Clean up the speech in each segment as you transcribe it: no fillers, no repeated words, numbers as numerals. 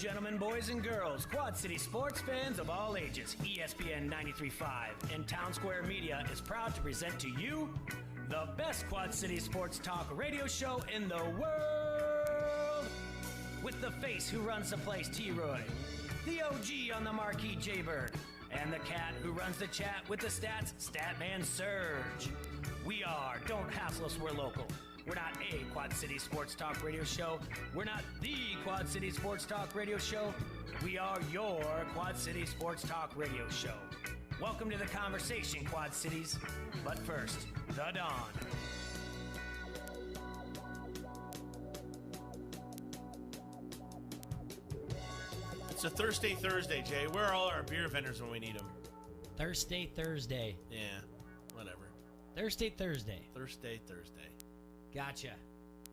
gentlemen, boys and girls, Quad City sports fans of all ages, ESPN 93.5 and Town Square Media is proud to present to you the best Quad City sports talk radio show in the world. With the face who runs the place, T-Roy, the OG on the marquee, J-Bird, and the cat who runs the chat with the stats, Statman Surge. We are Don't Hassle Us, We're Local. We're not a Quad City Sports Talk radio show. We're not the Quad City Sports Talk radio show. We are your Quad City Sports Talk radio show. Welcome to the conversation, Quad Cities. But first, the Dawn. It's a Thursday, Jay. Where are all our beer vendors when we need them? Thursday. Yeah, whatever. Thursday. Gotcha.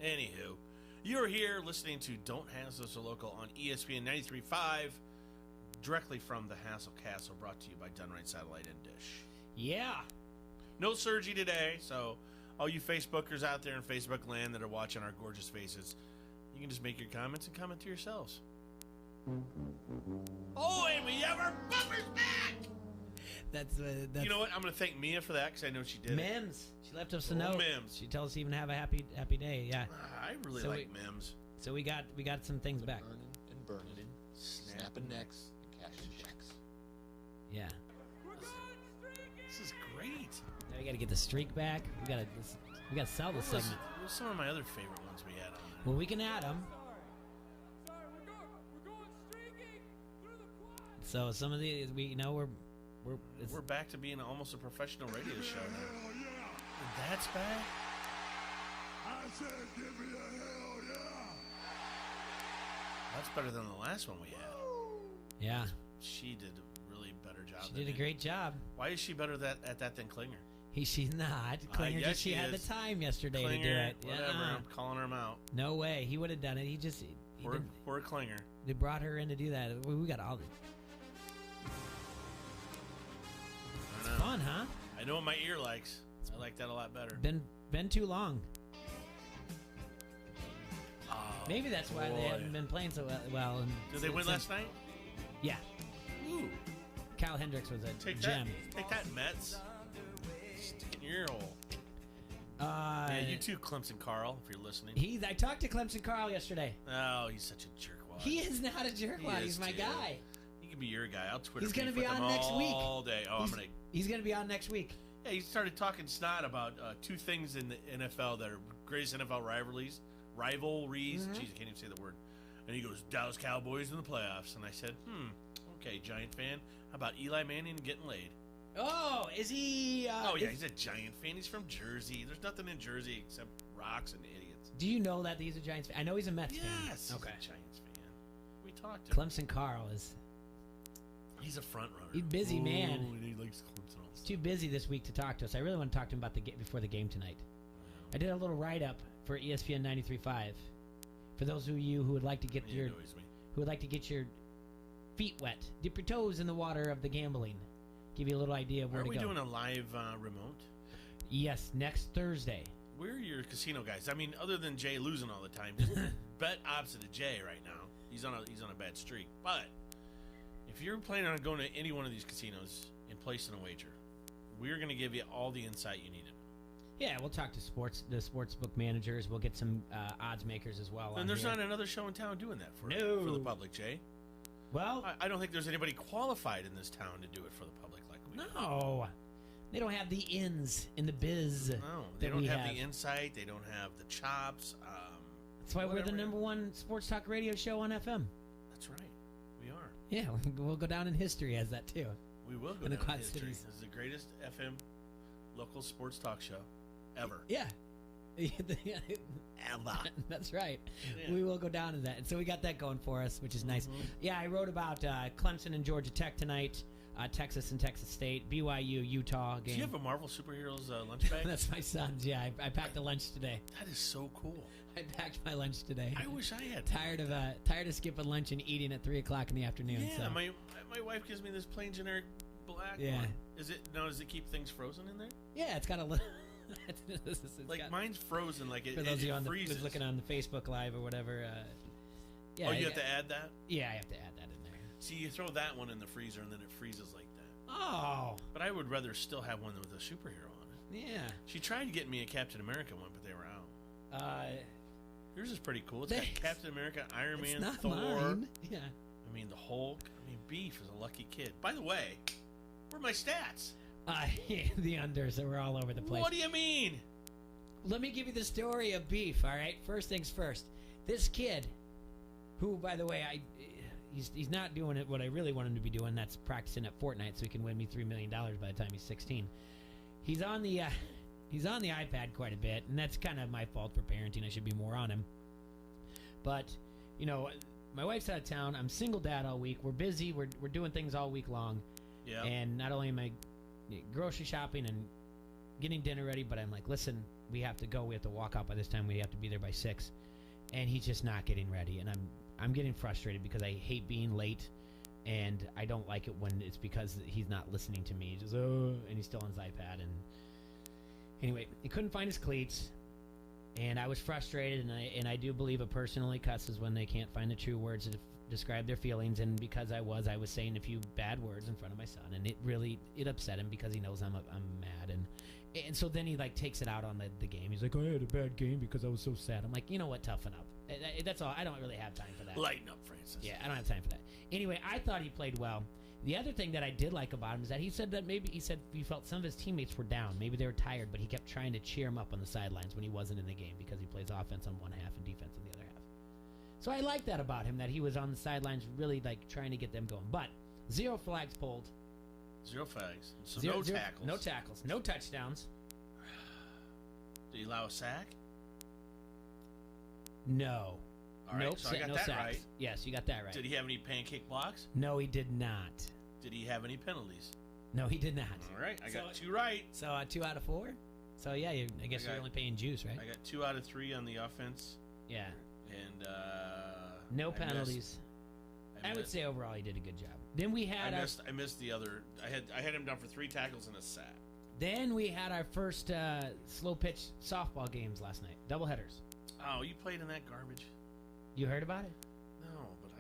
Anywho, you're here listening to Don't Hassle Us Local on ESPN 93.5, directly from the Hassle Castle, brought to you by Dunright Satellite and Dish. Yeah. No Sergi today, so all you Facebookers out there in Facebook land that are watching our gorgeous faces, you can just make your comments and comment to yourselves. Oh, and we have our bumpers back! That's You know what? I'm going to thank Mia for that because I know she did. Mims. She left us a note. Mims. She tells us to even have a happy day. Yeah. I really like Mims. So we got some things back. Burning, snapping necks, and cashing checks. Yeah. This is great. Now we got to get the streak back. We got to sell this segment. What was some of my other favorite ones we had on there? Well, we can add them. So some of these We're back to being almost a professional radio show now. Yeah. That's back? I said give me a hell yeah. That's better than the last one we had. Yeah. She did a really better job. She did a great job. Why is she better at that than Klinger? She's not. Klinger yes, she had the time yesterday Klinger, to do it. Whatever, Yeah. I'm calling him out. No way. He would have done it. He Poor Klinger. They brought her in to do that. We got all the... It's fun, huh? I know what my ear likes. I like that a lot better. Been too long. Oh, Maybe that's why they haven't been playing so well. Did they win last night? Yeah. Ooh. Kyle Hendricks was a Take gem. Take that, Mets. Stick it in your ear hole. Yeah, you too, Clemson Carl, if you're listening. I talked to Clemson Carl yesterday. Oh, he's such a jerkwad. He is not a jerkwad. He's my guy. He can be your guy. I'll Twitter. He's going to be on next week all day. Oh, He's going to be on next week. Yeah, he started talking snot about two things in the NFL that are greatest NFL rivalries. Mm-hmm. Jeez, I can't even say the word. And he goes, Dallas Cowboys in the playoffs. And I said, okay, Giant fan. How about Eli Manning getting laid? Oh, is he? He's a Giant fan. He's from Jersey. There's nothing in Jersey except rocks and idiots. Do you know that he's a Giants fan? I know he's a Mets fan. Yes, okay. He's a Giants fan. We talked to him. Clemson Carl is... He's a front runner. He's a busy man. And he likes Clemson. He's too busy this week to talk to us. I really want to talk to him about before the game tonight. I did a little write-up for ESPN 93.5. For those of you who would like to get your feet wet, dip your toes in the water of the gambling. Give you a little idea of where to go. Are we doing a live remote? Yes, next Thursday. We're your casino guys. I mean, other than Jay losing all the time, just bet opposite of Jay right now. He's on a bad streak. But if you're planning on going to any one of these casinos and placing a wager, we're going to give you all the insight you needed. Yeah, we'll talk to the sports book managers. We'll get some odds makers as well. And there's not another show in town doing that for the public, Jay. Well, I don't think there's anybody qualified in this town to do it for the public like we do. No. They don't have the ins in the biz. No, they don't have the insight. They don't have the chops. That's why we're the number one sports talk radio show on FM. That's right. We are. Yeah, we'll go down in history as that, too. We will go down in history. This is the greatest FM local sports talk show ever. Yeah. Ever. That's right. Yeah. We will go down to that. And so we got that going for us, which is nice. Yeah, I wrote about Clemson and Georgia Tech tonight, Texas and Texas State, BYU, Utah game. Do you have a Marvel Superheroes lunch bag? That's my son's, yeah. I packed a lunch today. That is so cool. I packed my lunch today. I wish I had tired of skipping lunch and eating at 3 o'clock in the afternoon. Yeah, so. my wife gives me this plain generic black one. Does it keep things frozen in there? Yeah, it's got a little... mine's frozen, like it, for those of you freezes. Who's looking on the Facebook Live or whatever, Yeah, Oh, you have to add that? Yeah, I have to add that in there. See, you throw that one in the freezer and then it freezes like that. Oh, But I would rather still have one with a superhero on it. yeah. She tried to get me a Captain America one, but they were out. Yours is pretty cool. It's got Thanks. Captain America, Iron It's Man, not Thor. mine. Yeah. I mean, the Hulk. I mean, Beef is a lucky kid. By the way, where are my stats? The unders that were all over the place. What do you mean? Let me give you the story of Beef, all right? First things first. This kid, who, by the way, he's not doing it what I really want him to be doing. That's practicing at Fortnite so he can win me $3 million by the time he's 16. He's on the iPad quite a bit, and that's kind of my fault for parenting. I should be more on him. But, you know, my wife's out of town. I'm single dad all week. We're busy. We're doing things all week long. Yeah. And not only am I grocery shopping and getting dinner ready, but I'm like, listen, we have to go. We have to walk out by this time. We have to be there by 6. And he's just not getting ready. And I'm getting frustrated because I hate being late. And I don't like it when it's because he's not listening to me. Just, and he's still on his iPad. And anyway, he couldn't find his cleats. And I was frustrated. And I do believe a person only cusses when they can't find the true words to describe their feelings. And because I was saying a few bad words in front of my son. And it upset him because he knows I'm mad. And so then he like takes it out on the game. He's like, I had a bad game because I was so sad. I'm like, you know what? Toughen up. That's all. I don't really have time for that. Lighten up, Francis. Yeah, I don't have time for that. Anyway, I thought he played well. The other thing that I did like about him is that he said he felt some of his teammates were down. Maybe they were tired, but he kept trying to cheer him up on the sidelines when he wasn't in the game because he plays offense on one half and defense on the other half. So I like that about him, that he was on the sidelines really like trying to get them going. But 0 flags pulled. 0 flags. So Zero- no zero- tackles. No tackles. No touchdowns. Did he allow a sack? No. All right, Nope, so I got no that sacks. right. Yes, you got that right. Did he have any pancake blocks? No, he did not. Did he have any penalties? No, he did not. All right, I got So- 2 right. So 2 out of 4. So yeah, I guess got- you're only paying juice, right? I got 2 out of 3 on the offense, Yeah. and No I penalties. missed- I would say overall he did a good job. Then we had I missed the other. I had him down for 3 tackles and a sack. then we had our first slow pitch softball games last night. Double headers. Oh, you played in that garbage? You heard about it? No, but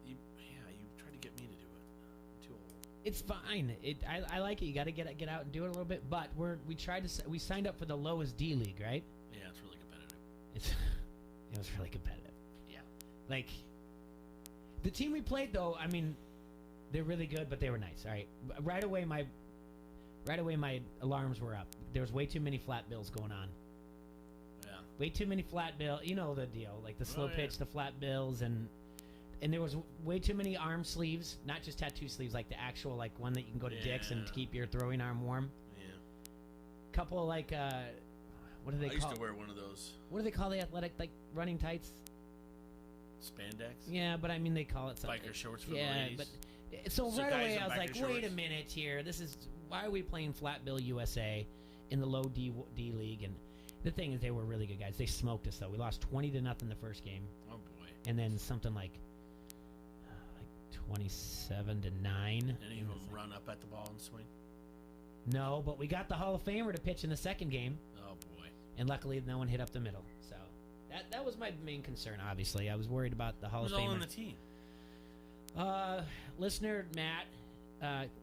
you tried to get me to do it. I'm too old. It's fine. I like it. You got to get out and do it a little bit. But we signed up for the lowest D league, right? Yeah, it's really competitive. It was really competitive. Yeah. Like the team we played though, I mean, they're really good, but they were nice. All right. Right away my alarms were up. There was way too many flat bills going on. Yeah. Way too many flat bill. You know the deal, like the slow yeah. pitch, the flat bills, and there was way too many arm sleeves, not just tattoo sleeves, like the actual like one that you can go to Dick's and Yeah. keep your throwing arm warm. Yeah. Couple of like what do they I call? used to wear one of those What do they call the athletic like running tights? spandex. Yeah, but I mean they call it something. Biker shorts for the Yeah, ladies. but so So right guys away in I was biker like, wait a shorts. minute here. Why are we playing flat bill USA in the low D league? And the thing is, they were really good guys. They smoked us though. We lost 20-0 the first game, Oh boy. and then something like 27-9. Any of them run up at the ball and swing? No, but we got the Hall of Famer to pitch in the second game, Oh boy. and luckily no one hit up the middle. So that was my main concern. Obviously, I was worried about the Hall Who's of all Famer. on the team? Listener Matt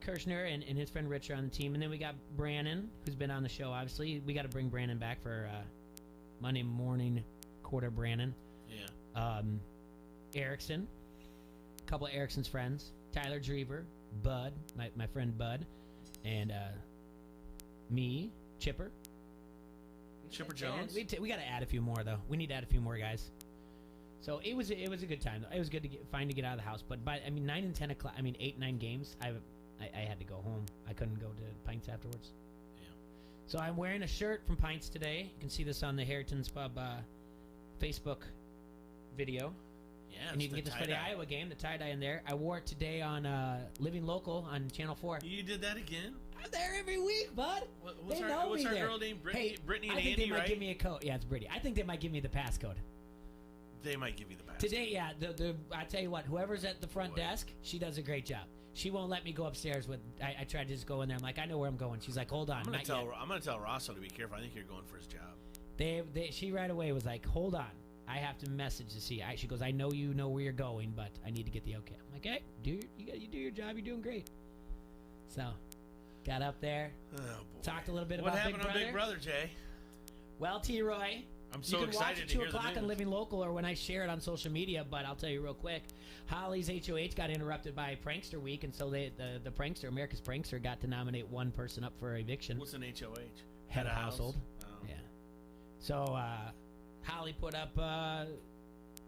Kirshner and his friend Rich are on the team, and then we got Brandon, who's been on the show. Obviously, we got to bring Brandon back for Monday morning quarter. Brandon, Yeah. Erickson, a couple of Erickson's friends, Tyler Drever, Bud, my friend Bud, and me, Chipper. Chipper And Jones. we got to add a few more though. We need to add a few more guys. So it was a good time. It was good to get out of the house. But 9 and 10 o'clock. 8-9 games. I had to go home. I couldn't go to Pints afterwards. Yeah. So I'm wearing a shirt from Pints today. You can see this on the Harrington's Pub Facebook video. Yeah. And you it's can get this for the tie-dye. Iowa game. The tie dye in there. I wore it today on Living Local on Channel 4. You did that again? I'm there every week, bud. What's They know what's me our there. girl named? Brittany, Hey, Brittany and I think Andy, they might right? give me a code. Yeah, it's Brittany. I think they might give me the passcode. They might give you the pass. Today, yeah. I tell you what, whoever's at the front Boy. desk, she does a great job. She won't let me go upstairs with. I tried to just go in there. I'm like, I know where I'm going. She's like, hold on. I'm gonna not tell yet. I'm gonna tell Rosso to be careful. I think you're going for his job. She right away was like, hold on. I have to message to see. She goes, I know you know where you're going, but I need to get the okay. I'm like, hey, you do your job. You're doing great. So, got up there. Oh, boy. Talked a little bit what about happened Big Brother. on Big Brother, Jay? Well, T-Roy, I'm so you can excited watch it to 2 hear the o'clock on news. Living Local or when I share it on social media, but I'll tell you real quick. Holly's HOH got interrupted by Prankster Week, and so the prankster, America's Prankster, got to nominate one person up for eviction. What's an HOH? Head of household. Oh. Yeah. So Holly put up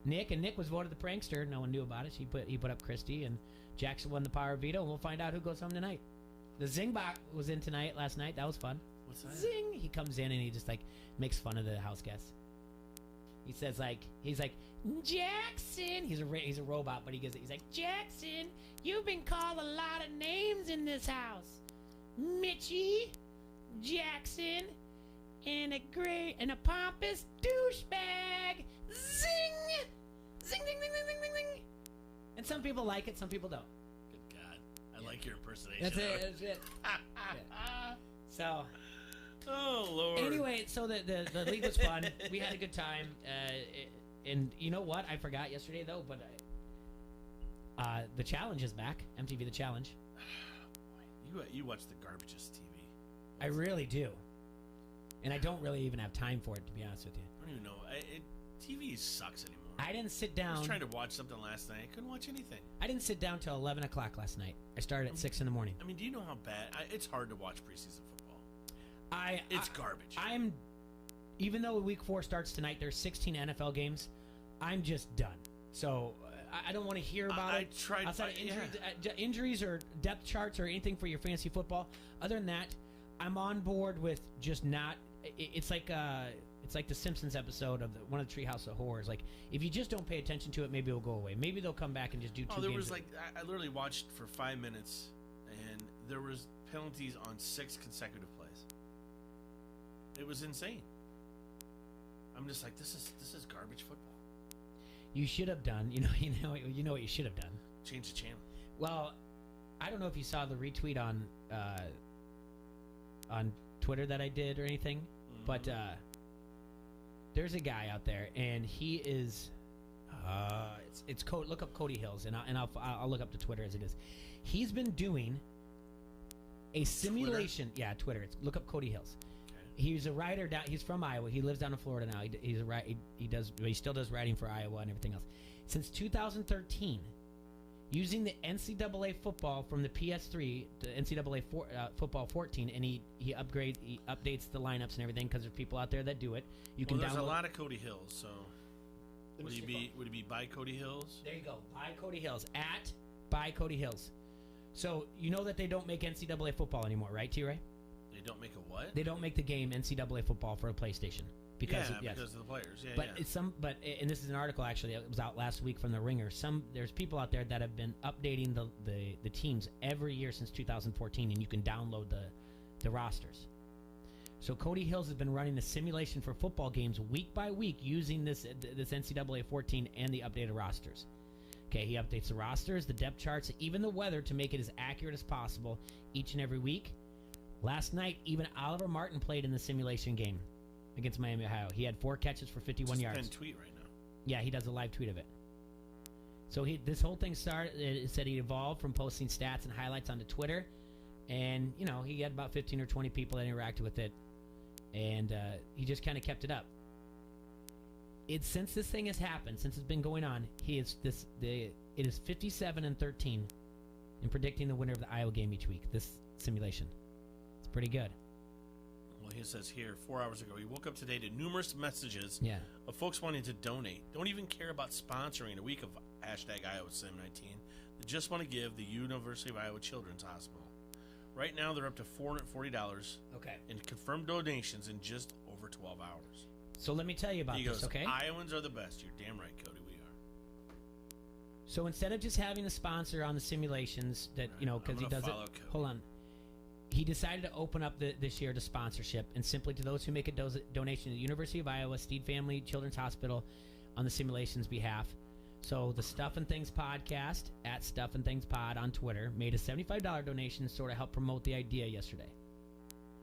Nick, and Nick was voted the prankster. No one knew about it. He put up Christy, and Jackson won the power of veto, and we'll find out who goes home tonight. The Zingbot was in last night. That was fun. What's that? Zing! He comes in and he just makes fun of the house guests. He says he's like Jackson. He's a robot, but he's like Jackson. You've been called a lot of names in this house, Mitchie, Jackson, and a pompous douchebag. Zing! Zing! Zing! Zing! Zing! Zing! Zing! Zing! And some people like it, some people don't. Good God. I like your impersonation. That's it. That's it. Yeah. So. Oh, Lord. Anyway, so the league was fun. We had a good time. And you know what? I forgot yesterday, though, but the challenge is back. MTV The Challenge. You watch the garbagest TV. I really do. And I don't really even have time for it, to be honest with you. I don't even know. TV sucks anymore. I didn't sit I down. was trying to watch something last night. I couldn't watch anything. I didn't sit down till 11 o'clock last night. I started at 6 in the morning. I mean, do you know how bad? It's hard to watch preseason football. It's garbage. Even though week 4 starts tonight, there's 16 NFL games. I'm just done. So I don't want to hear about it. Tried outside of injuries or depth charts or anything for your fantasy football. Other than that, I'm on board with just not. It's like the Simpsons episode of one of the Treehouse of Horrors. Like, if you just don't pay attention to it, maybe it'll go away. Maybe they'll come back and just do 2 games. There was I literally watched for 5 minutes, and there was penalties on 6 consecutive plays. It was insane. I'm just like, this is garbage football. You should have done. You know what you should have done. Change the channel. Well, I don't know if you saw the retweet on Twitter that I did or anything, but there's a guy out there, and he is. Look up Cody Hills, and I'll look up the Twitter as it is. He's been doing a simulation. Twitter? Yeah, Twitter. Look up Cody Hills. He's a writer down. He's from Iowa. He lives down in Florida now. He still does writing for Iowa and everything else. Since 2013, using the NCAA football from the PS3 to NCAA football 14, and he updates the lineups and everything because there's people out there that do it. You can there's download. a lot of Cody Hills. So would he be by Cody Hills? There you go. By Cody Hills at by Cody Hills. So you know that they don't make NCAA football anymore, right, T-Ray? They don't make a what? They don't make the game NCAA football for a PlayStation because of the players. And this is an article actually that was out last week from the Ringer. There's people out there that have been updating the teams every year since 2014, and you can download the rosters. So Cody Hills has been running the simulation for football games week by week using this NCAA 14 and the updated rosters. Okay, he updates the rosters, the depth charts, even the weather to make it as accurate as possible each and every week. Last night, even Oliver Martin played in the simulation game against Miami, Ohio. He had 4 catches for 51 yards. Just tweet right now. Yeah, he does a live tweet of it. So this whole thing started. It said he evolved from posting stats and highlights onto Twitter, and he had about 15 or 20 people that interacted with it, and he just kind of kept it up. Since this thing has happened, since it's been going on, it is 57-13 in predicting the winner of the Iowa game each week. This simulation. Pretty good. Well, he says here, 4 hours ago, he woke up today to numerous messages of folks wanting to donate. Don't even care about sponsoring a week of #IowaSim19. They just want to give the University of Iowa Children's Hospital. Right now, they're up to $440 in confirmed donations in just over 12 hours. So let me tell you about this, okay? Iowans are the best. You're damn right, Cody, we are. So instead of just having a sponsor on the simulations because he does it. Cody. Hold on. He decided to open up this year to sponsorship, and simply to those who make a donation to the University of Iowa Steed Family Children's Hospital on the simulation's behalf. So the Stuff and Things podcast at Stuff and Things Pod on Twitter made a $75 donation to sort of help promote the idea yesterday.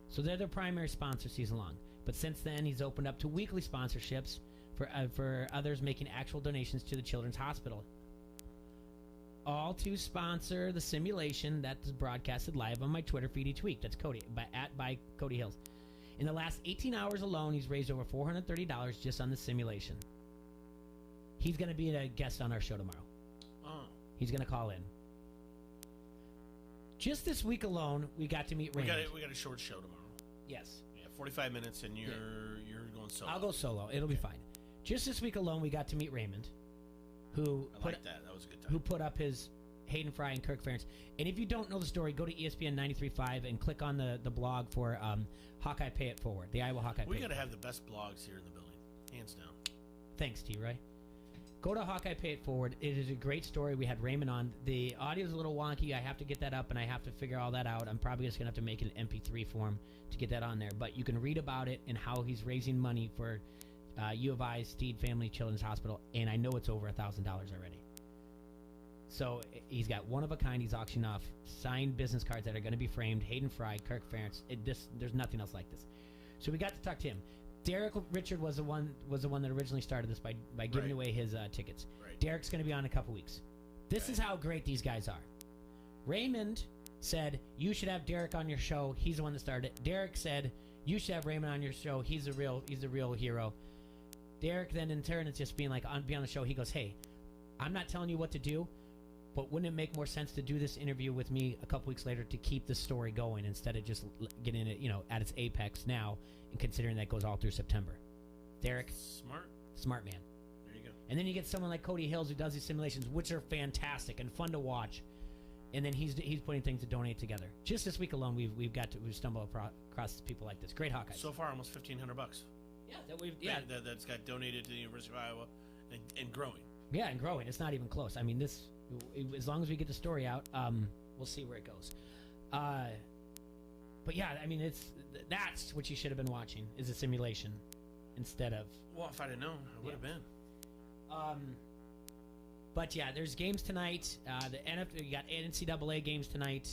So they're their primary sponsor season long. But since then, he's opened up to weekly sponsorships for others making actual donations to the Children's Hospital. All to sponsor the simulation that is broadcasted live on my Twitter feed each week. That's Cody, by Cody Hills. In the last 18 hours alone, he's raised over $430 just on the simulation. He's going to be a guest on our show tomorrow. Oh. He's going to call in. Just this week alone, we got to meet Raymond. We got a short show tomorrow. Yes. Yeah, 45 minutes, and you're going solo. I'll go solo. It'll be fine. Just this week alone, we got to meet Raymond, who That was a good time. who put up his Hayden Fry and Kirk Ferentz. And if you don't know the story, go to ESPN 93.5 and click on the blog for Hawkeye Pay It Forward, the Iowa Hawkeye. We Pay got to It have the best blogs here in the building, hands down. Thanks, T-Roy. Go to Hawkeye Pay It Forward. It is a great story. We had Raymond on. The audio is a little wonky. I have to get that up, and I have to figure all that out. I'm probably just going to have to make an MP3 form to get that on there. But you can read about it and how he's raising money for U of I, Steed Family Children's Hospital, and I know it's over $1,000 already. So he's got one of a kind. He's auctioning off signed business cards that are going to be framed. Hayden Fry, Kirk Ferentz. There's nothing else like this. So we got to talk to him. Derek Richard was the one that originally started this by giving away his tickets. Right. Derek's going to be on in a couple weeks. This is how great these guys are. Raymond said you should have Derek on your show. He's the one that started it. Derek said you should have Raymond on your show. He's the real hero. Derek then in turn is just being like be on the show. He goes, hey, I'm not telling you what to do, but wouldn't it make more sense to do this interview with me a couple weeks later to keep the story going instead of just getting it, at its apex now, and considering that goes all through September? Derek, smart man. There you go. And then you get someone like Cody Hills who does these simulations, which are fantastic and fun to watch. And then he's putting things to donate together. Just this week alone, we've stumbled across people like this. Great Hawkeyes. So far, almost $1,500. Yeah, that's got donated to the University of Iowa and growing. Yeah, and growing. It's not even close. I mean, as long as we get the story out, we'll see where it goes. But yeah, I mean, that's what you should have been watching, is a simulation instead of. Well, if I'd have known, I would have been. But yeah, there's games tonight. The NFL, you got NCAA games tonight.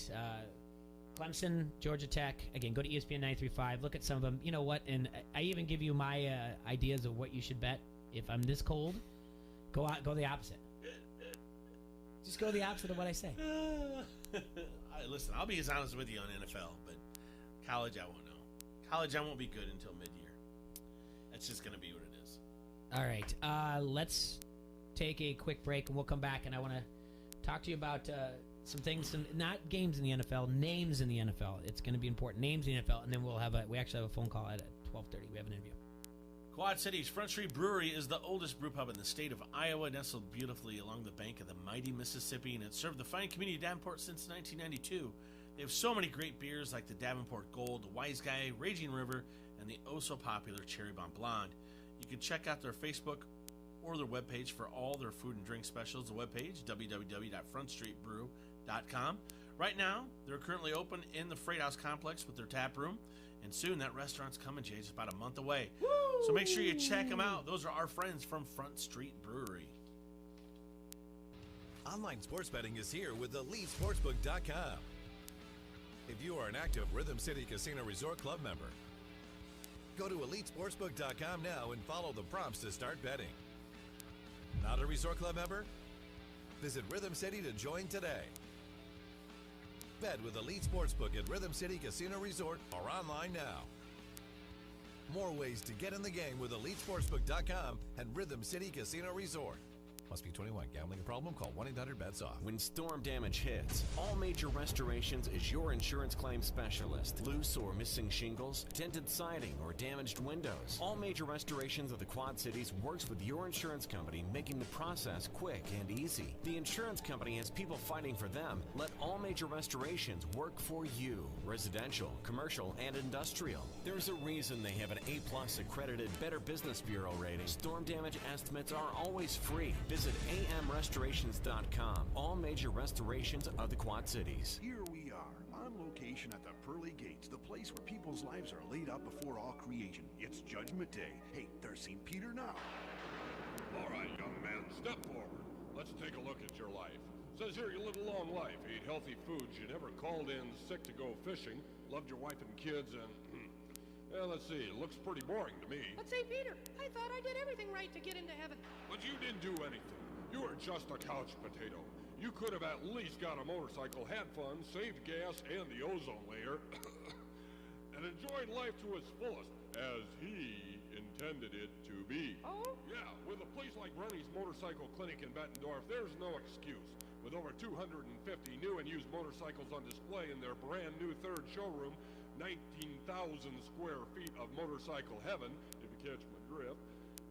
Clemson, Georgia Tech. Again, go to ESPN 93.5. Look at some of them. You know what? And I even give you my ideas of what you should bet. If I'm this cold, go the opposite. Just go the opposite of what I say. Listen, I'll be as honest with you on NFL, but college I won't know. College I won't be good until mid-year. That's just going to be what it is. All right. Let's take a quick break, and we'll come back, and I want to talk to you about some things, not games in the NFL, names in the NFL. It's going to be important. Names in the NFL, and then we actually have a phone call at 12:30. We have an interview. Quad Cities Front Street Brewery is the oldest brew pub in the state of Iowa, nestled beautifully along the bank of the mighty Mississippi, and it's served the fine community of Davenport since 1992. They have so many great beers like the Davenport Gold, the Wise Guy, Raging River, and the oh-so-popular Cherry Bomb Blonde. You can check out their Facebook or their webpage for all their food and drink specials. The webpage, www.frontstreetbrew.com. Right now, they're currently open in the Freight House complex with their tap room, and soon that restaurant's coming, Jay. It's about a month away. Woo! So make sure you check them out. Those are our friends from Front Street Brewery. Online sports betting is here with EliteSportsbook.com. If you are an active Rhythm City Casino Resort Club member, go to EliteSportsbook.com now and follow the prompts to start betting. Not a Resort Club member? Visit Rhythm City to join today. Bet with Elite Sportsbook at Rhythm City Casino Resort or online now. More ways to get in the game with EliteSportsbook.com and Rhythm City Casino Resort. Must be 21. Gambling a problem? Call 1-800-BETS-OFF. When storm damage hits, All Major Restorations is your insurance claim specialist. Loose or missing shingles, dented siding, or damaged windows. All Major Restorations of the Quad Cities works with your insurance company, making the process quick and easy. The insurance company has people fighting for them. Let All Major Restorations work for you. Residential, commercial, and industrial. There's a reason they have an A+ accredited Better Business Bureau rating. Storm damage estimates are always free. Visit amrestorations.com. All Major Restorations of the Quad Cities. Here we are, on location at the pearly gates, the place where people's lives are laid out before all creation. It's Judgment Day. Hey, there's St. Peter now. All right, young man, step forward. Let's take a look at your life. Says here you live a long life, ate healthy foods, you never called in sick to go fishing, loved your wife and kids, and Well, let's see. It looks pretty boring to me. But say, Peter, I thought I did everything right to get into heaven. But you didn't do anything. You were just a couch potato. You could have at least got a motorcycle, had fun, saved gas and the ozone layer, and enjoyed life to its fullest, as he intended it to be. Oh? Yeah, with a place like Rennie's Motorcycle Clinic in Bettendorf, there's no excuse. With over 250 new and used motorcycles on display in their brand new third showroom, 19,000 square feet of motorcycle heaven, if you catch my drift,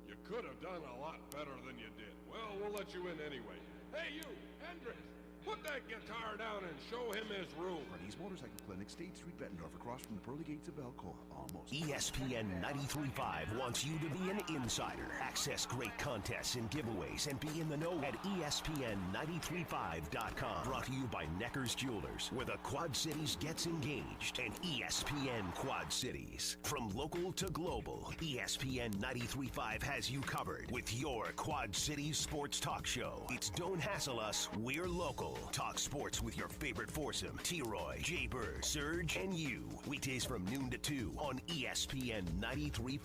you could have done a lot better than you did. Well, we'll let you in anyway. Hey, you, Hendrix, put that guitar down and show him his room. Rennie's Motorcycle Clinic, State Street, Bettendorf, across from the pearly gates of Alcoa. Almost. ESPN 93.5 wants you to be an insider. Access great contests and giveaways and be in the know at ESPN935.com. Brought to you by Necker's Jewelers, where the Quad Cities gets engaged, and ESPN Quad Cities. From local to global, ESPN 93.5 has you covered with your Quad Cities sports talk show. It's Don't Hassle Us, We're Local. Talk sports with your favorite foursome, T-Roy, Jay Bird, Serge, and you. Weekdays from noon to 2 on ESPN 93.5.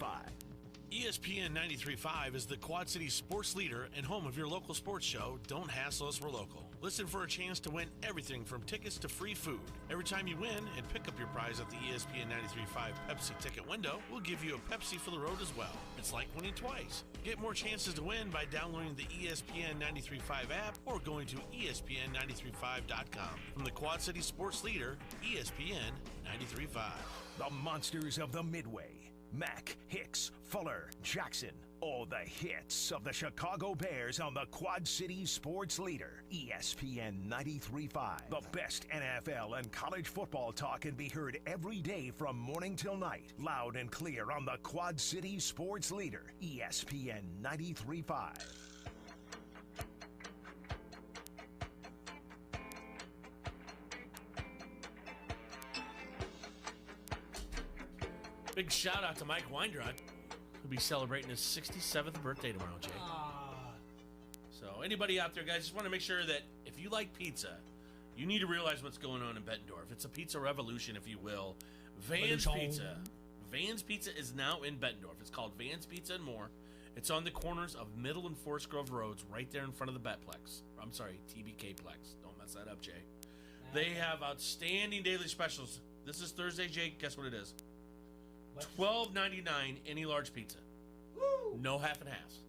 ESPN 93.5 is the Quad Cities sports leader and home of your local sports show, Don't Hassle Us, We're Local. Listen for a chance to win everything from tickets to free food. Every time you win and pick up your prize at the ESPN 93.5 Pepsi ticket window, we'll give you a Pepsi for the road as well. It's like winning twice. Get more chances to win by downloading the ESPN 93.5 app or going to ESPN935.com. From the Quad Cities sports leader, ESPN 93.5. The monsters of the Midway. Mack, Hicks, Fuller, Jackson. All the hits of the Chicago Bears on the Quad Cities sports leader, ESPN 93.5. The best NFL and college football talk can be heard every day from morning till night. Loud and clear on the Quad Cities sports leader, ESPN 93.5. Big shout out to Mike Weinrod, who'll be celebrating his 67th birthday tomorrow, Jay. So anybody out there, guys, just want to make sure that if you like pizza, you need to realize what's going on in Bettendorf. It's a pizza revolution, if you will. Vans Pizza is now in Bettendorf. It's called Vans Pizza and More. It's on the corners of Middle and Forest Grove Roads, right there in front of the Betplex. I'm sorry, TBK Plex. Don't mess that up, Jay. They have outstanding daily specials. This is Thursday, Jay. Guess what it is? $12.99 any large pizza. Woo! No half and halves.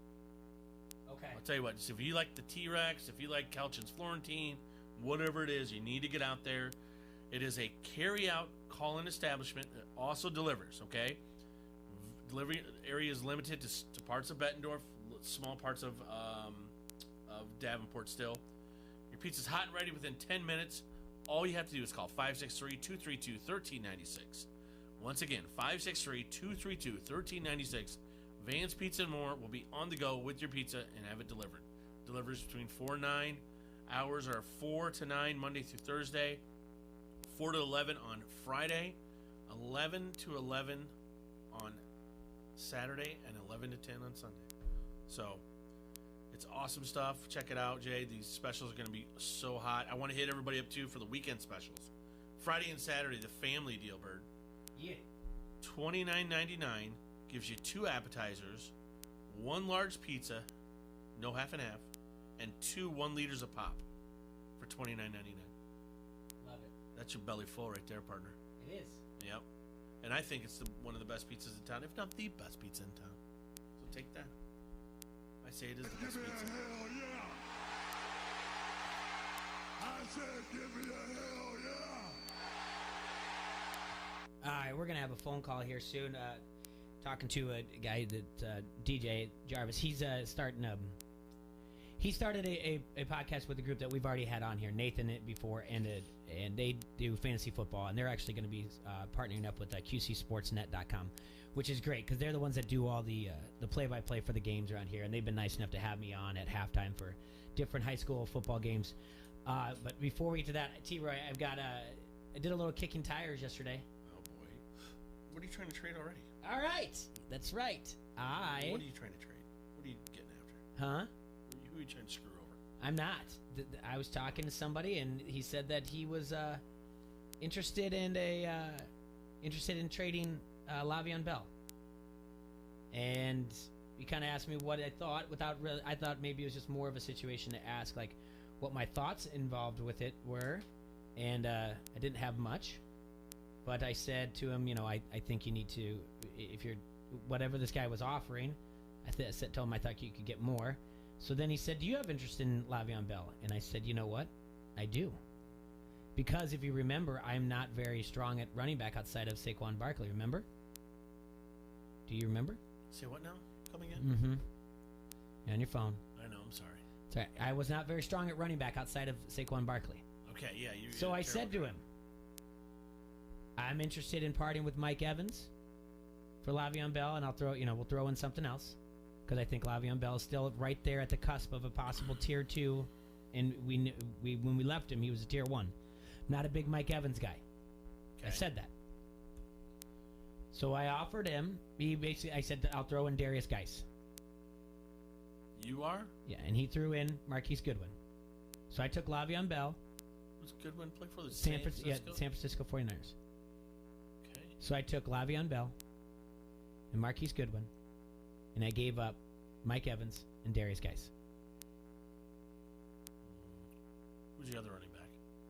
Okay. I'll tell you what, if you like the T-Rex, if you like Calchin's Florentine, whatever it is, you need to get out there. It is a carry-out call-in establishment that also delivers, okay? Delivery area is limited to parts of Bettendorf, small parts of Davenport still. Your pizza's hot and ready within 10 minutes. All you have to do is call 563-232-1396. Once again, 563-232-1396. Vans Pizza and More will be on the go with your pizza and have it delivered. Delivers between 4 and 9. Hours are 4 to 9 Monday through Thursday, 4 to 11 on Friday, 11 to 11 on Saturday, and 11 to 10 on Sunday. So, it's awesome stuff. Check it out, Jay. These specials are going to be so hot. I want to hit everybody up, too, for the weekend specials. Friday and Saturday, the family deal, Bird. Yeah. $29.99 gives you 2 appetizers, 1 large pizza, no half and half, and 2 1-liters of pop for $29.99. Love it. That's your belly full right there, partner. It is. Yep. And I think it's one of the best pizzas in town, if not the best pizza in town. So take that. I say it is the best Give me pizza. a hell yeah! I said give me a hell yeah! All right, we're going to have a phone call here soon. Talking to a guy that DJ Jarvis. He's starting he started a podcast with a group that we've already had on here, Nathan before, and they do fantasy football, and they're actually going to be partnering up with QCSportsNet.com, which is great because they're the ones that do all the play-by-play for the games around here, and they've been nice enough to have me on at halftime for different high school football games. But before we get to that, T-Roy, I did a little kicking tires yesterday. Oh, boy. What are you trying to trade already? All right. That's right. What are you trying to trade? What are you getting after? Huh? Who are you trying to screw over? I'm not. I was talking to somebody, and he said that he was interested in trading Le'Veon Bell. And you kind of asked me what I thought without really. I thought maybe it was just more of a situation to ask, like, what my thoughts involved with it were. And I didn't have much. But I said to him, I think you need to, if you're, whatever this guy was offering, told him I thought you could get more. So then he said, do you have interest in Le'Veon Bell? And I said, you know what? I do. Because if you remember, I'm not very strong at running back outside of Saquon Barkley, remember? Do you remember? Say what now? Coming in? Mm-hmm. You're on your phone. I know, I'm sorry. Sorry. I was not very strong at running back outside of Saquon Barkley. Okay, yeah. So I said to him, I'm interested in parting with Mike Evans for Le'Veon Bell, and I'll we'll throw in something else. Because I think Le'Veon Bell is still right there at the cusp of a possible Tier 2. And we when we left him, he was a Tier 1. Not a big Mike Evans guy. Okay. I said that. So I offered him. I said that I'll throw in Darius Geis. You are? Yeah, and he threw in Marquise Goodwin. So I took Le'Veon Bell. What's Goodwin play for? The San Francisco? Yeah, San Francisco 49ers. Okay. So I took Le'Veon Bell and Marquise Goodwin, and I gave up Mike Evans and Darius Geis. Who's the other running back?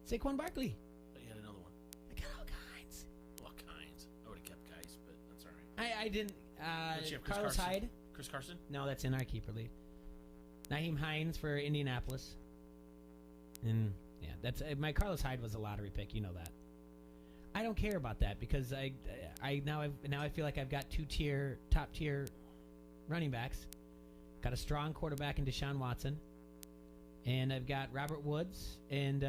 Saquon Barkley. But you had another one. I got all kinds. All kinds. I would have kept Geis, but that's all right. I didn't. Carlos Carson? Hyde. Chris Carson? No, that's in our keeper league. Naheem Hines for Indianapolis. And yeah, that's my Carlos Hyde was a lottery pick. You know that. I don't care about that because I now I feel like I've got top tier running backs. Got a strong quarterback in Deshaun Watson, and I've got Robert Woods and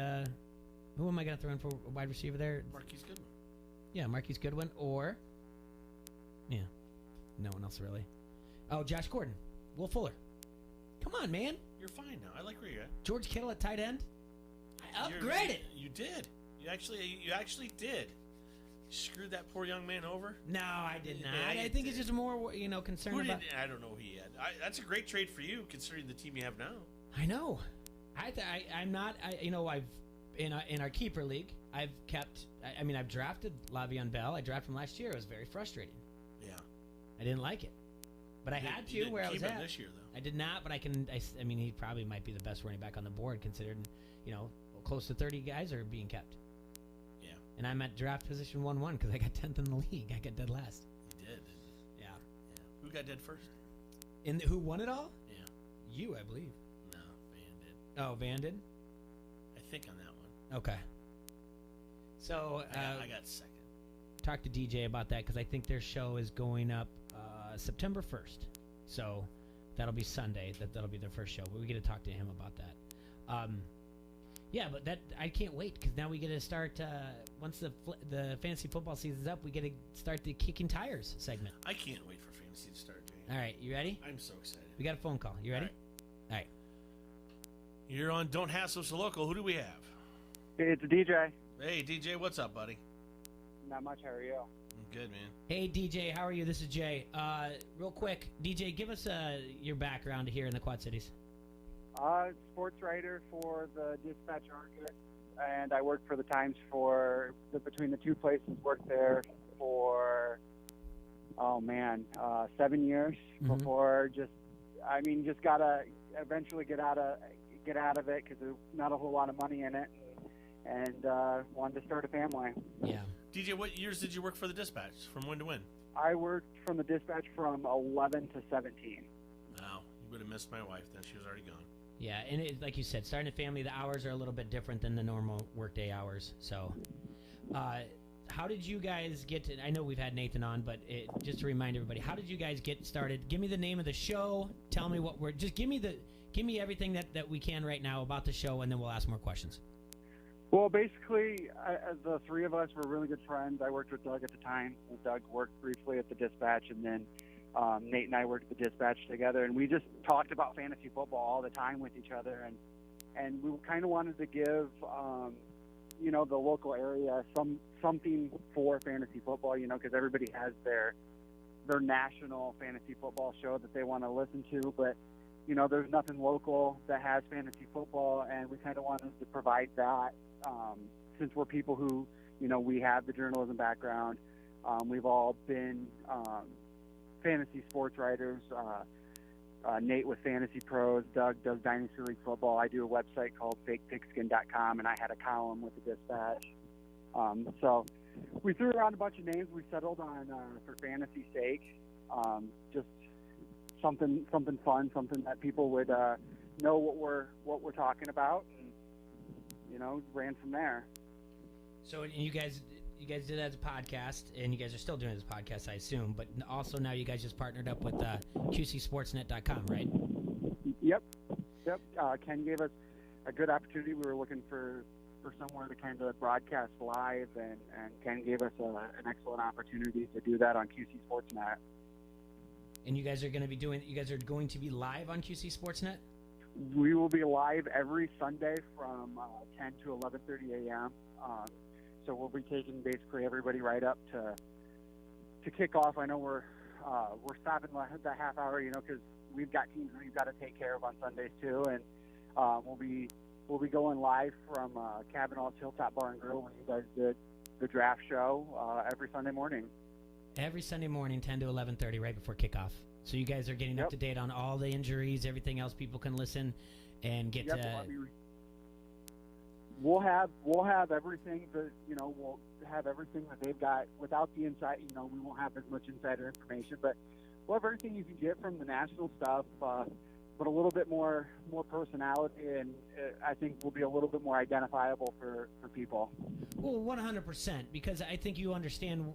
who am I going to throw in for a wide receiver there? Marquise Goodwin. Yeah, Marquise Goodwin or no one else really. Oh, Josh Gordon, Will Fuller. Come on, man. You're fine now. I like where you're at. George Kittle at tight end. I upgraded. You did. You actually did. Screwed that poor young man over? No, I did not. Yeah, I think it's just more, concerned about. I don't know who he had. That's a great trade for you, considering the team you have now. I know. I'm not. I've in our keeper league. I've kept. I've drafted Le'Veon Bell. I drafted him last year. It was very frustrating. Yeah. I didn't like it, but I had to where I was at. This year, though. I did not, but I can. He probably might be the best running back on the board, considered. Close to 30 guys are being kept. Yeah. And I'm at draft position 1-1 because I got 10th in the league. I got dead last. You did. Yeah. Who got dead first? Who won it all? Yeah. You, I believe. No, Van did. Oh, Van did? I think on that one. Okay. So I got second. Talk to DJ about that because I think their show is going up September 1st. So that'll be Sunday. That'll be their first show. But we get to talk to him about that. Yeah, but I can't wait because now we get to start once the fantasy football season's up. We get to start the kicking tires segment. I can't wait for fantasy to start, Jay. All right, you ready? I'm so excited. We got a phone call. You ready? All right. You're on Don't Hassle So Local. Who do we have? It's DJ. Hey, DJ, what's up, buddy? Not much. How are you? I'm good, man. Hey, DJ, how are you? This is Jay. Real quick, DJ, give us your background here in the Quad Cities. Sports writer for the Dispatch Argus, and I worked for the Times for between the two places. Worked there for 7 years before just gotta eventually get out of it because there's not a whole lot of money in it, and wanted to start a family. Yeah. DJ, what years did you work for the Dispatch? From when to when? I worked from the Dispatch from 11 to 17. Wow, you would have missed my wife then. She was already gone. Yeah, and like you said, starting a family, the hours are a little bit different than the normal workday hours. So, how did you guys get to? I know we've had Nathan on, but just to remind everybody, how did you guys get started? Give me the name of the show. Tell me what give me everything that we can right now about the show, and then we'll ask more questions. Well, basically, the three of us were really good friends. I worked with Doug at the time. Doug worked briefly at the Dispatch, and then Nate and I worked at the Dispatch together, and we just talked about fantasy football all the time with each other, and we kind of wanted to give, the local area something for fantasy football, because everybody has their national fantasy football show that they want to listen to, but, there's nothing local that has fantasy football, and we kind of wanted to provide that since we're people who, we have the journalism background. We've all been fantasy sports writers. Nate with Fantasy Pros, Doug does Dynasty League football. I do a website called fakepigskin.com, and I had a column with the Dispatch. So we threw around a bunch of names. We settled on, for fantasy's sake, just something fun, something that people would know what we're talking about, and ran from there. So you guys did that as a podcast, and you guys are still doing it as a podcast, I assume. But also now you guys just partnered up with QCSportsNet.com, right? Yep. Ken gave us a good opportunity. We were looking for somewhere to kind of broadcast live, and Ken gave us an excellent opportunity to do that on QC Sportsnet. And you guys are going to be live on QC Sportsnet? We will be live every Sunday from 10 to 11:30 a.m. So we'll be taking basically everybody right up to kick off. I know we're stopping the half hour, because we've got teams that we've got to take care of on Sundays too, and we'll be going live from Cabanaw's Hilltop Bar and Grill when you guys did the draft show every Sunday morning. Every Sunday morning, 10 to 11:30, right before kickoff. So you guys are getting up to date on all the injuries, everything else. People can listen and get to. We'll have everything that we'll have everything that they've got without the inside. We won't have as much insider information, but we'll have everything you can get from the national stuff, but a little bit more personality, and I think we'll be a little bit more identifiable for people. Well, 100%, because I think you understand.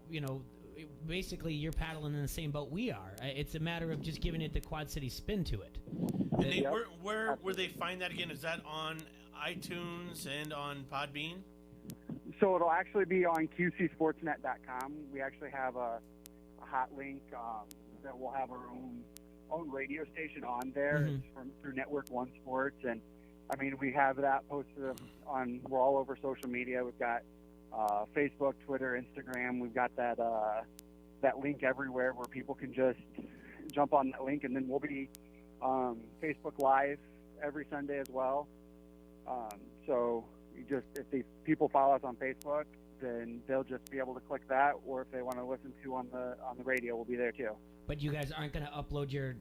Basically, you're paddling in the same boat we are. It's a matter of just giving it the Quad City spin to it. And where they find that again? Is that on iTunes and on Podbean? So it'll actually be on QCSportsNet.com. We actually have a hot link that will have our own radio station on there. Mm-hmm. It's through Network One Sports, and I mean we have that posted on. We're all over social media. We've got Facebook, Twitter, Instagram. We've got that link everywhere where people can just jump on that link, and then we'll be Facebook Live every Sunday as well. So if these people follow us on Facebook, then they'll just be able to click that, or if they want to listen to on the radio, we'll be there too. But you guys aren't going to upload your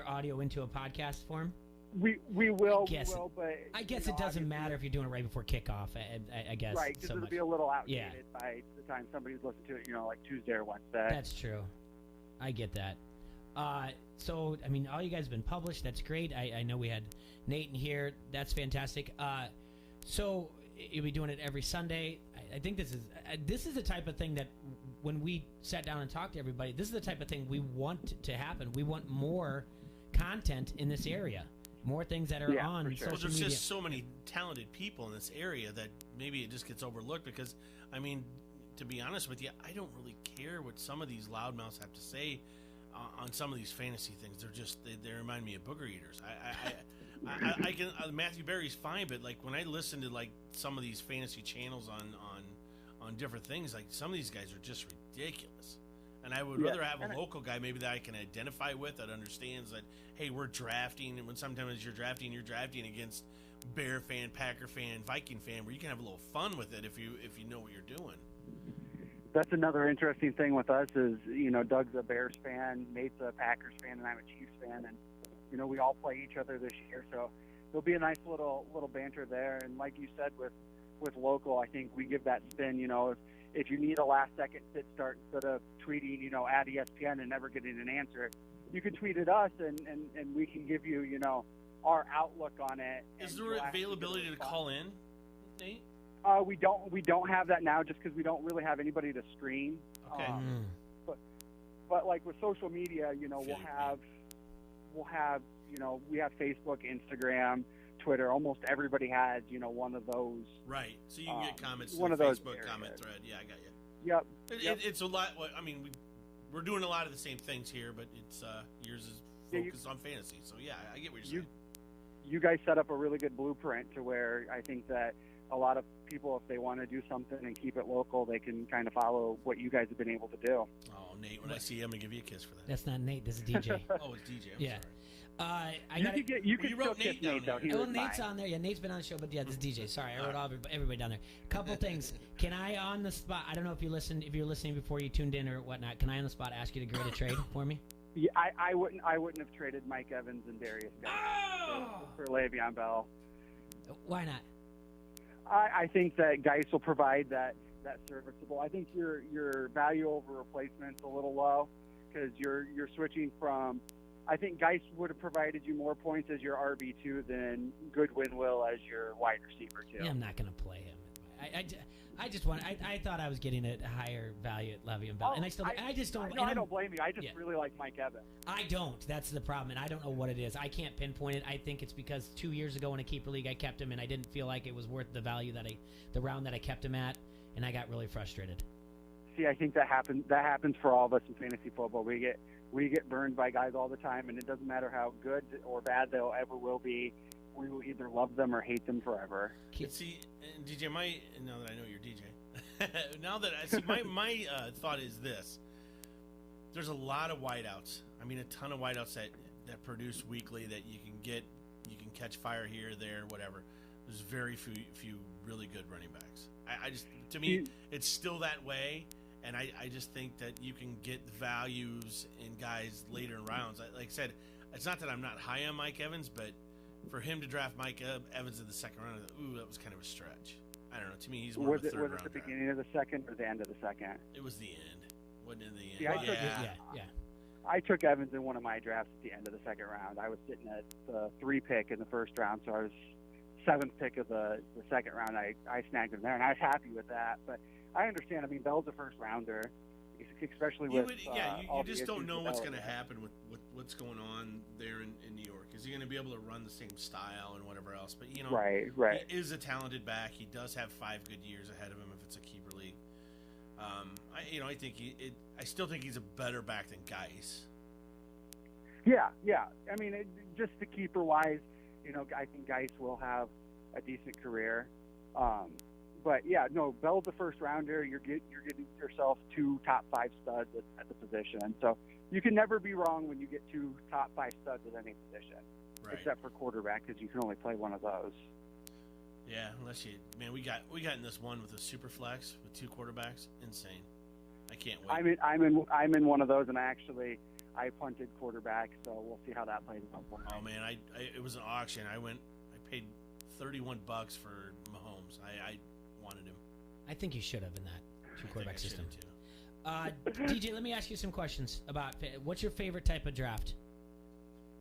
audio into a podcast form? We will, but I guess it doesn't matter if you're doing it right before kickoff. I guess right, because it'll be a little outdated by the time somebody's listened to it. Like Tuesday or Wednesday. That's true. I get that. So I mean, all you guys have been published. That's great. I know we had Nate in here. That's fantastic. So you'll be doing it every Sunday. I think this is the type of thing that when we sat down and talked to everybody, this is the type of thing we want to happen. We want more content in this area. More things that are on social media. There's just so many talented people in this area that maybe it just gets overlooked because, I mean, to be honest with you, I don't really care what some of these loudmouths have to say on some of these fantasy things. They're just, they remind me of booger eaters. I can, Matthew Berry's fine, but like when I listen to like some of these fantasy channels on different things, like some of these guys are just ridiculous. And I would rather have a local guy maybe that I can identify with that understands that, hey, we're drafting, and when sometimes you're drafting against Bear fan, Packer fan, Viking fan, where you can have a little fun with it if you know what you're doing. That's another interesting thing with us is, Doug's a Bears fan, Nate's a Packers fan, and I'm a Chiefs fan, and we all play each other this year, so there'll be a nice little banter there. And like you said, with local, I think we give that spin. If you need a last-second sit start, instead of tweeting, at ESPN and never getting an answer, you can tweet at us, and we can give you, our outlook on it. Is there availability to call in, Nate? We don't have that now, just because we don't really have anybody to screen. Okay. But like with social media, we'll have we have Facebook, Instagram, Twitter. Almost everybody has one of those. Right. So you can get comments to one the of those Facebook areas. comment thread. Yeah, I got you. Yep. It's a lot. I mean, we're doing a lot of the same things here, but it's yours is focused on fantasy. So yeah, I get what you're saying. You guys set up a really good blueprint to where I think that a lot of people, if they want to do something and keep it local, they can kind of follow what you guys have been able to do. Oh, Nate, when I see you, I'm going to give you a kiss for that. That's not Nate. This is DJ. Oh, it's DJ. I'm sorry. You can still kiss Nate, though. Oh, Nate's on there. Yeah, Nate's been on the show, but yeah, this is DJ. Sorry, I wrote everybody down there. Couple things. Can I, on the spot, I don't know if you're listening before you tuned in or whatnot, can I on the spot ask you to grade a trade for me? Yeah, I wouldn't have traded Mike Evans and Darius for Le'Veon Bell. Why not? I think that Geis will provide that serviceable. I think your value over replacement's a little low because you're switching from. I think Geis would have provided you more points as your RB2 than Goodwin will as your wide receiver too. Yeah, I'm not going to play him. I just want. I thought I was getting a higher value at Le'Veon Bell, and I just don't. No, I don't blame you. I just really like Mike Evans. I don't. That's the problem, and I don't know what it is. I can't pinpoint it. I think it's because 2 years ago in a keeper league I kept him, and I didn't feel like it was worth the value the round that I kept him at, and I got really frustrated. See, I think that happens for all of us in fantasy football. We get burned by guys all the time, and it doesn't matter how good or bad they'll ever will be. We will either love them or hate them forever. See, DJ, now that I know you're DJ, now that I see my thought is this: there's a lot of wideouts. I mean, a ton of wideouts that produce weekly that you can catch fire here, there, whatever. There's very few really good running backs. To me, it's still that way, and I just think that you can get values in guys later in rounds. Like I said, it's not that I'm not high on Mike Evans, but for him to draft Mike Evans in the second round, that was kind of a stretch. I don't know. To me, he's more of a third round. Was it the beginning of the second or the end of the second? It was the end. Wasn't it the end? Yeah. I took Evans in one of my drafts at the end of the second round. I was sitting at the 3 pick in the first round, so I was 7th pick of the second round. I snagged him there, and I was happy with that. But I understand. I mean, Bell's a first rounder, especially with you just don't know what's going to happen with what's going on there in New York. Is he going to be able to run the same style and whatever else? But right. He is a talented back. He does have 5 good years ahead of him if it's a keeper league. I still think he's a better back than Geis. Yeah. I mean, just the keeper wise, I think Geis will have a decent career. But yeah, no, Bell's the first rounder. You're getting yourself 2 top 5 studs at the position. So you can never be wrong when you get 2 top 5 studs at any position, except for quarterback because you can only play one of those. Yeah, we got in this one with a super flex with 2 quarterbacks. Insane. I can't wait. I'm in one of those, and I punted quarterback, so we'll see how that plays out. Oh man, it was an auction. I paid $31 for Mahomes. I wanted him. I think you should have in that 2 quarterback system. DJ, let me ask you some questions about what's your favorite type of draft?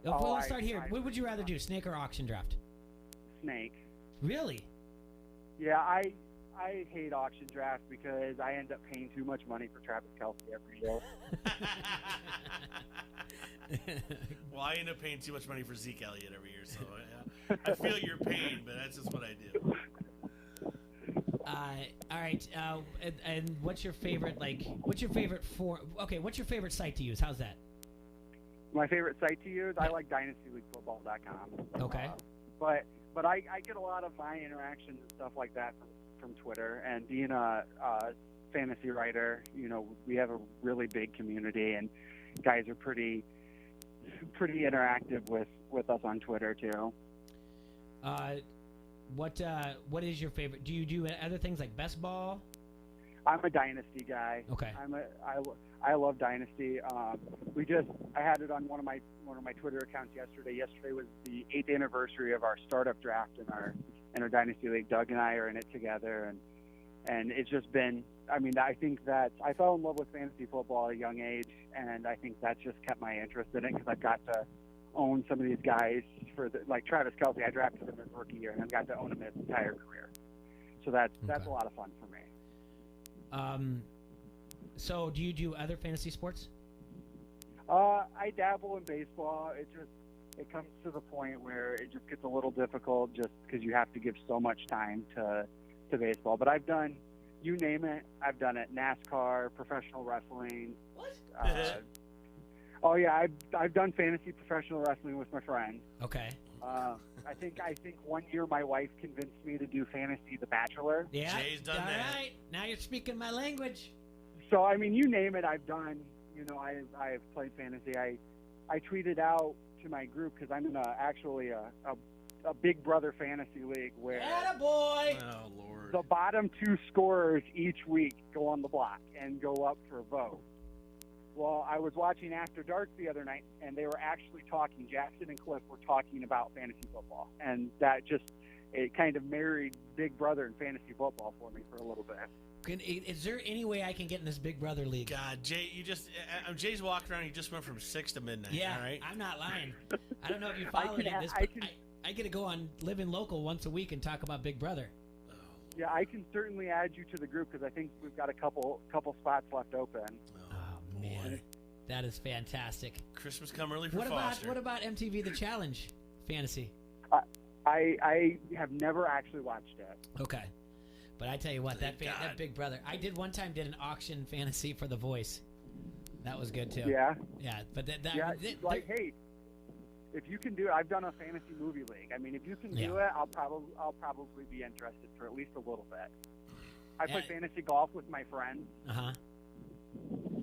Let's start here. What would you rather do, snake or auction draft? Snake. Really? Yeah, I hate auction drafts because I end up paying too much money for Travis Kelce every year. Well, I end up paying too much money for Zeke Elliott every year, so I feel your pain, but that's just what I do. All right. And what's your favorite? What's your favorite what's your favorite site to use? How's that? My favorite site to use? I like DynastyLeagueFootball.com. Okay. But I get a lot of my interactions and stuff like that from Twitter. And being a fantasy writer, we have a really big community, and guys are pretty interactive with us on Twitter too. What is your favorite? Do you do other things like best ball? I'm a Dynasty guy. Okay. I love Dynasty. I had it on one of my Twitter accounts yesterday. Yesterday was the 8th anniversary of our startup draft in our Dynasty League. Doug and I are in it together, and it's just been. I mean, I think that I fell in love with fantasy football at a young age, and I think that's just kept my interest in it because I've got to own some of these guys like Travis Kelce. I drafted him his rookie year, and I've got to own him his entire career. So that's a lot of fun for me. So do you do other fantasy sports? I dabble in baseball. It comes to the point where it just gets a little difficult just because you have to give so much time to baseball. But I've done, you name it, I've done it. NASCAR, professional wrestling. What? Oh yeah, I've done fantasy professional wrestling with my friend. Okay. I think one year my wife convinced me to do fantasy The Bachelor. Yeah, Jay's done all that. right. Now you're speaking my language. So I mean, you name it, I've done. You know, I've played fantasy. I tweeted out to my group because I'm in actually a Big Brother fantasy league where Attaboy! Oh Lord. the bottom 2 scorers each week go on the block and go up for a vote. Well, I was watching After Dark the other night, and they were actually talking. Jackson and Cliff were talking about fantasy football, and that it kind of married Big Brother and fantasy football for me for a little bit. Is there any way I can get in this Big Brother league? God, Jay, Jay's walking around. You just went from 6 to midnight. Yeah, all right? I'm not lying. I don't know if you follow any of this, but I get to go on Living Local once a week and talk about Big Brother. Yeah, I can certainly add you to the group because I think we've got a couple spots left open. Oh man, that is fantastic. Christmas come early for What Foster. about MTV The Challenge fantasy? I have never actually watched it. Okay, but I tell you what, that Big Brother. I did one time did an auction fantasy for The Voice. That was good too. Yeah. Yeah, but hey, if you can do it, I've done a fantasy movie league. I mean, if you can do it, I'll probably be interested for at least a little bit. I play fantasy golf with my friends. Uh-huh.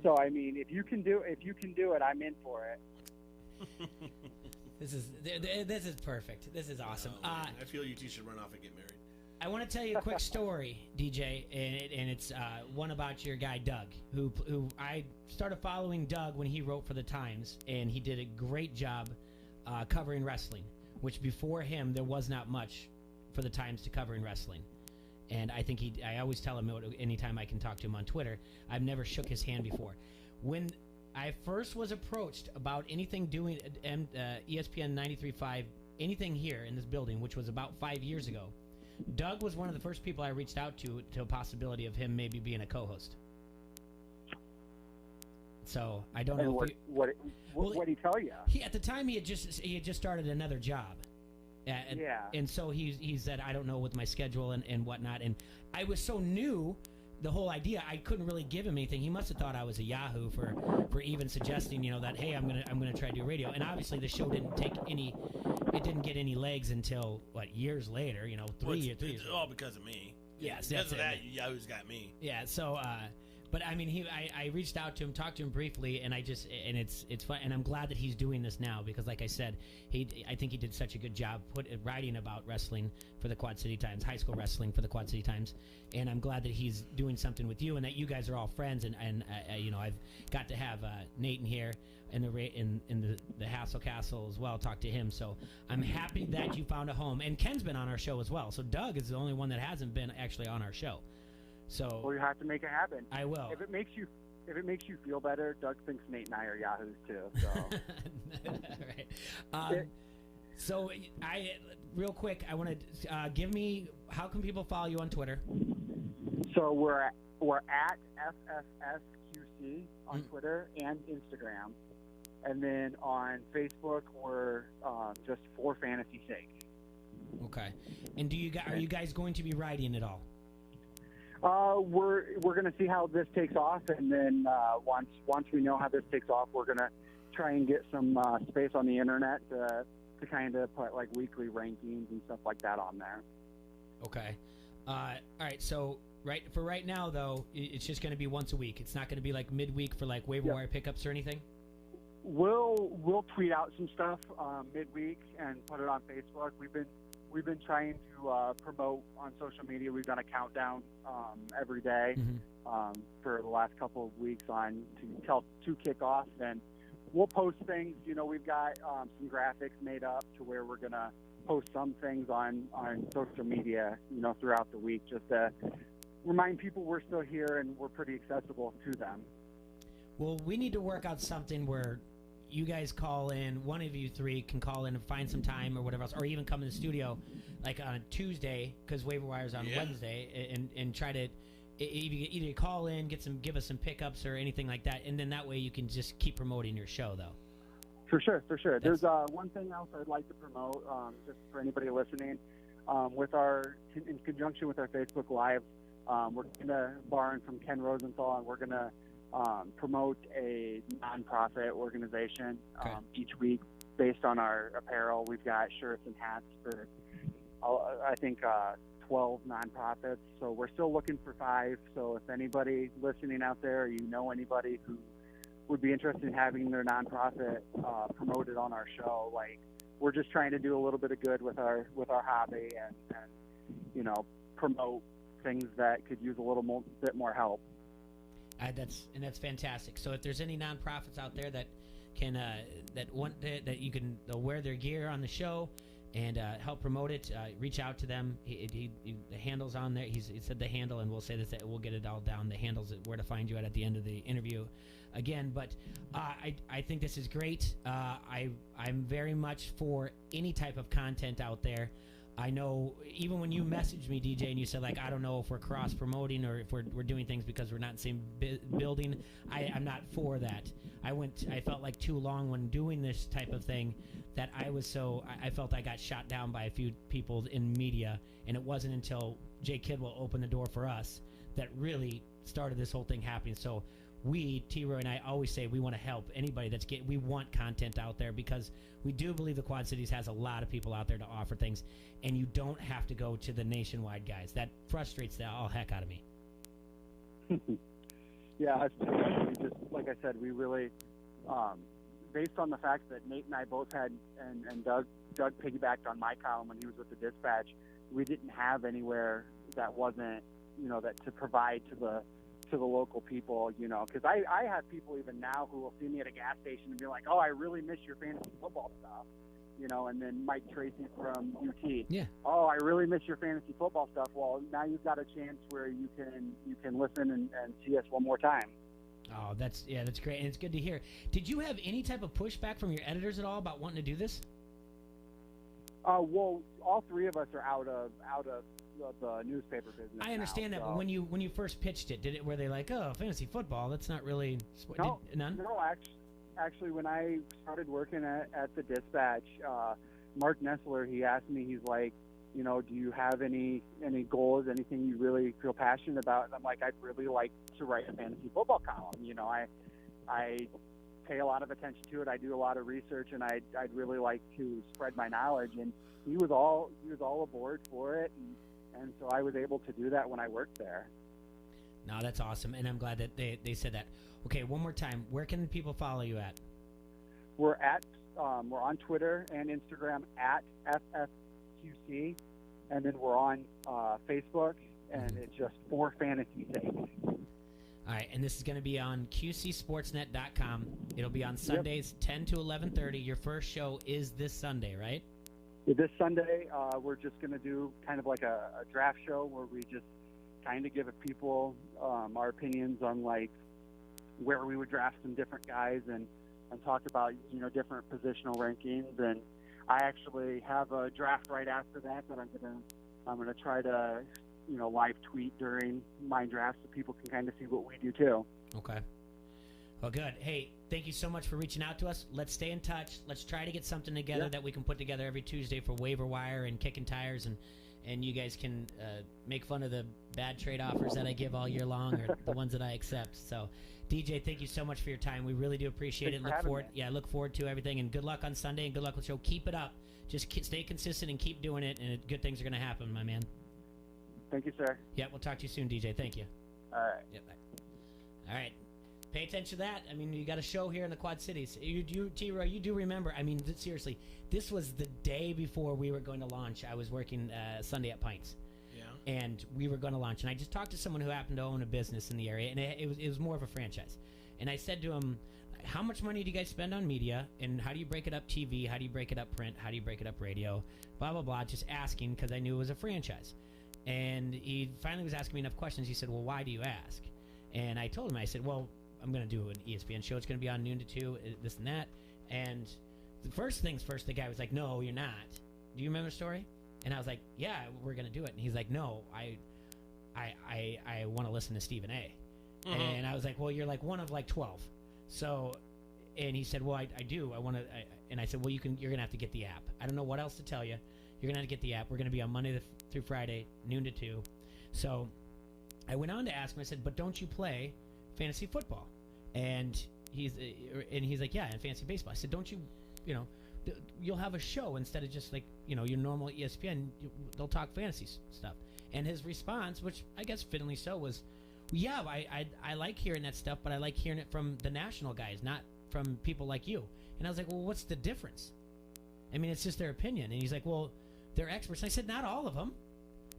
So I mean, if you can do it, I'm in for it. This is perfect. This is awesome. I feel you two should run off and get married. I want to tell you a quick story, DJ, and it's one about your guy Doug, who I started following Doug when he wrote for the Times, and he did a great job covering wrestling, which before him there was not much for the Times to cover in wrestling. And I think I always tell him anytime I can talk to him on Twitter, I've never shook his hand before. When I first was approached about anything doing ESPN 93.5, anything here in this building, which was about 5 years ago, Doug was one of the first people I reached out to a possibility of him maybe being a co-host. So I don't know. What did he tell you? At the time he had just started another job. And so he said, I don't know with my schedule and whatnot. And I was so new, the whole idea, I couldn't really give him anything. He must have thought I was a Yahoo for even suggesting, that, hey, I'm gonna try to do radio. And obviously the show didn't get any legs until years later, 3 years. It's all because of me. Yes, because of that, Yahoo's got me. Yeah, so but I mean, I reached out to him, talked to him briefly, and it's fun, and I'm glad that he's doing this now because, like I said, I think he did such a good job writing about wrestling for the Quad City Times, high school wrestling for the Quad City Times, and I'm glad that he's doing something with you and that you guys are all friends, and I've got to have Nate in here in the Hassel Castle as well, talk to him, so I'm happy that you found a home, and Ken's been on our show as well, so Doug is the only one that hasn't been actually on our show. So well, you have to make it happen. I will. If it makes you feel better, Doug thinks Nate and I are Yahoos too. So. Right. So real quick, I want to give me. How can people follow you on Twitter? So we're at FFSQC on Twitter and Instagram, and then on Facebook we're just For Fantasy Sake. Okay. And are you guys going to be writing at all? We're going to see how this takes off, and then once we know how this takes off, we're going to try and get some space on the internet to kind of put weekly rankings and stuff like that on there. Okay. All right. So right now though, it's just going to be once a week. It's not going to be midweek for waiver wire pickups or anything. We'll tweet out some stuff midweek and put it on Facebook. We've been trying to promote on social media. We've done a countdown every day for the last couple of weeks to kick off. And we'll post things. We've got some graphics made up to where we're gonna post some things on social media, throughout the week, just to remind people we're still here and we're pretty accessible to them. Well, we need to work out something where you guys call in, one of you three can call in and find some time or whatever else, or even come in the studio on a Tuesday because waiver wire's on Wednesday, and try to either call in, give us some pickups or anything like that, and then that way you can just keep promoting your show though. For sure. There's one thing else I'd like to promote, just for anybody listening, in conjunction with our Facebook Live, we're gonna borrow from Ken Rosenthal, and we're gonna promote a nonprofit organization each week based on our apparel. We've got shirts and hats for, I think, 12 nonprofits. So we're still looking for 5. So if anybody listening out there, or you know anybody who would be interested in having their nonprofit promoted on our show, like, we're just trying to do a little bit of good with our hobby and promote things that could use a little bit more help. That's fantastic. So if there's any nonprofits out there that can that you can wear their gear on the show and help promote it, reach out to them. The handle's on there. He said the handle, and we'll say this. We'll get it all down. The handle's where to find you at the end of the interview. Again, but I think this is great. I'm very much for any type of content out there. I know even when you messaged me, DJ, and you said, like, I don't know if we're cross-promoting or if we're doing things because we're not in the same building, I'm not for that. I felt like too long when doing this type of thing that I felt I got shot down by a few people in media, and it wasn't until Jay Kidwell opened the door for us that really started this whole thing happening. So T-Roy and I always say we want to help anybody we want content out there, because we do believe the Quad Cities has a lot of people out there to offer things, and you don't have to go to the nationwide guys. That frustrates the all heck out of me. Yeah, just like I said, we really, based on the fact that Nate and I both had, and Doug piggybacked on my column when he was with the Dispatch, we didn't have anywhere that wasn't, that to provide to the local people, because I have people even now who will see me at a gas station and be like, oh, I really miss your fantasy football stuff, and then Mike Tracy from UT. Yeah. Oh, I really miss your fantasy football stuff. Well, now you've got a chance where you can listen and see us one more time. Oh, that's great, and it's good to hear. Did you have any type of pushback from your editors at all about wanting to do this? Well, all 3 of us are out of the newspaper business. I understand now, that, so. but when you first pitched it, were they like, oh, fantasy football? That's not really. None. No, actually, when I started working at the Dispatch, Mark Nessler, he asked me, he's like, do you have any goals, anything you really feel passionate about? And I'm like, I'd really like to write a fantasy football column. I pay a lot of attention to it. I do a lot of research, and I'd really like to spread my knowledge. And he was all aboard for it, and so I was able to do that when I worked there. No, that's awesome, and I'm glad that they said that. Okay, one more time, where can people follow you at? We're on Twitter and Instagram at FFQC, and then we're on Facebook, and it's just for fantasy sake. All right, and this is going to be on QCSportsnet.com. It'll be on Sundays, 10 to 11:30. Your first show is this Sunday, right? This Sunday, we're just going to do kind of like a draft show where we just kind of give people our opinions on, like, where we would draft some different guys and talk about, different positional rankings. And I actually have a draft right after that I'm gonna try to, live tweet during my draft so people can kind of see what we do too. Okay. Well, good. Hey, thank you so much for reaching out to us. Let's stay in touch. Let's try to get something together that we can put together every Tuesday for Waiver Wire and Kicking Tires, and you guys can make fun of the bad trade offers that I give all year long, or the ones that I accept. So, DJ, thank you so much for your time. We really do appreciate it. Look forward to everything, and good luck on Sunday, and good luck with the show. Keep it up. Just stay consistent and keep doing it, and good things are going to happen, my man. Thank you, sir. Yeah, we'll talk to you soon, DJ. Thank you. All right. Yep. All right. Pay attention to that. I mean, you got a show here in the Quad Cities. T-Roy, you do remember. I mean, seriously, this was the day before we were going to launch. I was working Sunday at Pints. Yeah. And we were going to launch. And I just talked to someone who happened to own a business in the area, and it was more of a franchise. And I said to him, how much money do you guys spend on media, and how do you break it up TV? How do you break it up print? How do you break it up radio? Blah, blah, blah. Just asking because I knew it was a franchise. And he finally was asking me enough questions. He said, well, why do you ask? And I told him, I said, well, I'm going to do an ESPN show. It's going to be on noon to 2, this and that. And the first things first, the guy was like, no, you're not. Do you remember the story? And I was like, yeah, we're going to do it. And he's like, no, I want to listen to Stephen A. Mm-hmm. And I was like, well, you're like one of like 12. So, and he said, well, I do. I want to. And I said, well, you're going to have to get the app. I don't know what else to tell you. You're going to have to get the app. We're going to be on Monday through Friday, noon to 2. So I went on to ask him, I said, but don't you play fantasy football? And he's like, yeah, and fantasy baseball. I said, don't you you'll have a show instead of just like, your normal ESPN. They'll talk fantasy stuff. And his response, which I guess fittingly so, was, yeah, I like hearing that stuff, but I like hearing it from the national guys, not from people like you. And I was like, well, what's the difference? I mean, it's just their opinion. And he's like, well, they're experts. And I said, not all of them.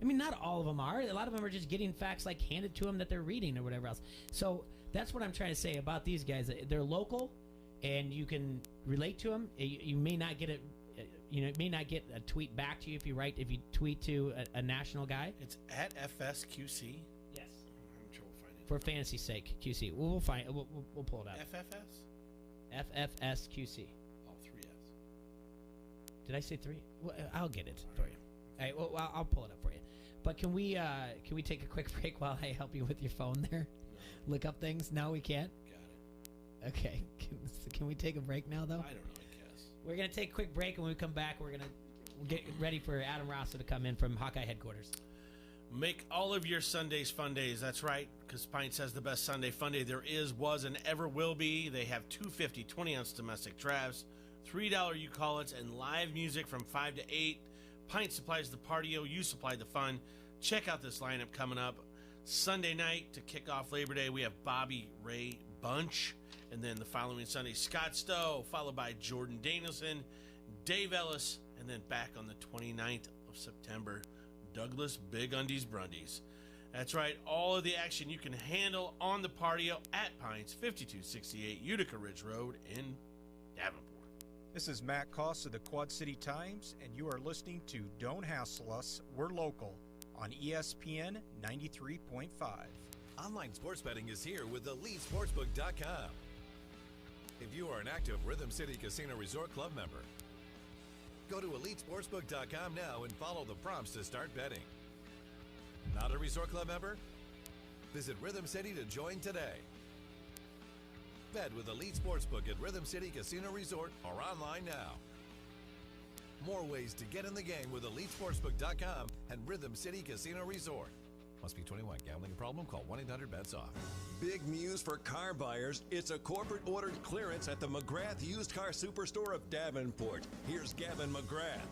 I mean, not all of them are. A lot of them are just getting facts like handed to them that they're reading or whatever else. So that's what I'm trying to say about these guys. They're local, and you can relate to them. You may not get it may not get a tweet back to you if you tweet to a national guy. It's at FSQC. Yes. I'm sure we'll find it. For fantasy's sake, QC. We'll find. We'll pull it out. FFSQC. All 3 F's. Did I say 3? Well, I'll get it for you. All right. Well, I'll pull it up for you. But can we take a quick break while I help you with your phone there? No. Look up things. No, we can't. Got it. Okay. Can we take a break now, though? I don't know. I guess we're gonna take a quick break, and when we come back, we'll get ready for Adam Rosso to come in from Hawkeye headquarters. Make all of your Sundays fun days. That's right, because Pints has the best Sunday fun day there is, was, and ever will be. They have 250 20-ounce domestic drafts, $3 you call it, and live music from 5 to 8. Pint supplies the partio, you supply the fun. Check out this lineup coming up. Sunday night to kick off Labor Day, we have Bobby Ray Bunch. And then the following Sunday, Scott Stowe, followed by Jordan Danielson, Dave Ellis, and then back on the 29th of September, Douglas Big Undies Brundies. That's right, all of the action you can handle on the patio at Pines, 5268 Utica Ridge Road in Davenport. This is Matt Koss of the Quad City Times, and you are listening to Don't Hassle Us, We're Local on ESPN 93.5. Online sports betting is here with EliteSportsbook.com. If you are an active Rhythm City Casino Resort Club member, go to EliteSportsbook.com now and follow the prompts to start betting. Not a Resort Club member? Visit Rhythm City to join today. Bet with Elite Sportsbook at Rhythm City Casino Resort or online now. More ways to get in the game with EliteSportsbook.com and Rhythm City Casino Resort. Must be 21. Gambling problem? Call 1-800-BETS-OFF. Big news for car buyers. It's a corporate-ordered clearance at the McGrath Used Car Superstore of Davenport. Here's Gavin McGrath.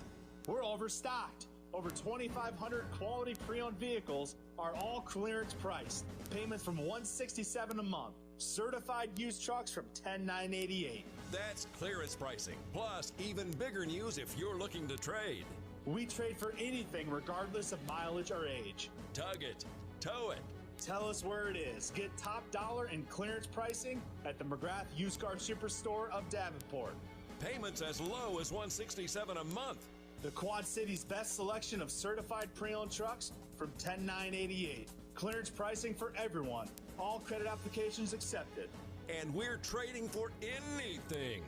We're overstocked. Over 2,500 quality pre-owned vehicles are all clearance priced. Payments from $167 a month. Certified used trucks from $10,988. That's clearance pricing. Plus, even bigger news if you're looking to trade. We trade for anything regardless of mileage or age. Tug it. Tow it. Tell us where it is. Get top dollar and clearance pricing at the McGrath Used Car Superstore of Davenport. Payments as low as $167 a month. The Quad City's best selection of certified pre-owned trucks from $10,988. Clearance pricing for everyone. All credit applications accepted. And we're trading for anything.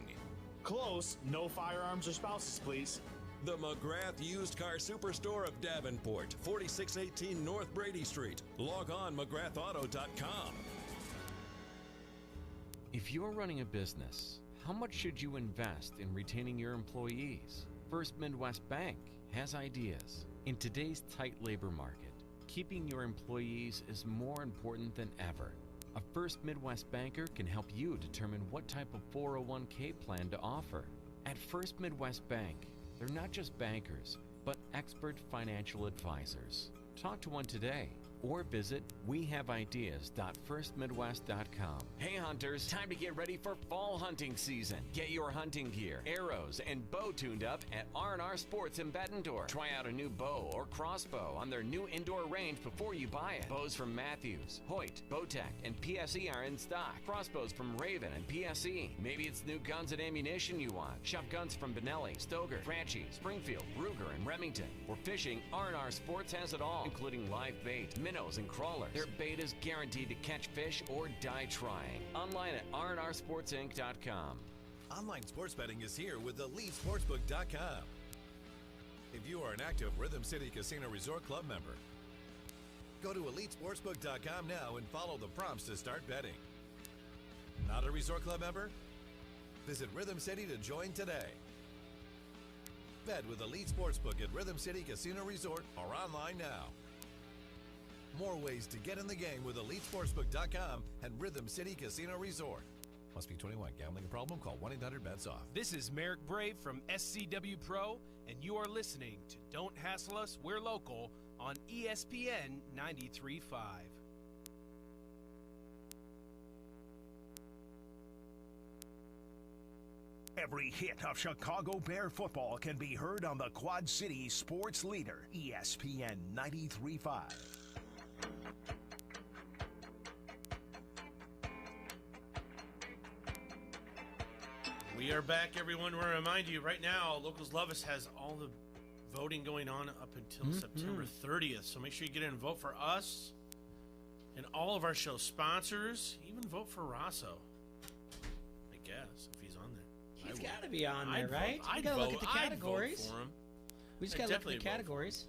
Close. No firearms or spouses, please. The McGrath Used Car Superstore of Davenport, 4618 North Brady Street. Log on McGrathAuto.com. If you're running a business, how much should you invest in retaining your employees? First Midwest Bank has ideas. In today's tight labor market, keeping your employees is more important than ever. A First Midwest banker can help you determine what type of 401k plan to offer. At First Midwest Bank, they're not just bankers, but expert financial advisors. Talk to one today or visit wehaveideas.firstmidwest.com. Hey hunters, time to get ready for fall hunting season. Get your hunting gear, arrows, and bow tuned up at R&R Sports in Bettendorf. Try out a new bow or crossbow on their new indoor range before you buy it. Bows from Matthews, Hoyt, Bowtech, and PSE are in stock. Crossbows from Raven and PSE. Maybe it's new guns and ammunition you want. Shop guns from Benelli, Stoger, Franchi, Springfield, Ruger, and Remington. For fishing, R&R Sports has it all, including live bait, minnows, and crawlers. Their bait is guaranteed to catch fish or die trying. Online at rnrsportsinc.com. Online sports betting is here with EliteSportsbook.com. If you are an active Rhythm City Casino Resort Club member, go to EliteSportsbook.com now and follow the prompts to start betting. Not a Resort Club member? Visit Rhythm City to join today. Bet with Elite Sportsbook at Rhythm City Casino Resort or online now. More ways to get in the game with EliteSportsbook.com and Rhythm City Casino Resort. Must be 21. Gambling problem? Call 1-800-BETS-OFF. This is Merrick Brave from SCW Pro, and you are listening to Don't Hassle Us, We're Local on ESPN 93.5. Every hit of Chicago Bear football can be heard on the Quad Cities sports leader, ESPN 93.5. We are back, everyone. We remind you right now, Locals Love Us has all the voting going on up until September 30th. So make sure you get in and vote for us and all of our show sponsors. Even vote for Rosso, I guess, if he's on there. He's got to be on there, right? We got to look at the categories. I'd vote for him. We just got to look at the categories.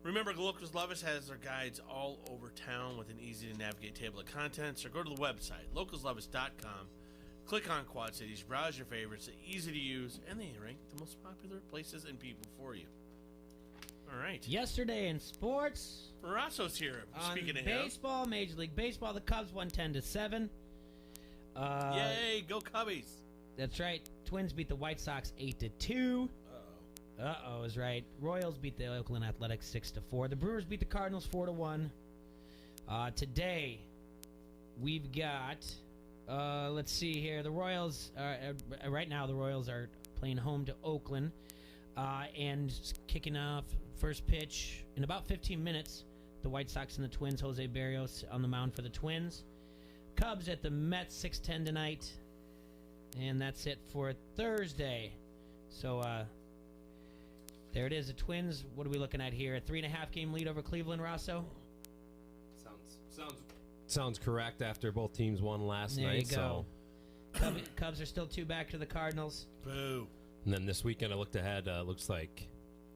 Remember, Locals Love Us has their guides all over town with an easy-to-navigate table of contents. Or go to the website, localsloveus.com. Click on Quad Cities, browse your favorites, easy to use, and they rank the most popular places and people for you. All right. Yesterday in sports, Rosso's here. Speaking of baseball, him. Major League Baseball, the Cubs won 10-7. Yay, go Cubbies. That's right. Twins beat the White Sox 8-2. Uh-oh is right. Royals beat the Oakland Athletics 6-4. The Brewers beat the Cardinals 4-1. Today, we've got... let's see here. The Royals, right now, the Royals are playing home to Oakland and kicking off first pitch in about 15 minutes. The White Sox and the Twins, Jose Barrios on the mound for the Twins. Cubs at the Mets, 6:10 tonight. And that's it for Thursday. So, there it is. The Twins, what are we looking at here? A 3.5 game lead over Cleveland, Rosso? Sounds correct after both teams won last there night. You go. So Cubs are still 2 back to the Cardinals. Boo. And then this weekend, I looked ahead. Looks like,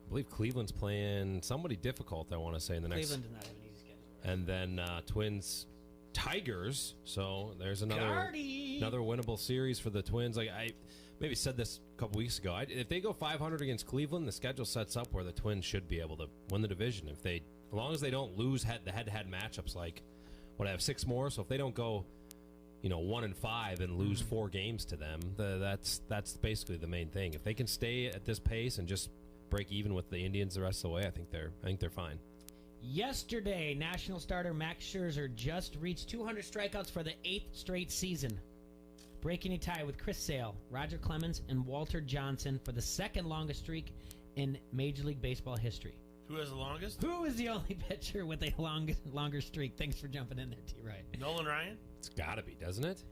I believe Cleveland's playing somebody difficult, I want to say, in the next. Cleveland does not have an easy schedule. And then Twins, Tigers. So there's another winnable series for the Twins. Like I maybe said this a couple weeks ago. If they go 500 against Cleveland, the schedule sets up where the Twins should be able to win the division. As long as they don't lose the head-to-head matchups like. What, I have 6 more, so if they don't go, 1-5 and lose 4 games to them, that's basically the main thing. If they can stay at this pace and just break even with the Indians the rest of the way, I think they're fine. Yesterday, national starter Max Scherzer just reached 200 strikeouts for the 8th straight season, breaking a tie with Chris Sale, Roger Clemens, and Walter Johnson for the second longest streak in Major League Baseball history. Who has the longest? Who is the only pitcher with a longer streak? Thanks for jumping in there, T-Right. Nolan Ryan? It's got to be, doesn't it?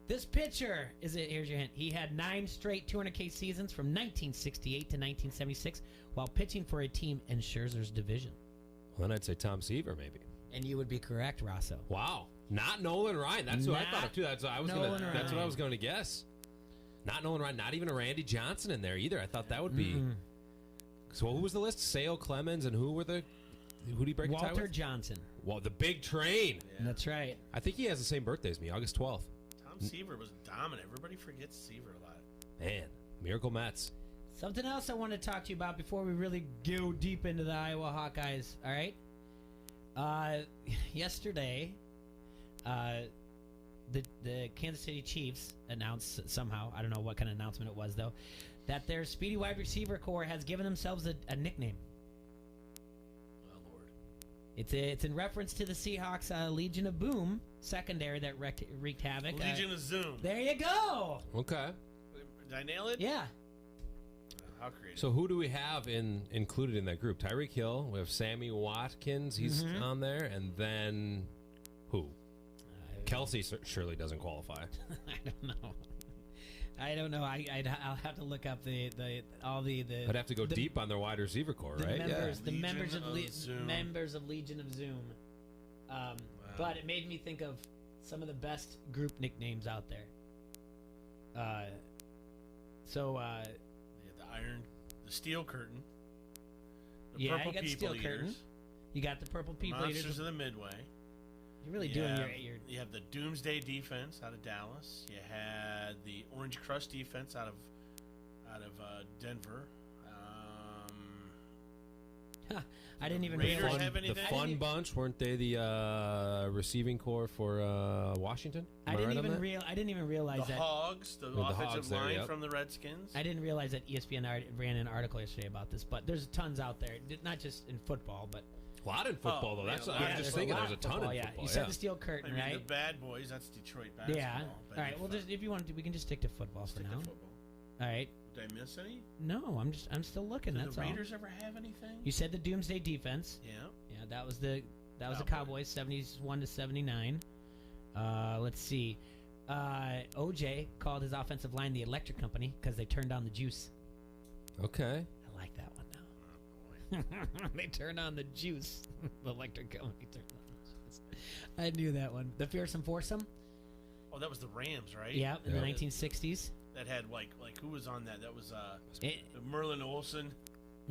This pitcher, here's your hint. He had 9 straight 200K seasons from 1968 to 1976 while pitching for a team in Scherzer's division. Well, then I'd say Tom Seaver, maybe. And you would be correct, Rosso. Wow. Not Nolan Ryan. That's who I thought of, too. That's what I was going to guess. Not Nolan Ryan. Not even a Randy Johnson in there either. I thought that would be... So who was the list? Sale, Clemens, and who did he break a tie with? Walter Johnson. Well, the big train. Yeah. That's right. I think he has the same birthday as me, August 12th. Tom Seaver was dominant. Everybody forgets Seaver a lot. Man, Miracle Mets. Something else I want to talk to you about before we really go deep into the Iowa Hawkeyes, all right? Yesterday, the Kansas City Chiefs announced somehow, I don't know what kind of announcement it was, though, that their speedy wide receiver core has given themselves a nickname. Oh, Lord. It's in reference to the Seahawks Legion of Boom secondary that wreaked havoc. Legion of Zoom. There you go. Okay. Did I nail it? Yeah. How creative. So who do we have included in that group? Tyreek Hill. We have Sammy Watkins. He's on there. And then who? Kelsey surely doesn't qualify. I don't know. I'll have to look up all the. I'd have to go deep on their wide receiver core, right? The members of Legion of Zoom. But it made me think of some of the best group nicknames out there. The Steel Curtain. The you Purple got the People Steel Curtain. Eaters. You got the Purple People Monsters Eaters. of the Midway. You're really doing your. You have the Doomsday Defense out of Dallas. You had the Orange Crush Defense out of Denver. I didn't even Raiders realize. have anything? The Fun Bunch, weren't they the receiving corps for Washington? I didn't even realize the that. Hogs, the offensive line from the Redskins. I didn't realize that ESPN ran an article yesterday about this, but there's tons out there, not just in football, but a lot in football though. That's I was just thinking there's a ton in football. You said the steel curtain, right? The Bad Boys, that's Detroit basketball. Yeah. All right. Well, just if you want to, we can just stick to football for now. All right. Did I miss any? No, I'm still looking. Did that's the all. Raiders ever have anything? You said the Doomsday Defense. Yeah. Yeah, that was the Cowboys 71 to 79. Let's see. OJ called his offensive line the Electric Company because they turned on the juice. Okay. I like that one now. They turned on the juice. The Electric Company turned on the juice. I knew that one. The Fearsome Foursome. Oh, that was the Rams, right? Yeah, in the 1960s. That had like who was on that? That was Merlin Olsen.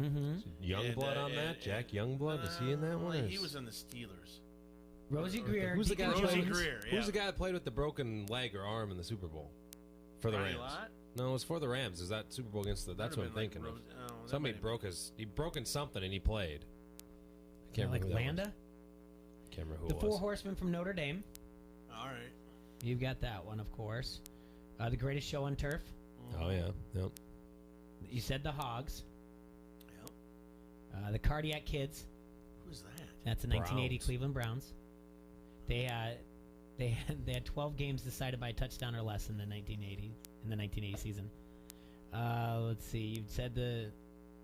Mm-hmm. Youngblood on that? Jack Youngblood? Was he in that one? He was in the Steelers. Rosie Greer. Who's the guy? Greer. Yeah. Who's the guy that played with the broken leg or arm in the Super Bowl for the Rams? No, it was for the Rams. Is that Super Bowl against the? That's what I'm thinking of. Somebody broke in something and he played. I can't remember. Like Landa. Can't remember who the it was. Four Horsemen from Notre Dame. All right. You've got that one, of course. The Greatest Show on Turf. Oh yeah. Yep. You said the Hogs. Yep. The Cardiac Kids. Who's that? That's the 1980 Cleveland Browns. They had 12 games decided by a touchdown or less in the 1980 season. Let's see. You said the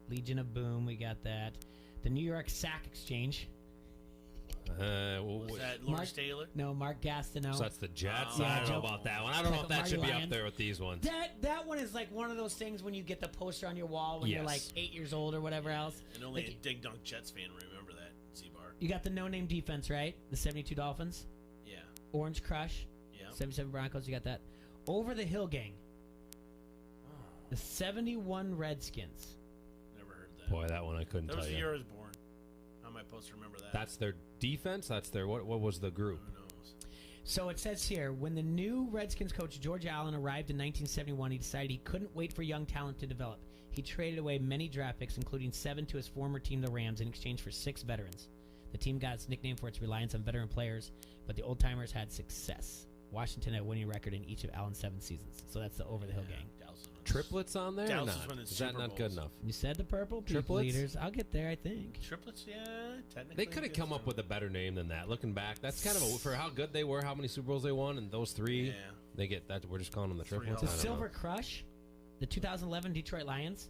Legion of Boom. We got that. The New York Sack Exchange. Was that Lawrence Taylor? No, Mark Gastineau. So that's the Jets. I don't know about that one. I don't know if that should be up there with these ones. That one is like one of those things when you get the poster on your wall when you're like 8 years old or whatever else. And only a Dig Dunk Jets fan remember that, Z-Bar. You got the no-name defense, right? The 72 Dolphins. Yeah. Orange Crush. Yeah. 77 Broncos. You got that. Over the Hill Gang. The 71 Redskins. Never heard that. Boy, that one I couldn't tell you. That was the year I was born. How am I supposed to remember that? That's their defense? That's their what was the group? Who knows? So it says here, when the new Redskins coach George Allen arrived in 1971, he decided he couldn't wait for young talent to develop. He traded away many draft picks, including 7 to his former team, the Rams, in exchange for 6 veterans. The team got its nickname for its reliance on veteran players, but the old-timers had success. Washington had a winning record in each of Allen's 7 seasons. So that's the Over the Hill Gang. Triplets on there or not? Is that not good enough? You said the purple Triplets? leaders. I'll get there, I think. Triplets, yeah, technically. They could have come up with a better name than that. Looking back, that's kind of for how good they were, how many Super Bowls they won, and those 3, they get that. We're just calling them the triplets. The Silver Crush, the 2011 Detroit Lions.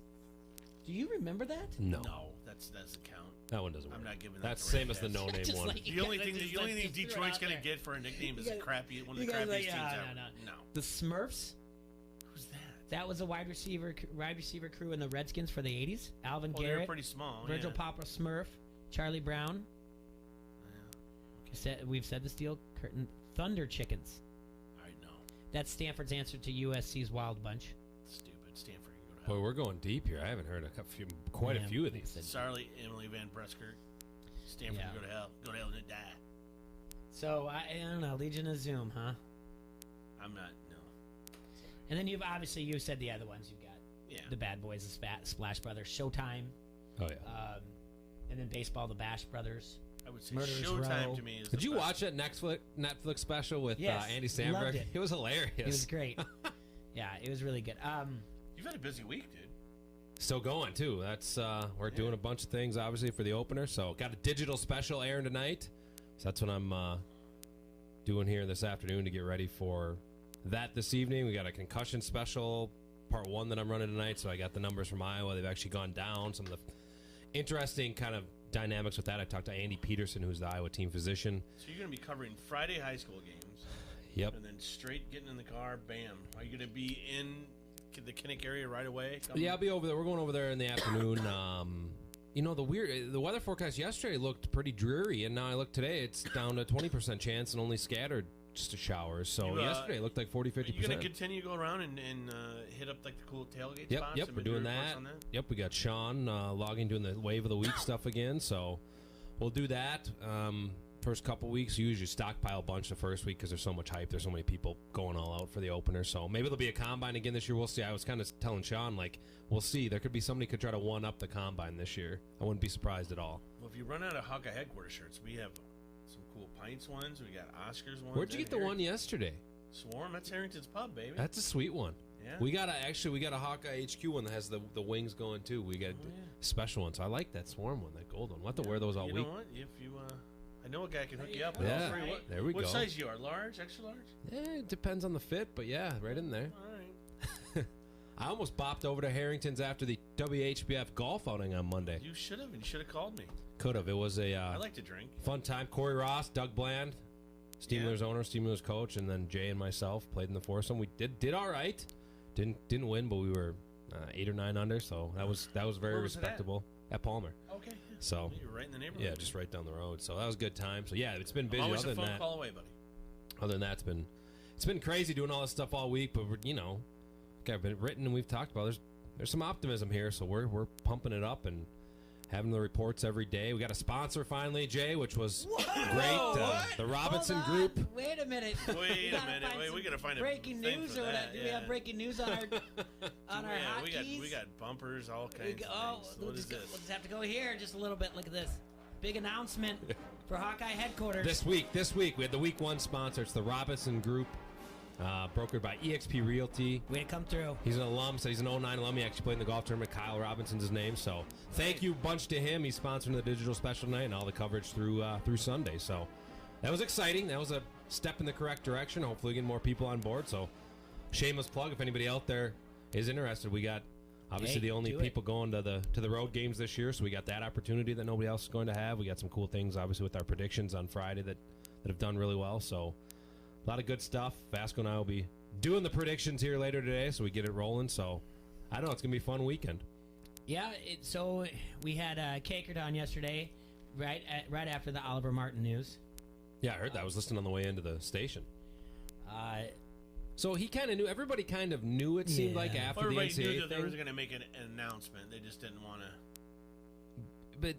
Do you remember that? No. No, that's the count. That one doesn't work. I'm not giving that. That's the same as the no-name Just one. like- The only thing just Detroit's threw it gonna out get for a nickname is You a guys- crappy one of the you guys crappiest like, teams ever. no. The Smurfs. Who's that? That was a wide receiver crew in the Redskins for the 80s. Alvin They were Garrett, pretty small. Virgil yeah. Papa Smurf, Charlie Brown. We've said the Steel Curtain. Thunder Chickens. I know. That's Stanford's answer to USC's Wild Bunch. Stupid. Stanford can go to hell. Boy, we're going deep here. I haven't heard quite a few of these. Sorry, Emily Van Bresker. Stanford can go to hell. Go to hell and die. So, I don't know. Legion of Zoom, huh? I'm not, no. And then you've said the other ones. You've got the Bad Boys, the Splash Brothers, Showtime. Oh, yeah. And then baseball, the Bash Brothers. I would say Murderers Showtime Row. to me is Did the you best. watch that Netflix special with Yes, Andy loved Samberg? it. It was hilarious. It was great. Yeah, it was really good. You've had a busy week, dude. Still going too. That's we're doing a bunch of things obviously for the opener. So got a digital special airing tonight. So that's what I'm doing here this afternoon to get ready for that this evening. We got a concussion special part 1 that I'm running tonight. So I got the numbers from Iowa. They've actually gone down. Some of the interesting kind of dynamics with that. I talked to Andy Peterson, who's the Iowa team physician. So you're going to be covering Friday high school games. Yep. And then straight getting in the car, bam. Are you going to be in the Kinnick area right away? Yeah, I'll be over there. We're going over there in the afternoon. The weather forecast yesterday looked pretty dreary, and now I look today, it's down to 20% chance and only scattered just a showers. So yesterday it looked like 40-50%. Are you going to continue to go around and hit up like the cool tailgate spots? Yep, and we're do doing reports that. on Yep, we got Sean logging, doing the Wave of the Week stuff again. So we'll do that. first couple weeks. You usually stockpile a bunch the first week because there's so much hype. There's so many people going all out for the opener. So maybe there'll be a combine again this year. We'll see. I was kind of telling Sean, like, we'll see. There could be somebody could try to one-up the combine this year. I wouldn't be surprised at all. Well, if you run out of Hawkeye headquarters shirts, we have some cool Pints ones. We got Oscars ones. Where'd you get the one yesterday? Swarm. That's Harrington's Pub, baby. That's a sweet one. Yeah. We got a Hawkeye HQ one that has the wings going too. We got a special one, so I like that Swarm one, that gold one. We'll have to wear those all week. You know what? If you, I know a guy can hook you up. Yeah, there we go. What size you are? Large, extra large? Yeah, it depends on the fit, but yeah, right in there. All right. I almost bopped over to Harrington's after the WHBF golf outing on Monday. You should have. You should have called me. Could have. It was a. I like to drink. Fun time. Corey Ross, Doug Bland, Steamers owner, Steamers coach, and then Jay and myself played in the foursome. We did all right. Didn't win, but we were 8 or 9 under, so that was very respectable at Palmer. Okay. So you were right in the neighborhood. Yeah, just right down the road. So that was a good time. So yeah, it's been busy. I'm always other a than phone that, call away, buddy. Other than that, it's been crazy doing all this stuff all week. But I've been written and we've talked about. There's some optimism here, so we're pumping it up and having the reports every day. We got a sponsor finally, Jay, which was great. The Robinson Group. Wait a minute. Wait, we gotta find breaking news or whatever. Do we have breaking news on our hotkeys? We got bumpers, all kinds of things. What is this? We'll just have to go here just a little bit. Look at this. Big announcement for Hawkeye headquarters. This week, we had the week 1 sponsor. It's the Robinson Group, brokered by eXp Realty. Way to come through. He's an alum, so he's an 09 alum. He actually played in the golf tournament. Kyle Robinson's his name. So thank you bunch to him. He's sponsoring the digital special night and all the coverage through Sunday. So that was exciting. That was a step in the correct direction. Hopefully getting more people on board. So shameless plug if anybody out there is interested. We got obviously the only people going to the road games this year, so we got that opportunity that nobody else is going to have. We got some cool things obviously with our predictions on Friday that have done really well. So a lot of good stuff. Vasco and I will be doing the predictions here later today, so we get it rolling. So I don't know, it's gonna be a fun weekend. Yeah, so we had Kakert on yesterday, right after the Oliver Martin news. Yeah, I heard that. I was listening on the way into the station. So he kind of knew. Everybody kind of knew. It seemed like after the NCAA everybody knew that thing. they were going to make an announcement. They just didn't want to. But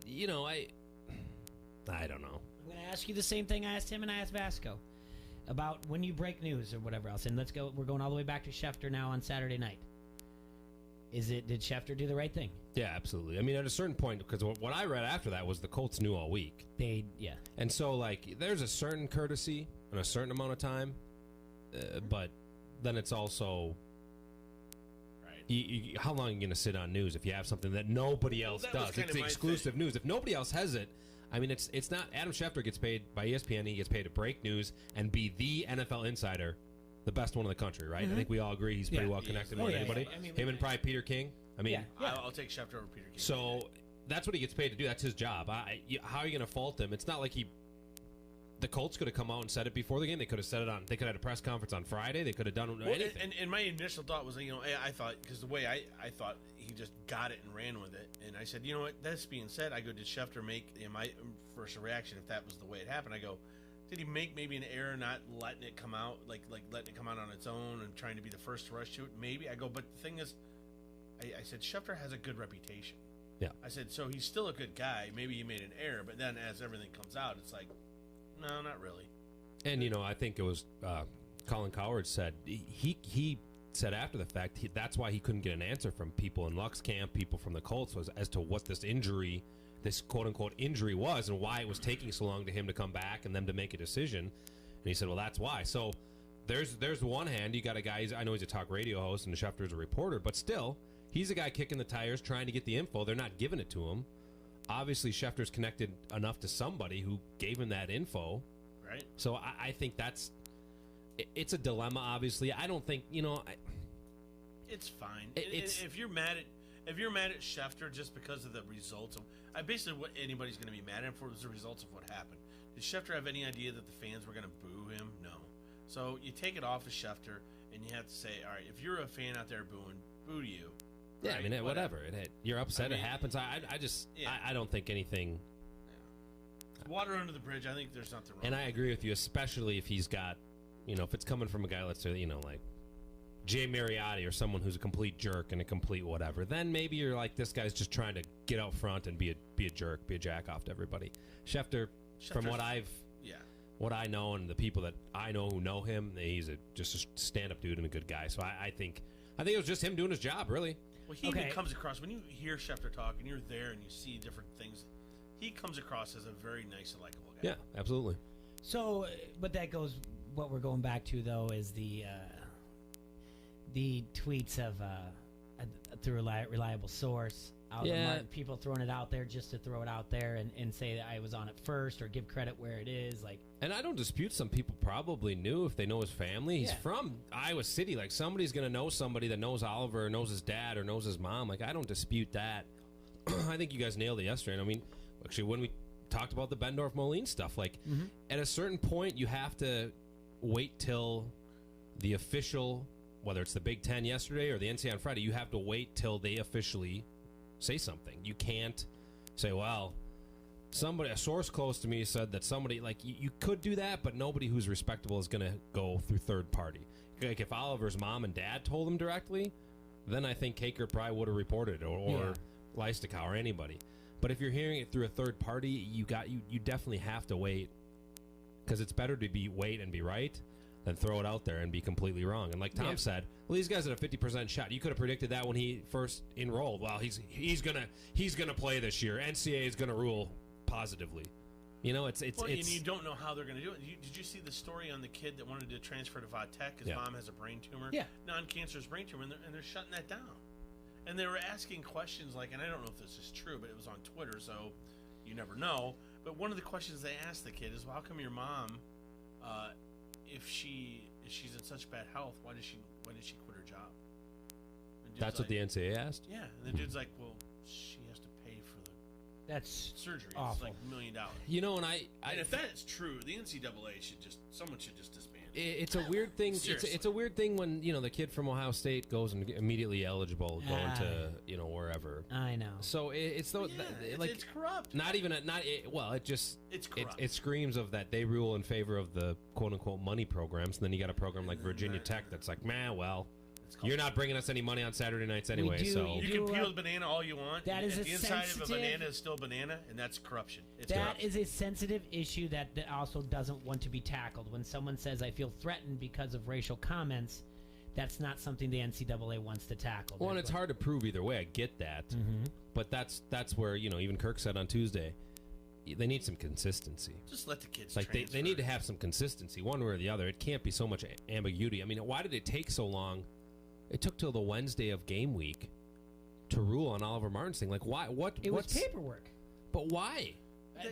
I don't know. I'm going to ask you the same thing I asked him and I asked Vasco about when you break news or whatever else. And let's go. We're going all the way back to Schefter now on Saturday night. Did Schefter do the right thing? Yeah, absolutely. I mean, at a certain point, because what I read after that was the Colts knew all week. And so like, there's a certain courtesy and a certain amount of time, but then it's also. How long are you going to sit on news if you have something that nobody else does? It's exclusive news. If nobody else has it, I mean, it's not. Adam Schefter gets paid by ESPN. He gets paid to break news and be the NFL insider, the best one in the country, right? I think we all agree he's pretty well connected with anybody. Him and probably Peter King. I mean, I'll take Schefter over Peter King. So that's what he gets paid to do. That's his job. How are you going to fault him? It's not like the Colts could have come out and said it before the game. They could have said it on. They could have had a press conference on Friday. They could have done anything. And my initial thought was, I thought, because the way I thought he just got it and ran with it, and I said, you know what? That's being said, I go, did Schefter make? My first reaction, if that was the way it happened, I go, did he make maybe an error not letting it come out, like letting it come out on its own and trying to be the first to rush to it? Maybe. I go, but the thing is, I said Schefter has a good reputation. Yeah. I said, so he's still a good guy. Maybe he made an error, but then as everything comes out, it's like, no, not really. And I think it was Colin Coward said he said after the fact that's why he couldn't get an answer from people in Lux camp, people from the Colts, was as to what this injury, this quote unquote injury was, and why it was taking so long to him to come back and them to make a decision. And he said, well, that's why. So there's one hand, you got a guy. I know he's a talk radio host and Schefter's a reporter, but still, he's a guy kicking the tires, trying to get the info. They're not giving it to him. Obviously, Schefter's connected enough to somebody who gave him that info. Right. So I think it's a dilemma, obviously. I don't think, it's fine. If you're mad at Schefter just because of the results of, basically what anybody's going to be mad at for was the results of what happened. Did Schefter have any idea that the fans were going to boo him? No. So you take it off of Schefter and you have to say, all right, if you're a fan out there booing, boo to you. Yeah, right? I mean, whatever. You're upset. It happens. I don't think anything. Water under the bridge. I think there's nothing wrong. And I agree with you, especially if he's got, if it's coming from a guy, let's say, like Jay Mariotti or someone who's a complete jerk and a complete whatever. Then maybe you're like, this guy's just trying to get out front and be a jerk, be a jack off to everybody. Schefter, from what I've what I know and the people that I know who know him, he's just a stand-up dude and a good guy. So I think it was just him doing his job, really. Well, he even comes across, when you hear Schefter talk and you're there and you see different things, he comes across as a very nice and likable guy. Yeah, absolutely. So, but that goes. What we're going back to though is the tweets of through a reliable source. Martin, people throwing it out there just to throw it out there and say that I was on it first or give credit where it is. Like, and I don't dispute some people probably knew if they know his family. He's from Iowa City. Like, somebody's going to know somebody that knows Oliver, or knows his dad, or knows his mom. Like, I don't dispute that. I think you guys nailed it yesterday. And I mean, actually, when we talked about the Bendorf-Moline stuff, like, at a certain point, you have to wait till the official, whether it's the Big Ten yesterday or the NCAA on Friday, you have to wait till they officially say something. You can't say, well, a source close to me said that somebody, like, you could do that, but nobody who's respectable is going to go through third party. Like, if Oliver's mom and dad told him directly, then I think Kaker probably would have reported, or Leistokow, or anybody. But if you're hearing it through a third party, you definitely have to wait, because it's better to wait and be right than throw it out there and be completely wrong. And like Tom said, well, these guys had a 50% shot. You could have predicted that when he first enrolled. Well, he's gonna play this year. NCAA is gonna rule positively. You know, it's and you don't know how they're going to do it. Did you see the story on the kid that wanted to transfer to Vatech? His mom has a brain tumor, non-cancerous brain tumor, and they're shutting that down. And they were asking questions like, and I don't know if this is true, but it was on Twitter, so you never know. But one of the questions they asked the kid is, well, how come your mom, if she's in such bad health, why did she quit her job? That's what the NCAA asked? Yeah, and the dude's like, well, she has to pay for the surgery. Awful. It's like $1 million. You know, and and if that is true, the NCAA someone should just disband it. It's a weird thing. It's a weird thing when the kid from Ohio State goes and immediately eligible going to wherever. I know. So it's corrupt. Not even it's corrupt. It screams of that they rule in favor of the quote unquote money programs, and then you got a program like Virginia Tech that's like, man, well, you're not bringing us any money on Saturday nights anyway. So you can peel the banana all you want. That is the inside of a banana is still banana, and that's corruption. That is a sensitive issue that also doesn't want to be tackled. When someone says, I feel threatened because of racial comments, that's not something the NCAA wants to tackle. Well, and it's hard to prove either way. I get that. But that's where, even Kirk said on Tuesday, they need some consistency. Just let the kids transfer. They need to have some consistency, one way or the other. It can't be so much ambiguity. I mean, why did it take so long? It took till the Wednesday of game week to rule on Oliver Martin's thing. Like, why? It was paperwork. But why?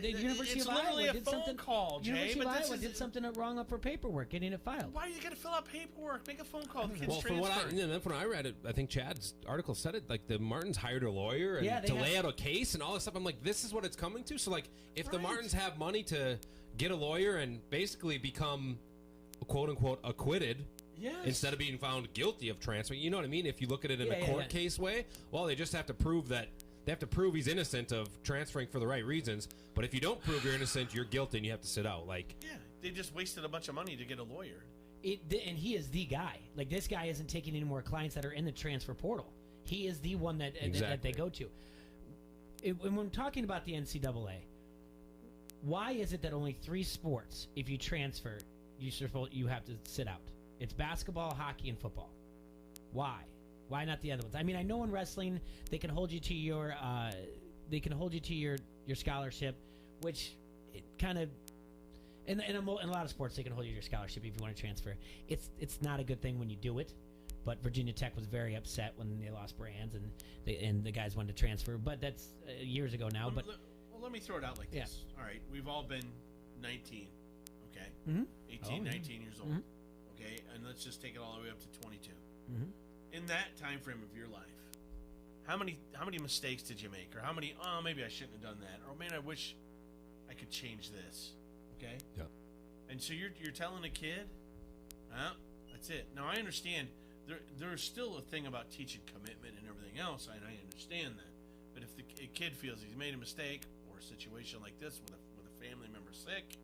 The University of Iowa did something. University of Iowa did something wrong up for paperwork, getting it filed. Why are you got to fill out paperwork? Make a phone call. The kids well, from when I read it, I think Chad's article said it. Like, the Martins hired a lawyer to lay out a case and all this stuff. I'm like, this is what it's coming to. So, like, if the Martins have money to get a lawyer and basically become quote unquote acquitted. Yes. Instead of being found guilty of transferring, you know what I mean? If you look at it in a court case way, well, they just have to prove that they have to prove he's innocent of transferring for the right reasons. But if you don't prove you're innocent, you're guilty and you have to sit out. Like, they just wasted a bunch of money to get a lawyer. And he is the guy. Like, this guy isn't taking any more clients that are in the transfer portal. He is the one that they go to. When we're talking about the NCAA, why is it that only 3 sports, if you transfer, you have to sit out? It's basketball, hockey, and football. Why? Why not the other ones? I mean, I know in wrestling they can hold you to your scholarship, which it kind of in a lot of sports they can hold you to your scholarship if you want to transfer. It's not a good thing when you do it, but Virginia Tech was very upset when they lost Brands and the guys wanted to transfer. But that's years ago now. But let me throw it out like this. All right, we've all been 19, okay, 18, 19 years old. Okay, and let's just take it all the way up to 22. In that time frame of your life, how many mistakes did you make, or how many? Oh, maybe I shouldn't have done that, or man, I wish I could change this. Okay. Yeah. And so you're telling a kid, that's it. Now I understand there's still a thing about teaching commitment and everything else, and I understand that. But if a kid feels he's made a mistake or a situation like this with a family member sick.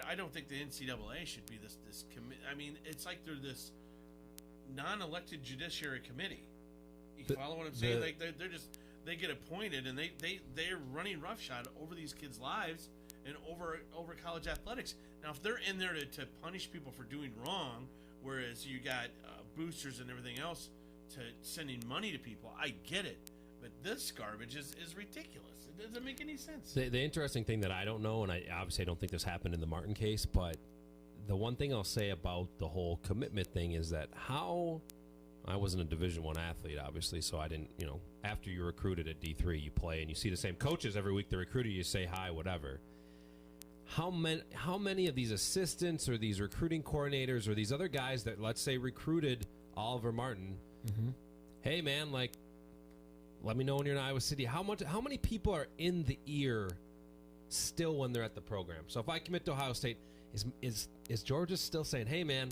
I don't think the NCAA should be this committee. I mean, it's like they're this non-elected judiciary committee. You follow what I'm saying? Like they get appointed and they're running roughshod over these kids' lives, and over college athletics. Now, if they're in there to punish people for doing wrong, whereas you got boosters and everything else to sending money to people, I get it. But this garbage is ridiculous. It doesn't make any sense. The interesting thing that I don't know, and I obviously don't think this happened in the Martin case, but the one thing I'll say about the whole commitment thing is that I wasn't a Division I athlete, obviously, so I didn't, after you're recruited at D3, you play and you see the same coaches every week. They recruit you, say hi, whatever. How many of these assistants or these recruiting coordinators or these other guys that, let's say, recruited Oliver Martin, hey, man, like, let me know when you're in Iowa City. How many people are in the ear still when they're at the program? So if I commit to Ohio State, is Georgia still saying, hey, man,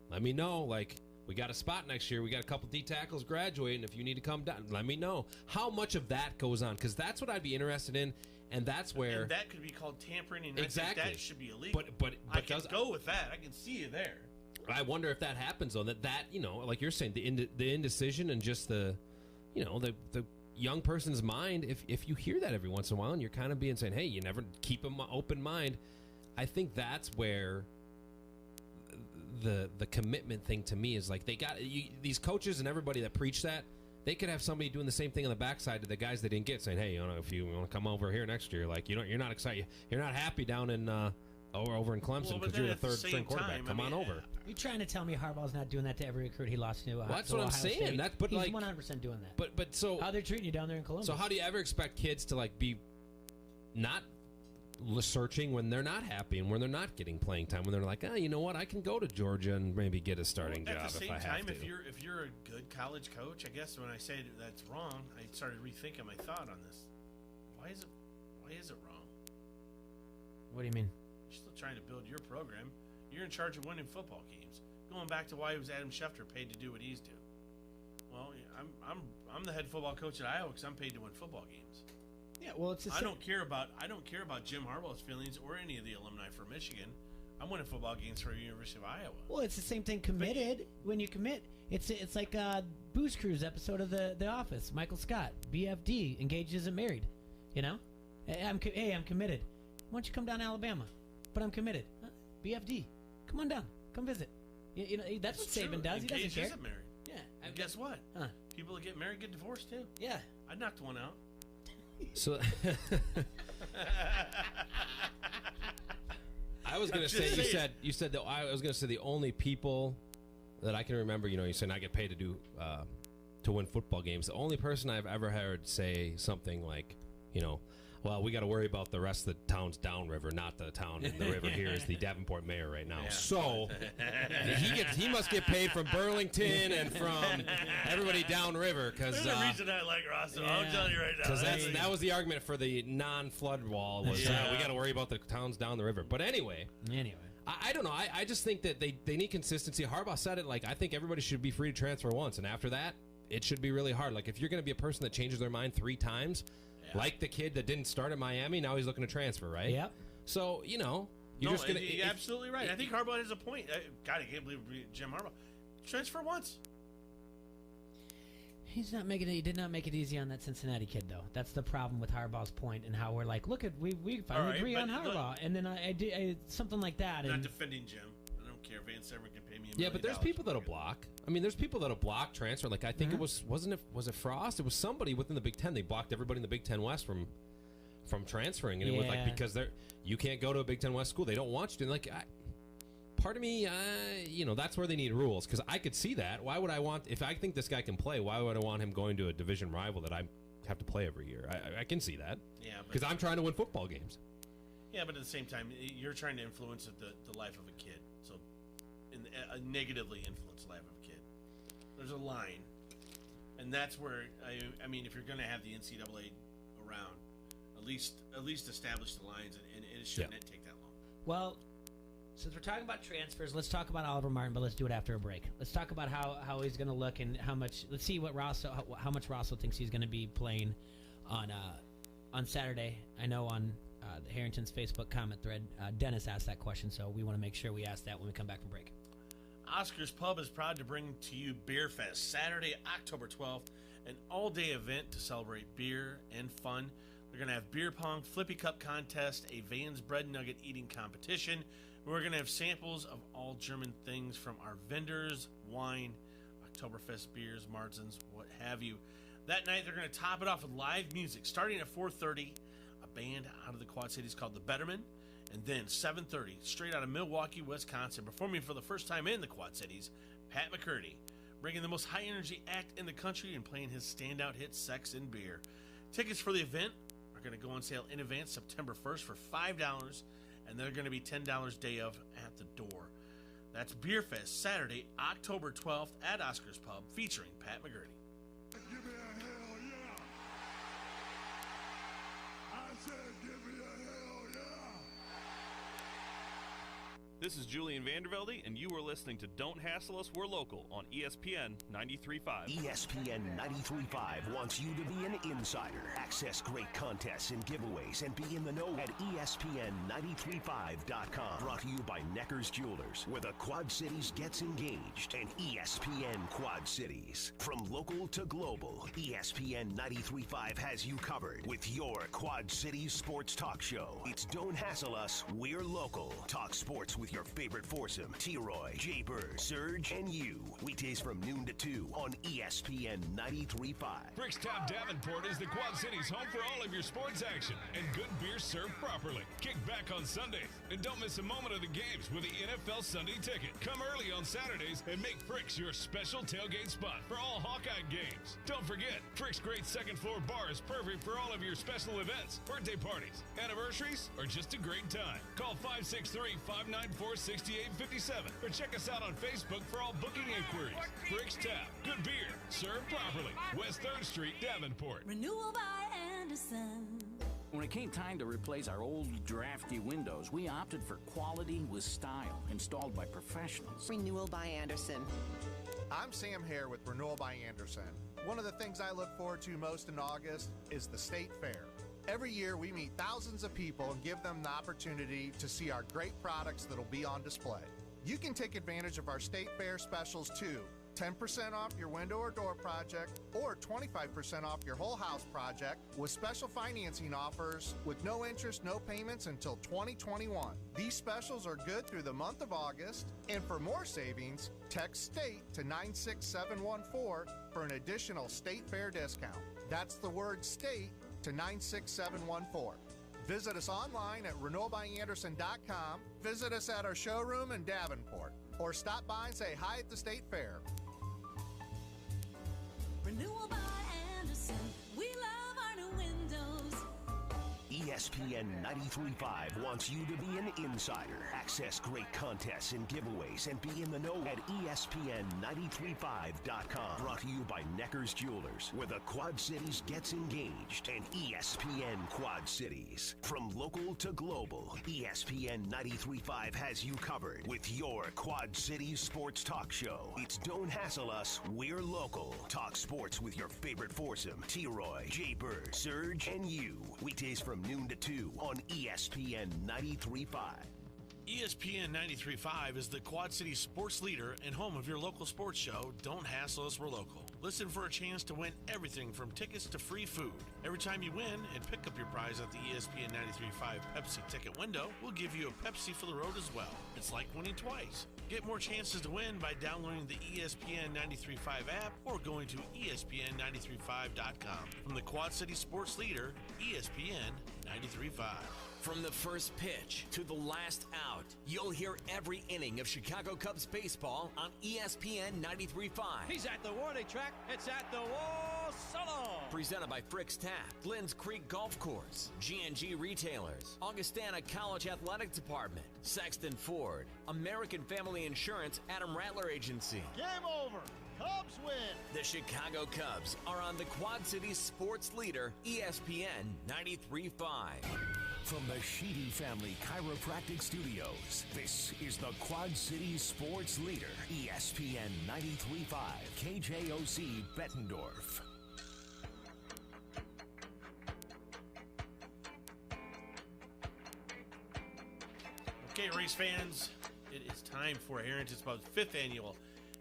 let me know, like, we got a spot next year. We got a couple D tackles graduating. If you need to come down, let me know. How much of that goes on? Because that's what I'd be interested in, and that's where... And that could be called tampering, and exactly. I think that should be illegal. But I can go with that. I can see you there. I wonder if that happens, though, that like you're saying, the indecision and just the young person's mind, if you hear that every once in a while and you're kind of being saying, hey, you never keep an open mind, I think that's where... The commitment thing to me is like they got these coaches and everybody that preach that, they could have somebody doing the same thing on the backside to the guys that didn't get, saying, hey, if you want to come over here next year, like you're not excited, you're not happy down in over in Clemson because you're the third string quarterback. Come on over. You're trying to tell me Harbaugh's not doing that to every recruit he lost to? Well, that's what I'm saying. But he's like 100% doing that. But so how they're treating you down there in Columbus? So how do you ever expect kids to like be not searching when they're not happy and when they're not getting playing time, when they're like, you know what, I can go to Georgia and maybe get a starting job if I have to. At the same time, if you're a good college coach, I guess when I say that's wrong, I started rethinking my thought on this. Why is it wrong? What do you mean? You're still trying to build your program. You're in charge of winning football games. Going back to why it was Adam Schefter paid to do what he's doing. Well, I'm the head football coach at Iowa because I'm paid to win football games. Yeah, well, it's I don't care about Jim Harbaugh's feelings or any of the alumni for Michigan. I'm winning football games for the University of Iowa. Well, it's the same thing. Committed. When you commit, it's like Booze Cruise episode of The Office. Michael Scott, BFD, engaged isn't married. I'm committed. Why don't you come down to Alabama? But I'm committed. BFD, come on down. Come visit. That's what Saban does. He doesn't care. Isn't married. Yeah. And guess what? People that get married get divorced too. Yeah. I knocked one out. So I was gonna say you said that I was gonna say the only people that I can remember, you said I get paid to do to win football games. The only person I've ever heard say something like, well, we got to worry about the rest of the towns downriver, not the town in the river here is the Davenport mayor right now. Yeah. So he must get paid from Burlington and from everybody downriver. There's a reason I like Rosso. Yeah. I'm telling you right now. Because that was the argument for the non-flood wall was we got to worry about the towns down the river. But anyway. I don't know. I just think that they need consistency. Harbaugh said it like, I think everybody should be free to transfer once. And after that, it should be really hard. Like if you're going to be a person that changes their mind 3 times, like the kid that didn't start at Miami, now he's looking to transfer, right? Yep. So, you're just going to... You're absolutely right. I think Harbaugh has a point. God, I can't believe Jim Harbaugh. Transfer once. He did not make it easy on that Cincinnati kid, though. That's the problem with Harbaugh's point and how we're like, look, we finally agree on Harbaugh. And then I did something like that. I'm not defending Jim. I don't care if Van Severn can pay me $1 million. Yeah, but there's people that'll block. I mean, there's people that'll block transfer. Like I think it was it Frost? It was somebody within the Big Ten. They blocked everybody in the Big Ten West from transferring, and it was like because you can't go to a Big Ten West school. They don't want you to. Like, part of me, that's where they need rules because I could see that. Why would I want if I think this guy can play? Why would I want him going to a division rival that I have to play every year? I can see that. Yeah, because I'm trying to win football games. Yeah, but at the same time, you're trying to influence the life of a kid. So, negatively influence the life of a kid. There's a line, and that's where I mean, if you're going to have the NCAA around, at least establish the lines, and it shouldn't take that long. Well, since we're talking about transfers, let's talk about Oliver Martin, but let's do it after a break. Let's talk about how he's going to look and how much. Let's see what how much Rosso thinks he's going to be playing on Saturday. I know on the Harrington's Facebook comment thread, Dennis asked that question, so we want to make sure we ask that when we come back from break. Oscar's Pub is proud to bring to you Beer Fest, Saturday, October 12th, an all-day event to celebrate beer and fun. They're going to have beer pong, flippy cup contest, a Vans bread nugget eating competition. We're going to have samples of all German things from our vendors, wine, Oktoberfest beers, Martins, what have you. That night, they're going to top it off with live music, starting at 4:30, a band out of the Quad Cities called the Bettermen, and then 7:30, straight out of Milwaukee, Wisconsin, performing for the first time in the Quad Cities, Pat McCurdy, bringing the most high-energy act in the country and playing his standout hit, Sex and Beer. Tickets for the event are going to go on sale in advance September 1st for $5, and they're going to be $10 day of at the door. That's Beer Fest, Saturday, October 12th at Oscar's Pub, featuring Pat McCurdy. Give me a hell yeah! I said give me a hell yeah! This is Julian Vandervelde, and you are listening to Don't Hassle Us, We're Local on ESPN 93.5. ESPN 93.5 wants you to be an insider. Access great contests and giveaways and be in the know at ESPN935.com. Brought to you by Necker's Jewelers, where the Quad Cities gets engaged, and ESPN Quad Cities. From local to global, ESPN 93.5 has you covered with your Quad Cities sports talk show. It's Don't Hassle Us, We're Local. Talk sports with your favorite foursome, T-Roy, Jay Bird, Surge, and you. Weekdays from noon to 2 on ESPN 93.5. Brickstown Davenport is the Quad Cities home for all of your sports action and good beer served properly. Kick back on Sundays and don't miss a moment of the games with the NFL Sunday Ticket. Come early on Saturdays and make Frick's your special tailgate spot for all Hawkeye games. Don't forget, Frick's great second floor bar is perfect for all of your special events, birthday parties, anniversaries, or just a great time. Call 563-594-6857 or check us out on Facebook for all booking inquiries. Frick's Tap, good beer, served properly. West 3rd Street, Davenport. Renewal by Anderson. When it came time to replace our old drafty windows, we opted for quality with style, installed by professionals. Renewal by Anderson. I'm Sam Hare with Renewal by Anderson. One of the things I look forward to most in August is the State Fair. Every year we meet thousands of people and give them the opportunity to see our great products that'll be on display. You can take advantage of our State Fair specials too. 10% off your window or door project, or 25% off your whole house project with special financing offers with no interest, no payments until 2021. These specials are good through the month of August, and for more savings, text STATE to 96714 for an additional State Fair discount. That's the word STATE to 96714. Visit us online at renewalbyanderson.com, visit us at our showroom in Davenport, or stop by and say hi at the State Fair. Renewal by Anderson. We love our new windows. ESPN 93.5 wants you to be an insider. Access great contests and giveaways and be in the know at ESPN935.com. Brought to you by Necker's Jewelers, where the Quad Cities gets engaged, and ESPN Quad Cities. From local to global, ESPN 93.5 has you covered with your Quad Cities sports talk show. It's Don't Hassle Us, We're Local. Talk sports with your favorite foursome, T-Roy, Jay Bird, Surge, and you. Weekdays from noon to 2 on ESPN 93.5. ESPN 93.5 is the Quad Cities sports leader and home of your local sports show, Don't Hassle Us, We're Local. Listen for a chance to win everything from tickets to free food. Every time you win and pick up your prize at the ESPN 93.5 Pepsi ticket window, we'll give you a Pepsi for the road as well. It's like winning twice. Get more chances to win by downloading the ESPN 93.5 app or going to ESPN935.com. From the Quad Cities sports leader, ESPN 93.5. From the first pitch to the last out, you'll hear every inning of Chicago Cubs baseball on ESPN 93.5. He's at the warning track. It's at the wall. So long. Presented by Frick's Tap, Glens Creek Golf Course, G&G Retailers, Augustana College Athletic Department, Sexton Ford, American Family Insurance, Adam Rattler Agency. Game over. Cubs win. The Chicago Cubs are on the Quad Cities sports leader, ESPN 93.5. From the Sheedy Family Chiropractic Studios, this is the Quad Cities sports leader, ESPN 93.5, KJOC Bettendorf. Okay, race fans, it is time for Heritage Pub's 5th annual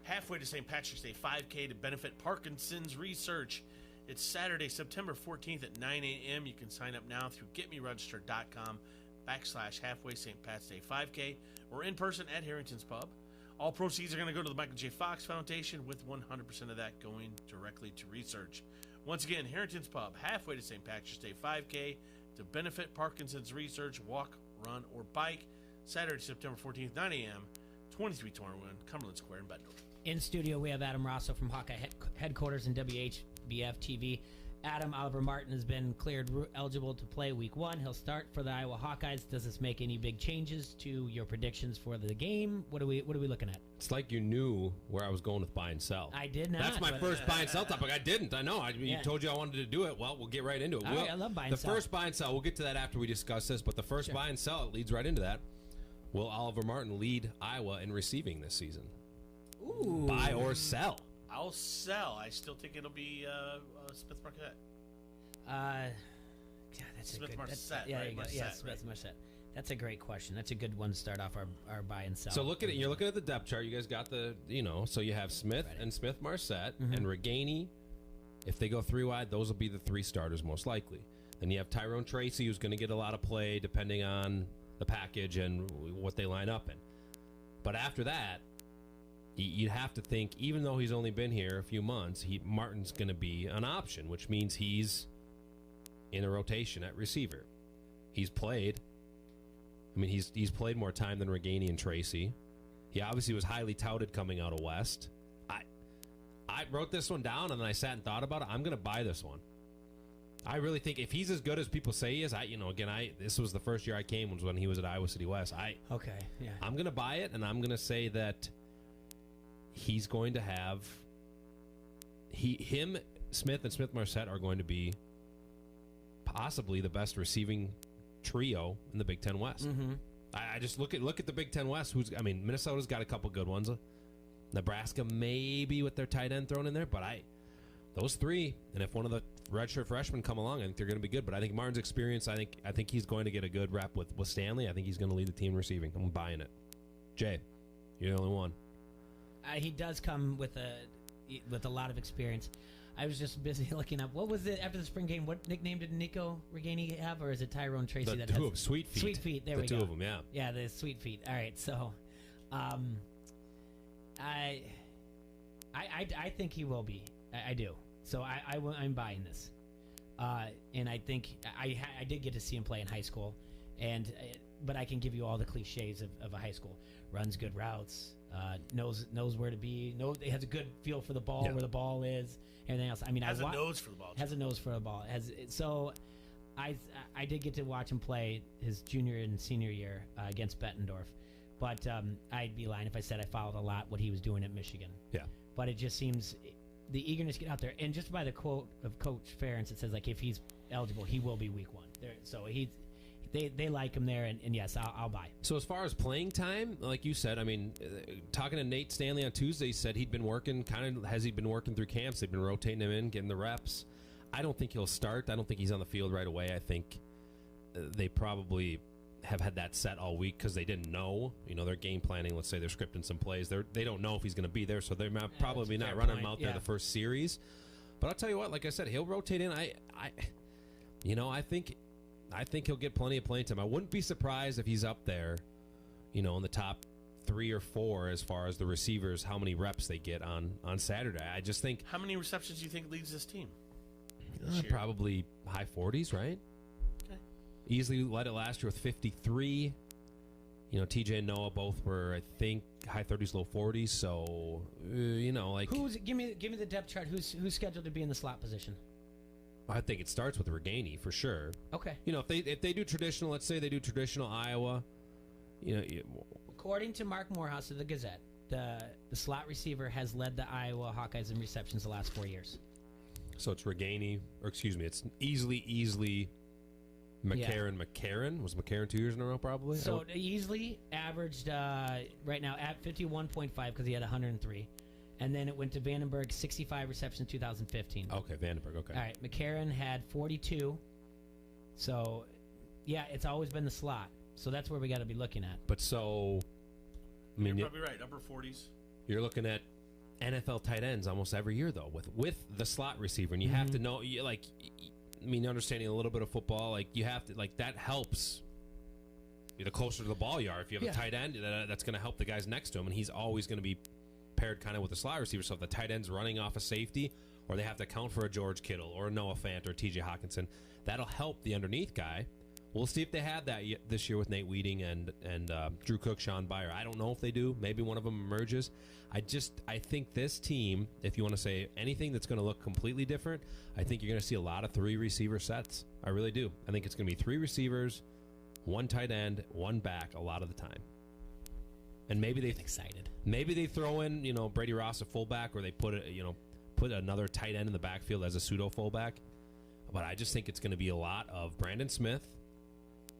Halfway to St. Patrick's Day 5K to benefit Parkinson's research. It's Saturday, September 14th at 9 a.m. You can sign up now through getmeregistered.com/halfway St. Pat's Day 5K or in person at Harrington's Pub. All proceeds are going to go to the Michael J. Fox Foundation, with 100% of that going directly to research. Once again, Harrington's Pub, halfway to St. Patrick's Day 5K to benefit Parkinson's research, walk, run, or bike. Saturday, September 14th, 9 a.m., 2321 Cumberland Square in Bettendorf. In studio, we have Adam Rosso from Hawkeye Headquarters and WHBF TV. Adam, Oliver Martin has been cleared eligible to play Week 1. He'll start for the Iowa Hawkeyes. Does this make any big changes to your predictions for the game? What are we looking at? It's like you knew where I was going with buy and sell. I did not. That's my first buy and sell topic. I didn't. I know. You told you I wanted to do it. Well, we'll get right into it. I love buy and sell. The first buy and sell, we'll get to that after we discuss this, but the first buy and sell, it leads right into that. Will Oliver Martin lead Iowa in receiving this season? Ooh. Buy or sell? I'll sell. I still think it'll be Smith Marquette. That's Smith a good Marset, yeah, right? Marset, yeah, Smith Marset. That's a great question. That's a good one to start off our buy and sell. So look at it. You're looking at the depth chart. You guys got the, so you have Smith and Smith Marset and Reganey. If they go 3 wide, those will be the 3 starters most likely. Then you have Tyrone Tracy, who's going to get a lot of play depending on the package and what they line up in. But after that, you'd have to think, even though he's only been here a few months, Martin's going to be an option, which means he's in a rotation at receiver. He's played. I mean, he's played more time than Reganey and Tracy. He obviously was highly touted coming out of West. I wrote this one down, and then I sat and thought about it. I'm going to buy this one. I really think if he's as good as people say he is, this was the first year I came was when he was at Iowa City West. I'm going to buy it, and I'm going to say that he's going to have Smith and Smith Marset are going to be possibly the best receiving trio in the Big Ten West. Mm-hmm. I just look at the Big Ten West. Minnesota's got a couple good ones. Nebraska maybe with their tight end thrown in there, but those 3, and if one of the redshirt freshmen come along, I think they're going to be good. But I think Martin's experience, I think he's going to get a good rep with Stanley. I think he's going to lead the team receiving. I'm buying it. Jay, you're the only one. He does come with a lot of experience. I was just busy looking up, what was it after the spring game? What nickname did Nico Reganey have, or is it Tyrone Tracy? The two of them, Sweet Feet. Sweet Feet, there we go. The two of them, yeah. Yeah, the Sweet Feet. All right, so I think he will be. I do. So I'm buying this. And I think I did get to see him play in high school, but I can give you all the cliches of a high school. Runs good routes, knows where to be, has a good feel for the ball, where the ball is, everything else. I mean, has a nose for the ball. Has a nose for the ball. So I did get to watch him play his junior and senior year against Bettendorf, but I'd be lying if I said I followed a lot what he was doing at Michigan. Yeah. But it just seems the eagerness to get out there, and just by the quote of Coach Ferentz, it says like if he's eligible, he will be week 1. So they like him there, and yes, I'll buy. So as far as playing time, like you said, I mean, talking to Nate Stanley on Tuesday, he said he'd been working through camps. They've been rotating him in, getting the reps. I don't think he'll start. I don't think he's on the field right away. I think they probably have had that set all week because they didn't know. They're game planning. Let's say they're scripting some plays. They don't know if he's going to be there, so they're probably not running him out there the first series. But I'll tell you what, like I said, he'll rotate in. I think he'll get plenty of playing time. I wouldn't be surprised if he's up there, in the top 3 or 4 as far as the receivers, how many reps they get on Saturday. I just think... How many receptions do you think leads this team? Probably high 40s, right? Okay. Easily led it last year with 53. TJ and Noah both were, I think, high 30s, low 40s. So, give me the depth chart. Who's scheduled to be in the slot position? I think it starts with Reganey for sure. Okay. If they do traditional, let's say they do traditional Iowa, According to Mark Morehouse of the Gazette, the slot receiver has led the Iowa Hawkeyes in receptions the last 4 years. So it's Reganey, it's easily McCarron. McCarron? Was McCarron 2 years in a row probably? So easily averaged right now at 51.5 because he had 103. And then it went to Vandenberg, 65 receptions in 2015. Okay, Vandenberg, okay. All right, McCarron had 42. So, yeah, it's always been the slot. So that's where we got to be looking at. But so, you're probably right, upper 40s. You're looking at NFL tight ends almost every year, though, with the slot receiver. And you have to know, understanding a little bit of football, like, you have to, like, that helps. The closer to the ball you are, if you have a tight end, that's going to help the guys next to him, and he's always going to be paired kind of with the slot receiver. So if the tight end's running off a safety, or they have to account for a George Kittle or a Noah Fant or TJ Hawkinson, that'll help the underneath guy. We'll see if they have that this year with Nate Wheating and Drew Cook, Sean Byer. I don't know if they do. Maybe one of them emerges. I think this team, if you want to say anything that's going to look completely different, I think you're going to see a lot of 3 receiver sets. I really do. I think it's going to be 3 receivers, 1 tight end, 1 back a lot of the time. And maybe they excited. Maybe they throw in, Brady Ross a fullback, or they put another tight end in the backfield as a pseudo fullback. But I just think it's going to be a lot of Brandon Smith,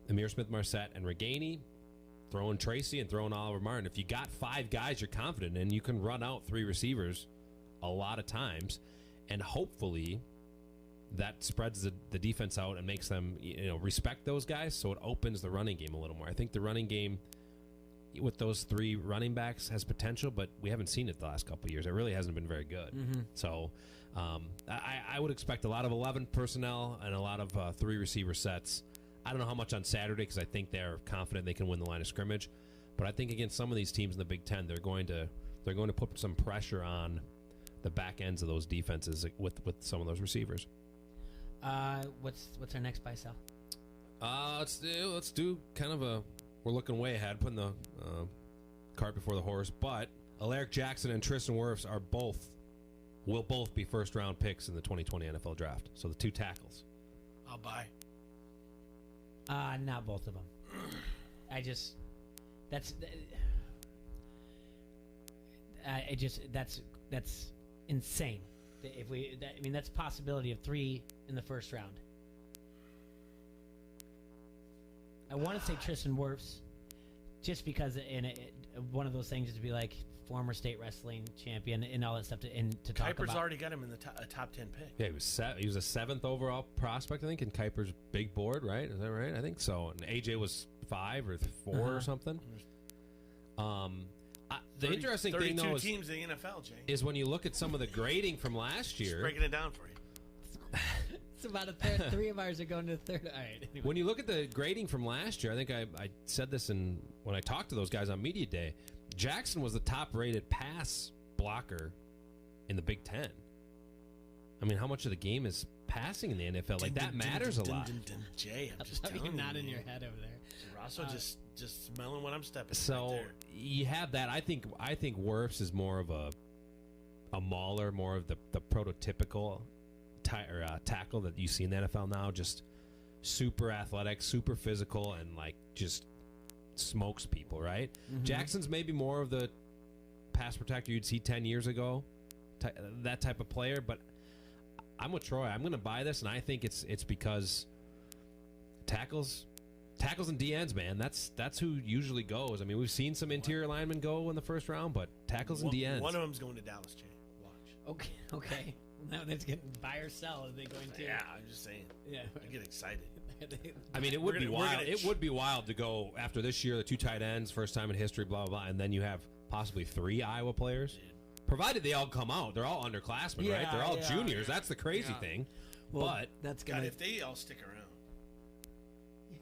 Amir Smith-Marset, and Reganey, throwing Tracy and throwing Oliver Martin. If you got 5 guys you're confident in, you can run out 3 receivers a lot of times, and hopefully that spreads the defense out and makes them respect those guys, so it opens the running game a little more. I think the running game with those 3 running backs has potential, but we haven't seen it the last couple of years. It really hasn't been very good. So I would expect a lot of 11 personnel and a lot of 3 receiver sets. I don't know how much on Saturday, because I think they're confident they can win the line of scrimmage. But I think against some of these teams in the Big Ten, they're going to put some pressure on the back ends of those defenses with some of those receivers. What's our next buy sell? Let's do kind of we're looking way ahead, putting the cart before the horse. But Alaric Jackson and Tristan Wirfs will both be first round picks in the 2020 NFL Draft. So the 2 tackles. I'll buy. Not both of them. That's insane. That's a possibility of 3 in the first round. I want to say Tristan Wirfs, just because one of those things is to be like former state wrestling champion and all that stuff to talk about. Kuiper's already got him in the top 10 pick. Yeah, he was a 7th overall prospect, I think, in Kuiper's big board, right? Is that right? I think so. And AJ was 5 or 4 or something. The interesting thing, though, 32 teams in the NFL, Jay, is when you look at some of the grading from last year. Just breaking it down for you. It's about a third. 3 of ours are going to the third. All right. Anyway. When you look at the grading from last year, I think I said this when I talked to those guys on Media Day. Jackson was the top-rated pass blocker in the Big Ten. I mean, how much of the game is passing in the NFL? Like, that matters a lot. Jay, I'm just telling you. Not in your head over there. Rosso just smelling what I'm stepping. So right there. You have that. I think Wirfs is more of a mauler, more of the prototypical tackle that you see in the NFL now. Just super athletic, super physical, and like just smokes people, right? Jackson's maybe more of the pass protector you'd see 10 years ago, that type of player. But I'm with Troy. I'm going to buy this, and I think it's because tackles and DNs, man. That's who usually goes. I mean, we've seen some interior linemen go in the first round, but tackles and DNs. One of them's going to Dallas, Jay. Watch. Okay. Now that's getting buy or sell. Are they going to? Yeah, I'm just saying. Yeah, I get excited. I mean, it would be wild. It would be wild to go after this year, the 2 tight ends, first time in history, blah blah blah, and then you have possibly 3 Iowa players, provided they all come out. They're all underclassmen, right? They're all juniors. That's the crazy thing. Well, but that's God, if they all stick around.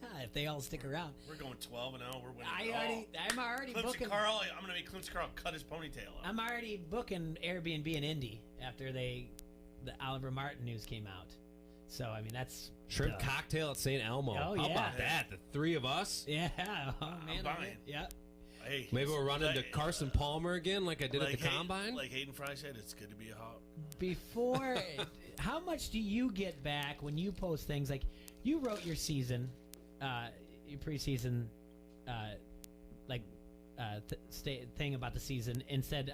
Yeah, if they all stick around. We're going 12-0. We're winning. I'm already Clemson booking. Carl, I'm going to make Clemson Carl cut his ponytail off. I'm already booking Airbnb in Indy after the Oliver Martin news came out. So I mean, that's shrimp cocktail at St. Elmo. Oh, How about that? The 3 of us. Yeah. Oh man. I'm buying. Yeah. Hey, maybe we'll run into Carson Palmer again, like I did at the Combine. Like Hayden Fry said, it's good to be a Hawk. Before, how much do you get back when you post things like you wrote your season, your preseason, thing about the season and said,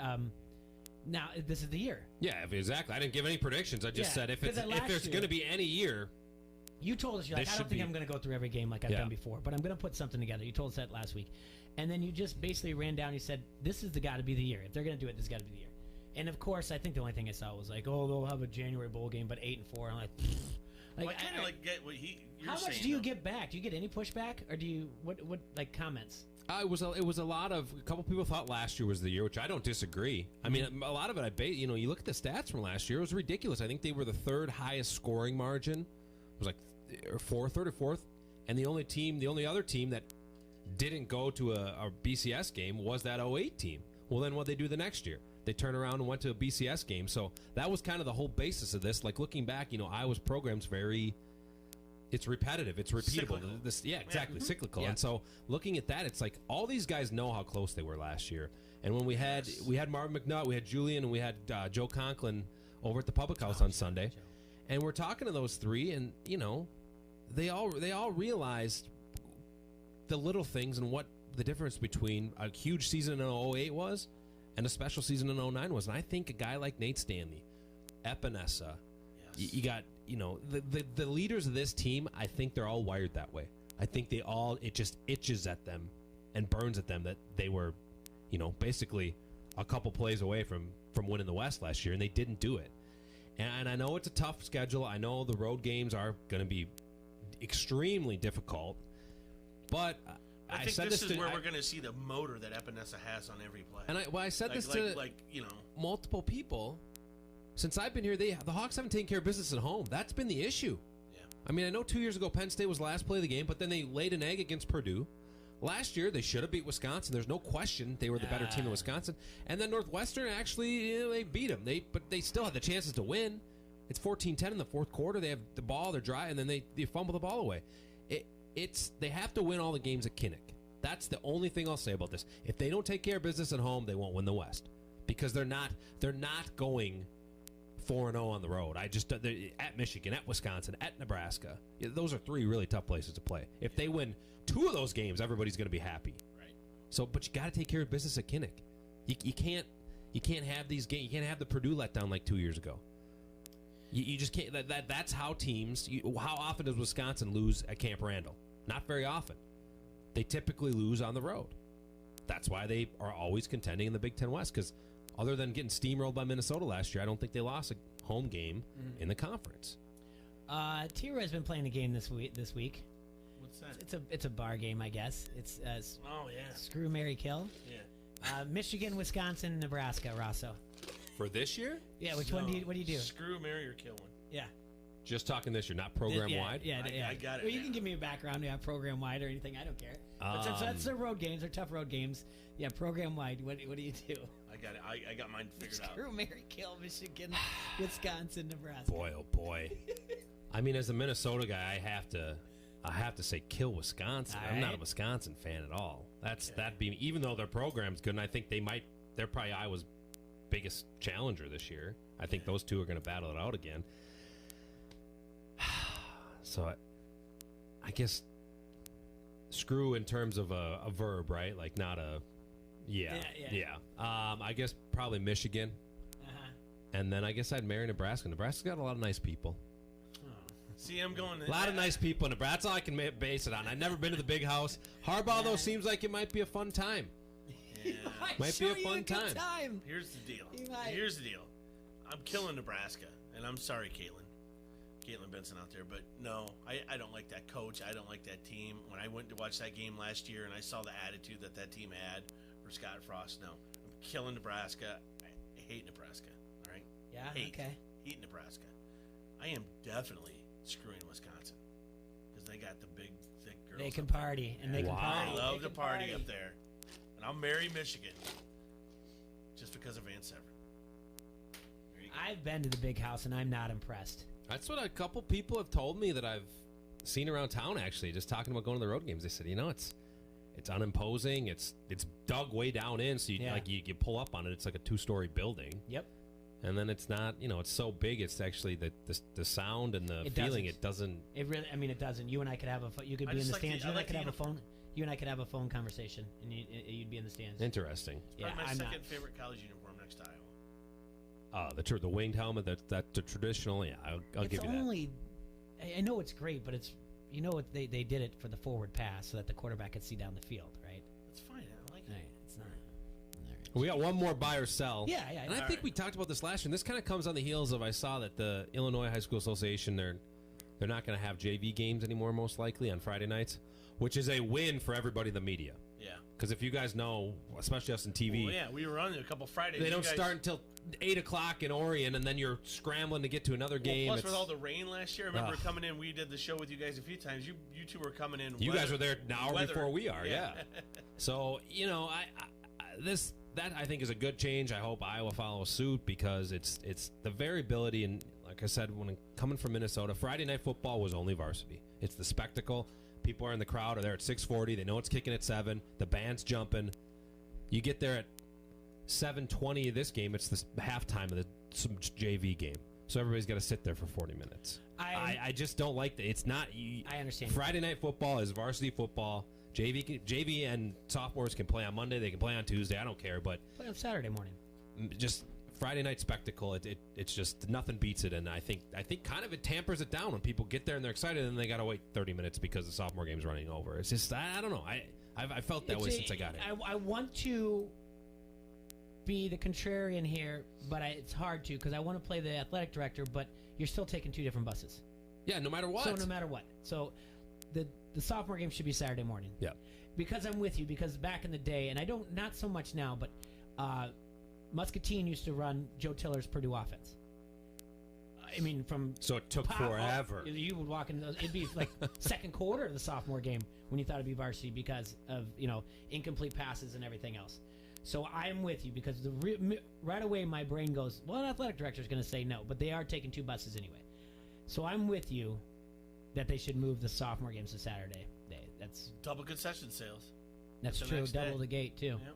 now this is the year. Yeah, exactly. I didn't give any predictions. I just said if there's going to be any year. You told us, you're like, I don't think I'm going to go through every game like I've done before, but I'm going to put something together. You told us that last week. And then you just basically ran down and you said, this is got to be the year. If they're going to do it, this has got to be the year. And of course, I think the only thing I saw was like, oh, they'll have a January bowl game, but 8-4. I'm like, well, I kind of get what you're saying. How much do you get back? Do you get any pushback, or do you what like comments? It was a lot of. A couple people thought last year was the year, which I don't disagree. I mean, a lot of it. You look at the stats from last year. It was ridiculous. I think they were the third highest scoring margin. It was like third or fourth, and the only other team that didn't go to a BCS game was that 08 team. Well, then what they do the next year? They turn around and went to a BCS game. So that was kind of the whole basis of this. Like looking back, Iowa's program's it's repetitive. It's repeatable. Exactly. Cyclical. Yeah. And so looking at that, it's like all these guys know how close they were last year. And when we had Marvin McNutt, we had Julian, and we had Joe Conklin over at the Public House on Sunday. And we're talking to those three, and, they all realized the little things and what the difference between a huge season in 08 was and a special season in 09 was. And I think a guy like Nate Stanley, Epinesa, you got, the leaders of this team, I think they're all wired that way. I think it just itches at them and burns at them that they were, basically a couple plays away from winning the West last year, and they didn't do it. And I know it's a tough schedule. I know the road games are going to be extremely difficult, but I think this is where we're going to see the motor that Epinesa has on every play. And I said this to multiple people. Since I've been here, the Hawks haven't taken care of business at home. That's been the issue. Yeah. I mean, I know 2 years ago Penn State was the last play of the game, but then they laid an egg against Purdue. Last year, they should have beat Wisconsin. There's no question they were the better team than Wisconsin. And then Northwestern, actually, they beat them. But they still had the chances to win. It's 14-10 in the fourth quarter. They have the ball, they're dry, and then they fumble the ball away. They have to win all the games at Kinnick. That's the only thing I'll say about this. If they don't take care of business at home, they won't win the West. Because they're not going 4-0 on the road. At Michigan, at Wisconsin, at Nebraska. Those are three really tough places to play. If they win 2 of those games, everybody's going to be happy. Right. So, but you got to take care of business at Kinnick. You can't have these games. You can't have the Purdue letdown like 2 years ago. You just can't. That's how teams. How often does Wisconsin lose at Camp Randall? Not very often. They typically lose on the road. That's why they are always contending in the Big Ten West, because other than getting steamrolled by Minnesota last year, I don't think they lost a home game in the conference. T-Roy has been playing the game this week. What's that? It's a bar game, I guess. It's Screw, Marry, Kill. Yeah. Michigan, Wisconsin, Nebraska. Rosso. For this year? Yeah. What do you do? Screw, marry, or kill one. Yeah. Just talking this year, not program wide. Yeah. I got it. Well, you can give me a background. Yeah, program wide or anything. I don't care. But since that's their road games. They're tough road games. Yeah, program wide. What do you do? I got it. I got mine figured out. Screw, marry, kill Michigan, Wisconsin, Nebraska. Boy, oh boy. I mean, as a Minnesota guy, I have to say kill Wisconsin. I'm not a Wisconsin fan at all. Even though their program's good, and I think they're probably Iowa's biggest challenger this year. I think those two are going to battle it out again. So I guess screw in terms of a verb, right? Like not a yeah. I guess probably Michigan. And then I guess I'd marry Nebraska. Nebraska's got a lot of nice people. See, I'm going. A lot of nice people in Nebraska. That's all I can base it on. I've never been to the big house. Harbaugh, though, seems like it might be a fun time. Yeah. Might be a fun time. Here's the deal. I'm killing Nebraska, and I'm sorry, Caitlin Benson out there, but no, I don't like that coach. I don't like that team. When I went to watch that game last year and I saw the attitude that team had for Scott Frost, no, I'm killing Nebraska. I hate Nebraska. All right. Yeah. Hate Nebraska. I am definitely screwing Wisconsin because they got the big, thick girls. They can party, and they can party. I love to party up there, and I'll marry Michigan just because of Van Severn. I've been to the big house, and I'm not impressed. That's what a couple people have told me that I've seen around town, actually, just talking about going to the road games. They said, it's unimposing. It's dug way down in, so you pull up on it. It's like a 2-story building. Yep. And then it's not, it's so big. It's actually the sound and the feeling. It doesn't. It really, it doesn't. You and I could have you could be in the stands. You and I could have a phone. You and I could have a phone conversation, and you'd be in the stands. Interesting. Yeah, my second favorite college uniform next to Iowa. The winged helmet, that the traditional. Yeah, I'll give you that. I know it's great, but it's they did it for the forward pass so that the quarterback could see down the field, right? It's fine. I like it. Right, it's not. We got one more buy or sell. Yeah. And I think we talked about this last year. And this kind of comes on the heels of I saw that the Illinois High School Association they're not going to have JV games anymore, most likely on Friday nights, which is a win for everybody in the media. Yeah. Because if you guys know, especially us in TV, Well, yeah, we were on a couple Fridays. they You don't guys- start until 8 o'clock in Orion, and then you're scrambling to get to another game. Plus, It's- with all the rain last year, I remember Ugh. coming in. We did the show with you guys a few times. You two were coming in. You guys were there an hour weather. before we are, yeah. So that I think is a good change. I hope Iowa follows suit because it's the variability, and like I said, when coming from Minnesota, Friday night football was only varsity. It's the spectacle. People are in the crowd, are there at 6:40. They know it's kicking at 7. The band's jumping. You get there at 7:20 of this game. It's the halftime of some JV game. So everybody's got to sit there for 40 minutes. I just don't like that. It's not. I understand. Friday night football is varsity football. JV and sophomores can play on Monday. They can play on Tuesday. I don't care, but Play on Saturday morning. just Friday night spectacle. It's just nothing beats it, and I think kind of it tampers it down when people get there and they're excited, and they got to wait 30 minutes because the sophomore game's running over. It's just I don't know. I felt that way since I got here. I want to be the contrarian here, but it's hard to because I want to play the athletic director, but you're still taking 2 different buses. Yeah, no matter what. So no matter what. So the sophomore game should be Saturday morning. Yeah. Because I'm with you, because back in the day, and I don't, not so much now, but Muscatine used to run Joe Tiller's Purdue offense. I mean, from so it took pop forever. up, you would walk in, it'd be like second quarter of the sophomore game when you thought it'd be varsity because of incomplete passes and everything else. So I'm with you because right away my brain goes, well, an athletic director is going to say no, but they are taking 2 buses anyway. So I'm with you that they should move the sophomore games to Saturday day. That's double concession sales. That's The true. next Double day. the gate too. Yep.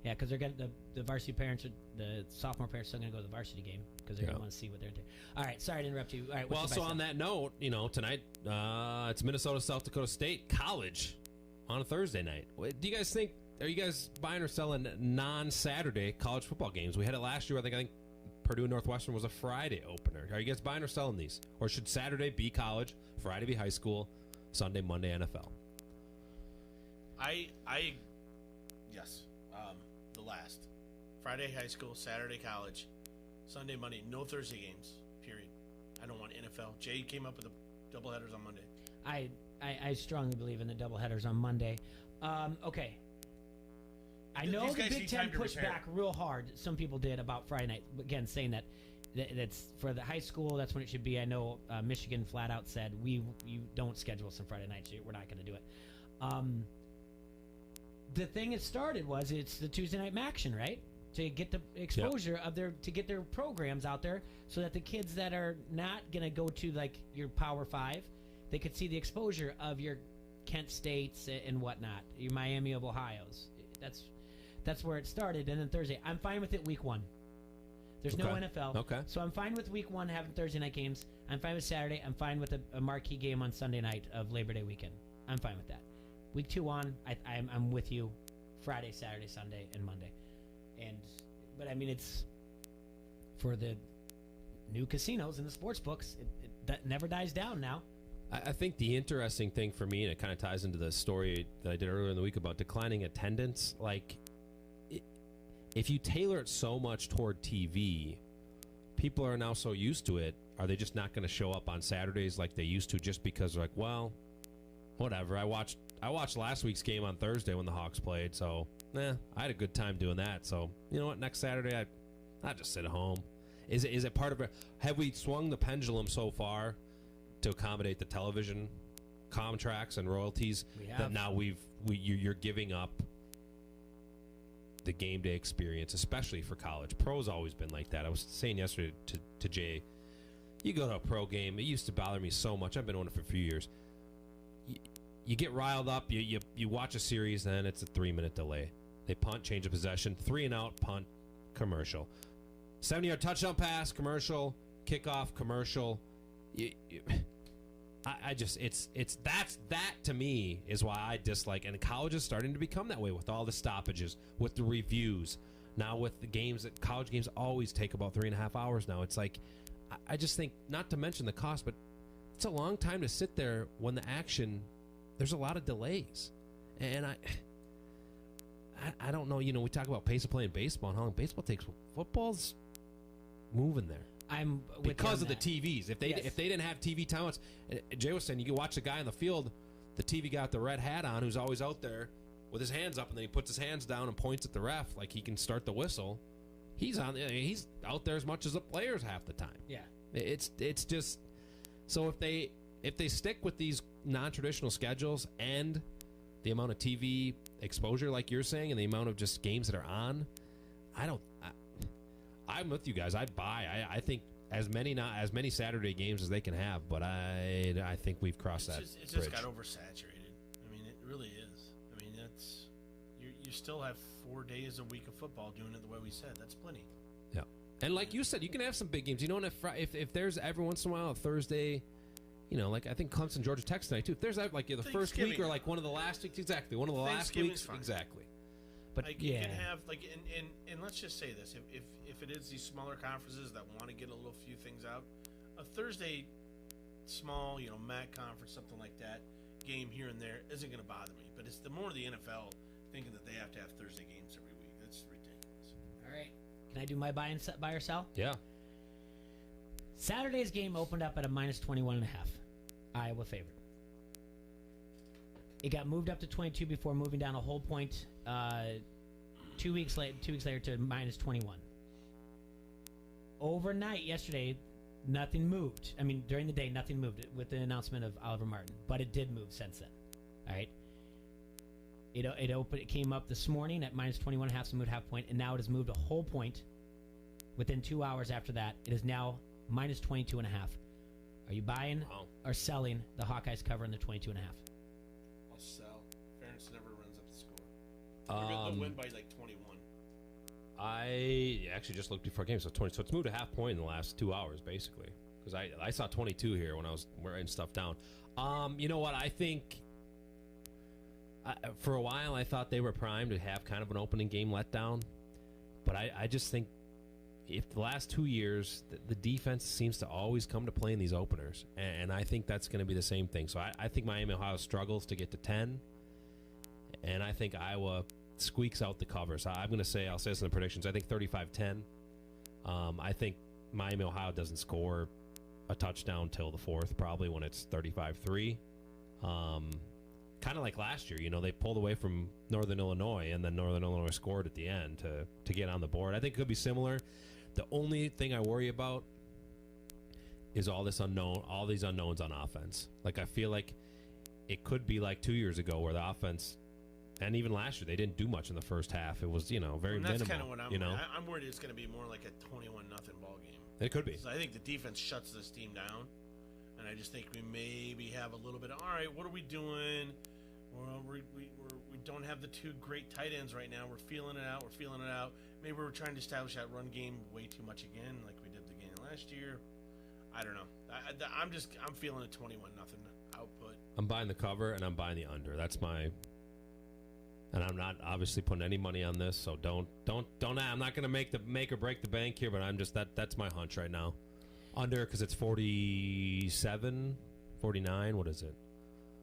Yeah, because they're getting the varsity parents, the sophomore parents, are still going to go to the varsity game because they're going to want to see what they're doing. All right, sorry to interrupt you. All right. Well, so on that note, tonight it's Minnesota South Dakota State College on a Thursday night. Do you guys think? Are you guys buying or selling non-Saturday college football games? We had it last year. I think Purdue Northwestern was a Friday opener. Are you guys buying or selling these, or should Saturday be college, Friday be high school, Sunday, Monday NFL? Yes. The last Friday high school, Saturday college, Sunday, Monday, no Thursday games. Period. I don't want NFL. Jay came up with the doubleheaders on Monday. I strongly believe in the doubleheaders on Monday. Okay. I know These the guys Big need Ten time to pushed prepare. back real hard. Some people did about Friday night. Again, saying that's for the high school. That's when it should be. I know Michigan flat out said you don't schedule some Friday nights. We're not going to do it. The thing it started was it's the Tuesday night action, right? To get the exposure of to get their programs out there, so that the kids that are not going to go to like your Power 5, they could see the exposure of your Kent States and whatnot, your Miami of Ohio's. That's where it started. And then Thursday, I'm fine with it week 1. There's no NFL. Okay. So I'm fine with week 1 having Thursday night games. I'm fine with Saturday. I'm fine with a marquee game on Sunday night of Labor Day weekend. I'm fine with that. Week 2 on, I'm with you. Friday, Saturday, Sunday, and Monday. But I mean, it's for the new casinos and the sports books. That never dies down now. I think the interesting thing for me, and it kind of ties into the story that I did earlier in the week about declining attendance, if you tailor it so much toward TV, people are now so used to it, are they just not going to show up on Saturdays like they used to just because they're like, well, whatever, I watched last week's game on Thursday when the Hawks played, so I had a good time doing that. So, you know what, next Saturday, I'll just sit at home. Is it part of it? Have we swung the pendulum so far to accommodate the television contracts and royalties that now you're giving up the game day experience, especially for college? Pro's always been like that. I was saying yesterday to Jay, you go to a pro game, it used to bother me so much. I've been on it for a few years. You get riled up, you watch a series, and it's a 3-minute delay. They punt, change of possession, 3 and out, punt, commercial. 70-yard touchdown pass, commercial, kickoff, commercial. That to me is why I dislike, and college is starting to become that way with all the stoppages, with the reviews. Now with the games, that college games always take about 3.5 hours now. It's like, I just think, not to mention the cost, but it's a long time to sit there when the action, there's a lot of delays. And I don't know, we talk about pace of play in baseball and how long baseball takes. Football's moving there. I'm because of the TVs. If they didn't have TV timeouts, Jay was saying you can watch the guy on the field, the TV guy with the red hat on who's always out there with his hands up, and then he puts his hands down and points at the ref like he can start the whistle. He's out there as much as the players half the time. Yeah. It's just so if they stick with these non-traditional schedules and the amount of TV exposure, like you're saying, and the amount of just games that are on, I'm with you guys. I buy. I think as many Saturday games as they can have, but I think we've crossed that It's bridge. just got oversaturated. I mean, it really is. I mean, that's you still have 4 days a week of football doing it the way we said. That's plenty. Yeah, and like you said, you can have some big games. You know, and if there's every once in a while a Thursday, you know, like I think Clemson, Georgia Tech tonight too. If there's like the first week or like one of the last weeks, exactly one of the last weeks, fine. exactly. But like, you can have like, and let's just say this: if it is these smaller conferences that want to get a little few things out, a Thursday small, MAC conference, something like that, game here and there isn't going to bother me. But it's the more the NFL thinking that they have to have Thursday games every week. That's ridiculous. All right, can I do my buy or sell? Yeah. Saturday's game opened up at a minus 21.5. Iowa favorite. It got moved up to 22 before moving down a whole point 2 weeks later to minus 21. Overnight yesterday, nothing moved. I mean, during the day, nothing moved with the announcement of Oliver Martin, but it did move since then. All right. It came up this morning at minus 21.5, so moved half point, and now it has moved a whole point. Within 2 hours after that, it is now minus 22.5. Are you buying or selling the Hawkeyes cover in the 22.5? I'll sell. Fairness never runs up the score. They'll win by like 21. I actually just looked before game, so 20. So it's moved a half point in the last 2 hours, basically. Because I saw 22 here when I was writing stuff down. You know what? I think for a while I thought they were primed to have kind of an opening game letdown, but I just think if the last 2 years the defense seems to always come to play in these openers, and I think that's going to be the same thing. So I think Miami Ohio struggles to get to 10, and I think Iowa squeaks out the cover. So I'll say this in the predictions. I think 35-10. I think Miami Ohio doesn't score a touchdown till the fourth, probably when it's 35-3. Kind of like last year, they pulled away from Northern Illinois, and then Northern Illinois scored at the end to get on the board. I think it could be similar. The only thing I worry about is all these unknowns on offense. Like, I feel like it could be like 2 years ago where the offense, and even last year, they didn't do much in the first half. It was, very minimal. That's kind of what I'm worried it's going to be more like a 21-0 ball game. It could be. So I think the defense shuts this team down, and I just think we maybe have a little bit of, all right, what are we doing? Well, we don't have the two great tight ends right now. We're feeling it out. Maybe we're trying to establish that run game way too much again, like we did the game last year. I don't know. I'm feeling a 21-0 output. I'm buying the cover and I'm buying the under. That's my. And I'm not obviously putting any money on this, so don't. I'm not going to make or break the bank here, but I'm just that's my hunch right now. Under because it's 47, 49. What is it?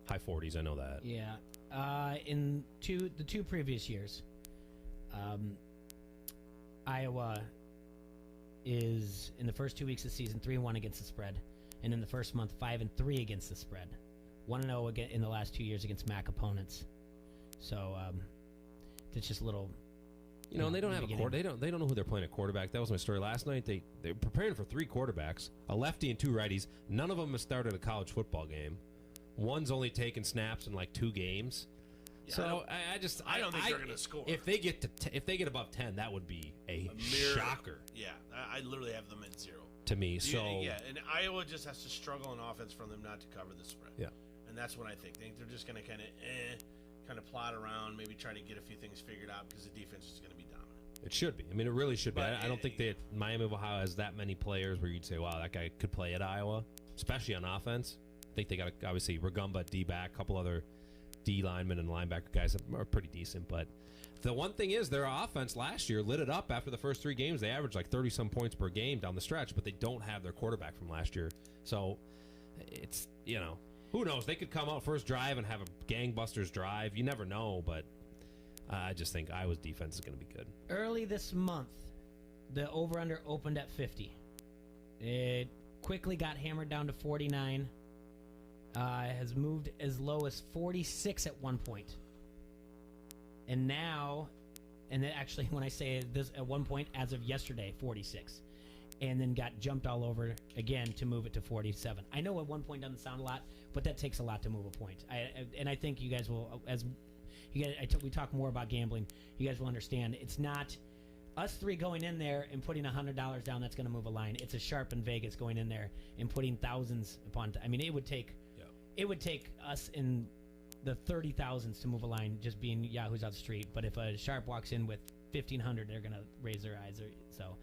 High 40s. I know that. Yeah. In the two previous years, Iowa is in the first 2 weeks of the season 3-1 against the spread, and in the first month 5-3 against the spread, 1-0 again in the last 2 years against MAC opponents. So it's just a little. And they don't have a quarterback. They don't know who they're playing at quarterback. That was my story last night. They're preparing for 3 quarterbacks, a lefty and 2 righties. None of them have started a college football game. One's only taken snaps in like 2 games. Yeah, so I don't think they're going to score. If they get above 10, that would be a shocker. Yeah, I literally have them at 0 to me. So and Iowa just has to struggle on offense for them not to cover the spread. Yeah, and that's what I think. They're just going to kind of plot around, maybe try to get a few things figured out because the defense is going to be dominant. It should be. I mean, it really should be. I don't think Miami of Ohio has that many players where you'd say, wow, that guy could play at Iowa, especially on offense. I think they got, obviously, Ragumba, D-back, a couple other D linemen and linebacker guys that are pretty decent. But the one thing is their offense last year lit it up after the first 3 games. They averaged like 30-some points per game down the stretch, but they don't have their quarterback from last year. So it's, who knows? They could come out first drive and have a gangbusters drive. You never know, but I just think Iowa's defense is going to be good. Early this month, the over-under opened at 50. It quickly got hammered down to 49. Has moved as low as 46 at one point. And now, and then actually when I say this, at one point, as of yesterday, 46. And then got jumped all over again to move it to 47. I know at one point doesn't sound a lot, but that takes a lot to move a point. And I think you guys will, as you guys, we talk more about gambling, you guys will understand. It's not us three going in there and putting $100 down that's going to move a line. It's a Sharp in Vegas going in there and putting thousands upon. I mean, it would take us in the 30,000s to move a line, just being Yahoos out the street. But if a Sharp walks in with 1,500, they're going to raise their eyes. So.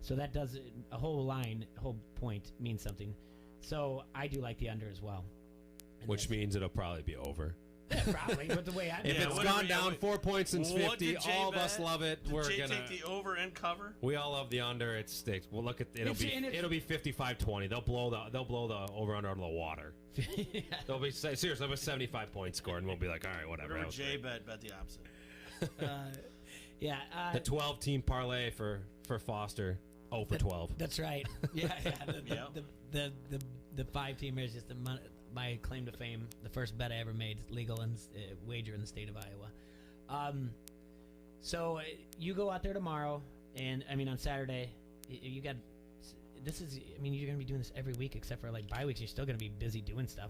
So that does a whole line, a whole point means something. So I do like the under as well. Which means it'll probably be over. Yeah, probably. But the way I if it's gone down 4 points since 50, all of us love it. We're gonna take the over and cover. We all love the under. It sticks. We'll look at it'll be 55-20. They'll blow the over under out of the water. They'll be seriously. They'll be 75 points scored, and we'll be like, all right, whatever. Jay bet the opposite. Yeah, the 12-team parlay for Foster. 0 for 12. That's right. Yeah. The 5-teamer is just my claim to fame. The first bet I ever made, legal and wager in the state of Iowa. So you go out there tomorrow, and I mean on Saturday, you got. This is. I mean, you're going to be doing this every week, except for like bye weeks. You're still going to be busy doing stuff.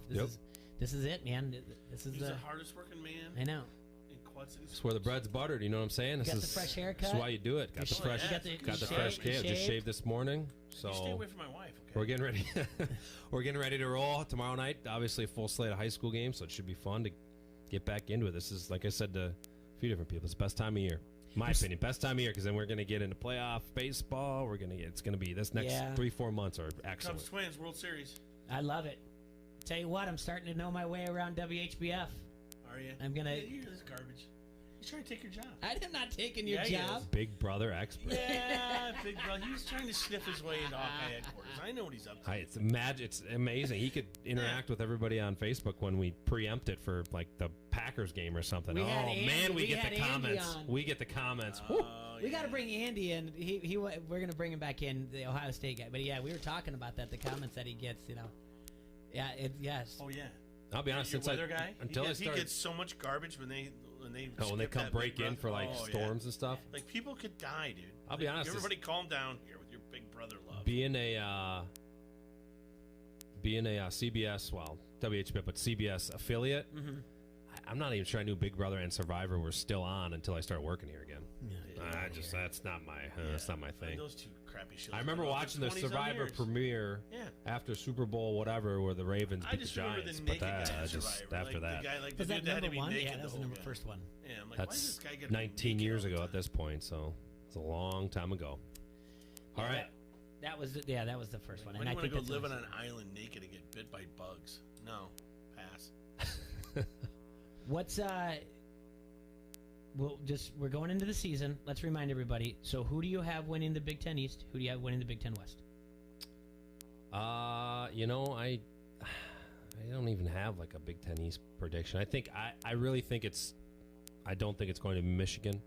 This is it, man. This is He's the hardest working man. I know. It's where the bread's buttered. You know what I'm saying? Got the fresh haircut. This is why you do it. Got the fresh. Got the fresh kid. Just shaved this morning. So you stay away from my wife. Okay? We're getting ready. We're getting ready to roll tomorrow night. Obviously, a full slate of high school games, so it should be fun to get back into it. This is, like I said to a few different people, it's the best time of year. My opinion, best time of year, because then we're going to get into playoff baseball. It's going to be this next 3-4 months are excellent. Cubs Twins World Series. I love it. Tell you what, I'm starting to know my way around WHBF. Are you? I'm gonna. You're this garbage. He's trying to take your job. I'm not taking your job. Big brother expert. Yeah, big brother. He's trying to sniff his way into Hawkeye headquarters. I know what he's up to. It's amazing. He could interact with everybody on Facebook when we preempt it for like the Packers game or something. We get the comments. We get the comments. We got to bring Andy in. We're gonna bring him back in, the Ohio State guy. But yeah, we were talking about that. The comments that he gets, you know. Yeah. Yes. Oh yeah. I'll be honest. He gets so much garbage when they come break in for like storms and stuff. Like people could die, dude. I'll be honest. Everybody, calm down here with your big brother love. Being a CBS, WHB, but CBS affiliate. Mm-hmm. I'm not even sure I knew Big Brother and Survivor were still on until I started working here again. That's not my thing. Those two crappy shows. I remember watching the Survivor premiere after Super Bowl, whatever, where the Ravens beat the Giants. But after that, was that number one? Yeah, that was the first one. Yeah, I'm like, that's why is this guy getting 19 years ago at this point, so it's a long time ago. All right. That was the first one. When do you want to go live on an island naked and get bit by bugs? No, pass. What's we're going into the season. Let's remind everybody. So who do you have winning the Big Ten East? Who do you have winning the Big Ten West? I don't even have like a Big Ten East prediction. I really think I don't think it's going to be Michigan.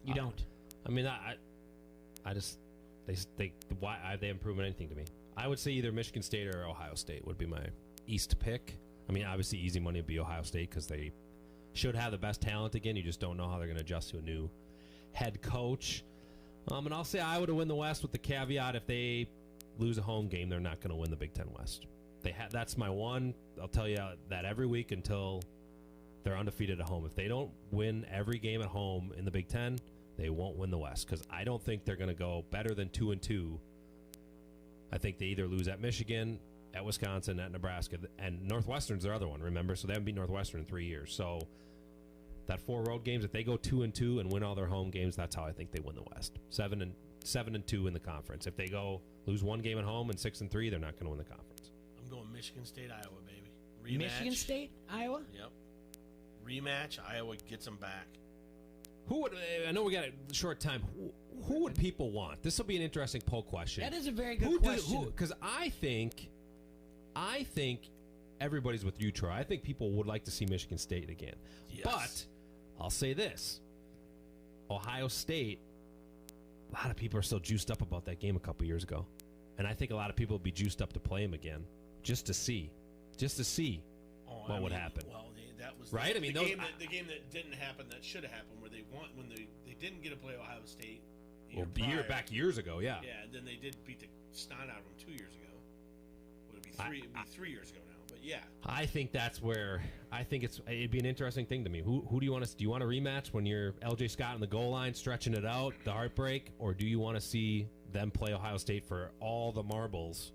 You don't? I mean, I just they haven't proven anything to me. I would say either Michigan State or Ohio State would be my East pick. I mean, obviously easy money would be Ohio State because they should have the best talent again. You just don't know how they're going to adjust to a new head coach. And I'll say Iowa to win the West with the caveat if they lose a home game, they're not going to win the Big Ten West. That's my one. I'll tell you that every week until they're undefeated at home. If they don't win every game at home in the Big Ten, they won't win the West because I don't think they're going to go better than 2-2. I think they either lose at Michigan, at Wisconsin, at Nebraska, and Northwestern's their other one, remember? So they haven't beat Northwestern in 3 years. So that 4 road games, if they go 2-2 and win all their home games, that's how I think they win the West. 7-2 in the conference. If they go lose 1 game at home and 6-3, they're not going to win the conference. I'm going Michigan State, Iowa, baby. Rematch. Michigan State, Iowa? Yep. Rematch, Iowa gets them back. Who would? I know we got a short time. Who would people want? This will be an interesting poll question. That is a very good question. Because I think everybody's with you, Troy. I think people would like to see Michigan State again. Yes. But I'll say this: Ohio State. A lot of people are still juiced up about that game a couple years ago, and I think a lot of people would be juiced up to play them again, just to see what would happen. Well, that was was right? I mean, the game that didn't happen that should have happened, where they didn't get to play Ohio State. Years ago, yeah. Yeah, and then they did beat the snot out of them 2 years ago. Would it be three? It'd be 3 years ago now. But yeah, I think that's where it'd be an interesting thing to me. Who do you want to? Do you want a rematch when you're LJ Scott on the goal line stretching it out, the heartbreak, or do you want to see them play Ohio State for all the marbles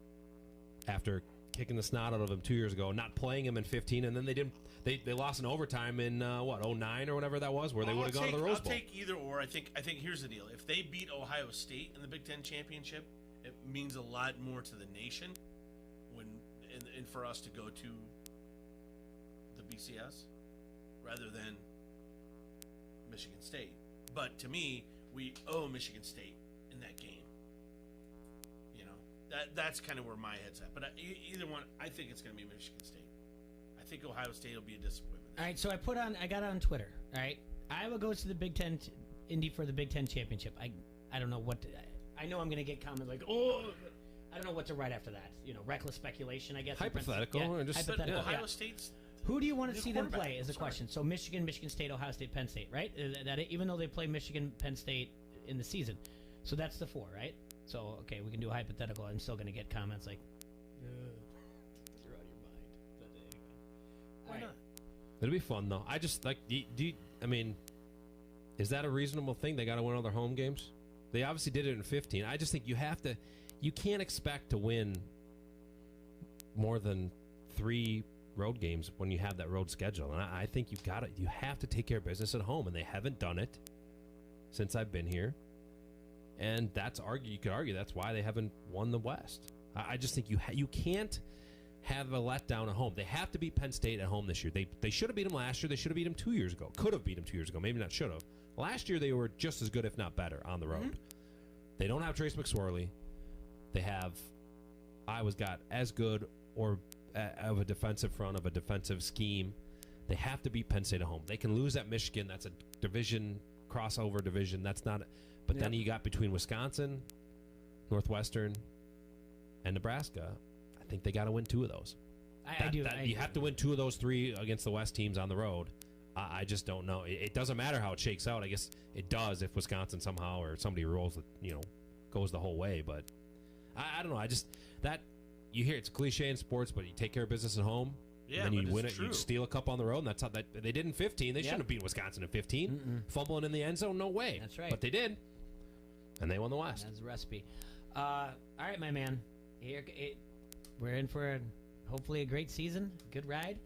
after kicking the snot out of them 2 years ago, not playing them in 15, and then they didn't. They lost in overtime in 09 or whatever that was, where they would have gone to the Rose Bowl. I'll take either or. I think here's the deal: if they beat Ohio State in the Big Ten championship, it means a lot more to the nation and for us to go to the BCS rather than Michigan State. But to me, we owe Michigan State in that game. You know, that's kind of where my head's at. But either one, I think it's going to be Michigan State. I think Ohio State will be a disappointment. All right, so I got on Twitter. All right, Iowa goes to the Big Ten, Indy for the Big Ten championship. I don't know what I know I'm going to get comments like, oh, I don't know what to write after that. You know, reckless speculation, I guess. Hypothetical. Yeah, just hypothetical. Ohio State's. Who do you want to see them play is the question. So Michigan State, Ohio State, Penn State, right? Even though they play Michigan, Penn State in the season. So that's the 4, right? So, okay, we can do a hypothetical. I'm still going to get comments like, you're out of your mind. But anyway. Why not? It'll be fun, though. I just, like, I mean, is that a reasonable thing? They got to win all their home games? They obviously did it in 15. I just think you can't expect to win more than 3 road games when you have that road schedule. And I think you have to take care of business at home, and they haven't done it since I've been here. And you could argue that's why they haven't won the West. I just think you can't have a letdown at home. They have to beat Penn State at home this year. They should have beat them last year. They should have beat them 2 years ago. Could have beat them 2 years ago. Maybe not should have. Last year they were just as good, if not better, on the road. Mm-hmm. They don't have Trace McSorley. They have Iowa's got as good or of a defensive front, of a defensive scheme. They have to beat Penn State at home. They can lose at Michigan. That's a crossover division. That's not. But then you got between Wisconsin, Northwestern, and Nebraska. I think they got to win 2 of those. You have to win 2 of those 3 against the West teams on the road. I just don't know. It doesn't matter how it shakes out. I guess it does if Wisconsin somehow or somebody rolls, goes the whole way. But I don't know. You hear it's a cliche in sports, but you take care of business at home. Yeah, and then you win it. True. You steal a cup on the road, and that's how they did in 15. They shouldn't have beaten Wisconsin in 15. Mm-mm. Fumbling in the end zone, no way. That's right. But they did, and they won the West. That's the recipe. All right, my man. We're in for hopefully a great season, good ride.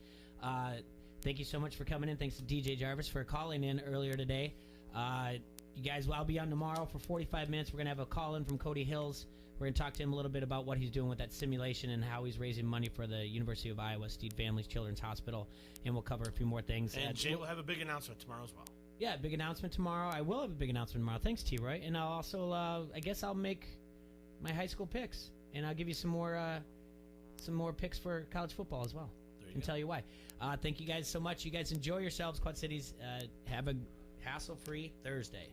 Thank you so much for coming in. Thanks to DJ Jarvis for calling in earlier today. You guys, I'll be on tomorrow for 45 minutes. We're going to have a call in from Cody Hills. We're going to talk to him a little bit about what he's doing with that simulation and how he's raising money for the University of Iowa Steed Families Children's Hospital. And we'll cover a few more things. And Jay will have a big announcement tomorrow as well. Yeah, big announcement tomorrow. I will have a big announcement tomorrow. Thanks, T-Roy. And I'll also, I guess I'll make my high school picks. And I'll give you some more picks for college football as well. And tell you why. Thank you guys so much. You guys enjoy yourselves, Quad Cities. Have a hassle-free Thursday.